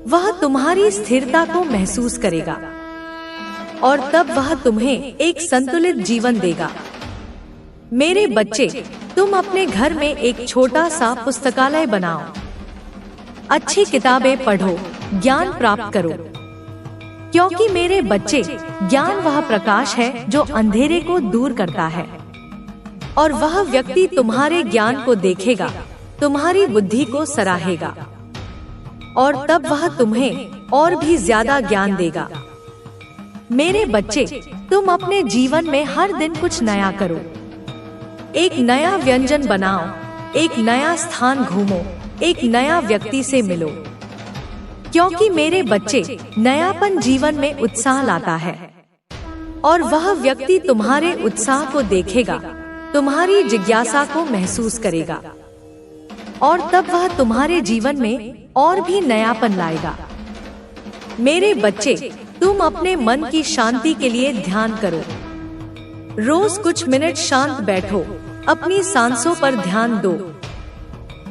A: वह तुम्हारी स्थिरता को महसूस करेगा, और तब वह तुम्हें एक संतुलित जीवन देगा। मेरे बच्चे, तुम अपने घर में एक छोटा सा पुस्तकालय बनाओ, अच्छी किताबें पढ़ो, ज्ञान प्राप्त करो। क्योंकि मेरे बच्चे, ज्ञान वह प्रकाश है जो अंधेरे को दूर करता है, और वह व्यक्ति तुम्हारे ज्ञान को देखेगा, तुम्हारी बुद्धि को सराहेगा, और तब वह तुम्हें और भी ज्यादा ज्ञान देगा। मेरे बच्चे, तुम अपने जीवन में हर दिन कुछ नया करो, एक नया व्यंजन बनाओ, एक नया स्थान घूमो, एक नया व्यक्ति से मिलो। क्योंकि मेरे बच्चे, नयापन जीवन में उत्साह लाता है, और वह व्यक्ति तुम्हारे उत्साह को देखेगा, तुम्हारी जिज्ञासा को महसूस करेगा, और तब वह तुम्हारे जीवन में और भी नयापन लाएगा। मेरे बच्चे, तुम अपने मन की शांति के लिए ध्यान करो, रोज कुछ मिनट शांत बैठो, अपनी सांसों पर ध्यान दो।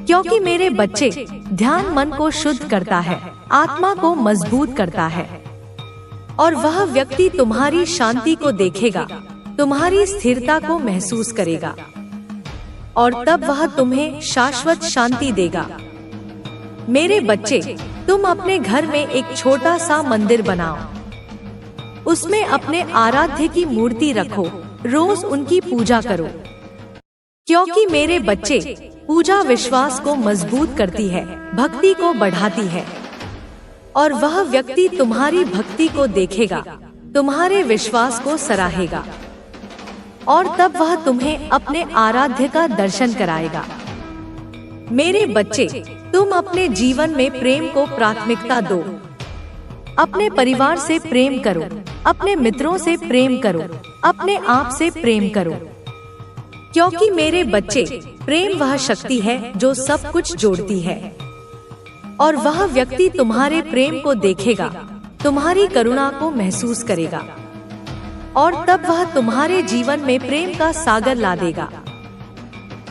A: क्योंकि मेरे बच्चे, ध्यान मन को शुद्ध करता है, आत्मा को मजबूत करता है, और वह व्यक्ति तुम्हारी शांति को देखेगा, तुम्हारी स्थिरता को महसूस करेगा, और तब वह तुम्हें शाश्वत शांति देगा। मेरे बच्चे, तुम अपने घर में एक छोटा सा मंदिर बनाओ, उसमें अपने आराध्य की मूर्ति रखो, रोज उनकी पूजा करो। क्योंकि मेरे बच्चे, पूजा विश्वास को मजबूत करती है, भक्ति को बढ़ाती है, और वह व्यक्ति तुम्हारी भक्ति को देखेगा, तुम्हारे विश्वास को सराहेगा, और तब वह तुम्हें अपने आराध्य का दर्शन कराएगा। मेरे बच्चे, तुम अपने जीवन में प्रेम को प्राथमिकता दो, अपने परिवार से प्रेम करो, अपने मित्रों से प्रेम करो, अपने आप से प्रेम करो। क्योंकि मेरे बच्चे, प्रेम वह शक्ति है जो सब कुछ जोड़ती है, और वह व्यक्ति तुम्हारे प्रेम को देखेगा, तुम्हारी करुणा को महसूस करेगा, और तब वह तुम्हारे जीवन में प्रेम का सागर ला देगा।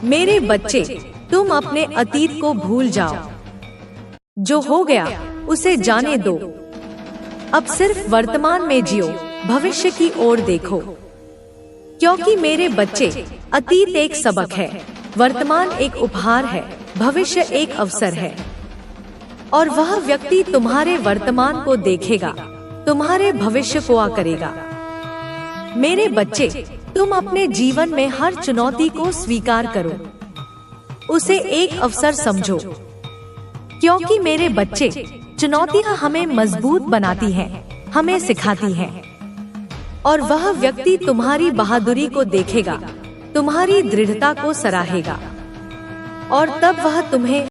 A: मेरे बच्चे, तुम अपने अतीत को भूल जाओ, जो हो गया उसे जाने दो। अब सिर्फ वर्तमान में जियो, भविष्य की ओर देखो। क्योंकि मेरे बच्चे, अतीत एक सबक है, वर्तमान एक उपहार है, भविष्य एक अवसर है, और वह व्यक्ति तुम्हारे वर्तमान को देखेगा, तुम्हारे भविष्य को आ करेगा। मेरे बच्चे, तुम अपने जीवन में हर चुनौती को स्वीकार करो, उसे एक अवसर समझो। क्योंकि मेरे बच्चे, चुनौतियां हमें मजबूत बनाती हैं, हमें सिखाती हैं, और वह व्यक्ति तुम्हारी बहादुरी को देखेगा, तुम्हारी दृढ़ता को सराहेगा, और तब वह तुम्हें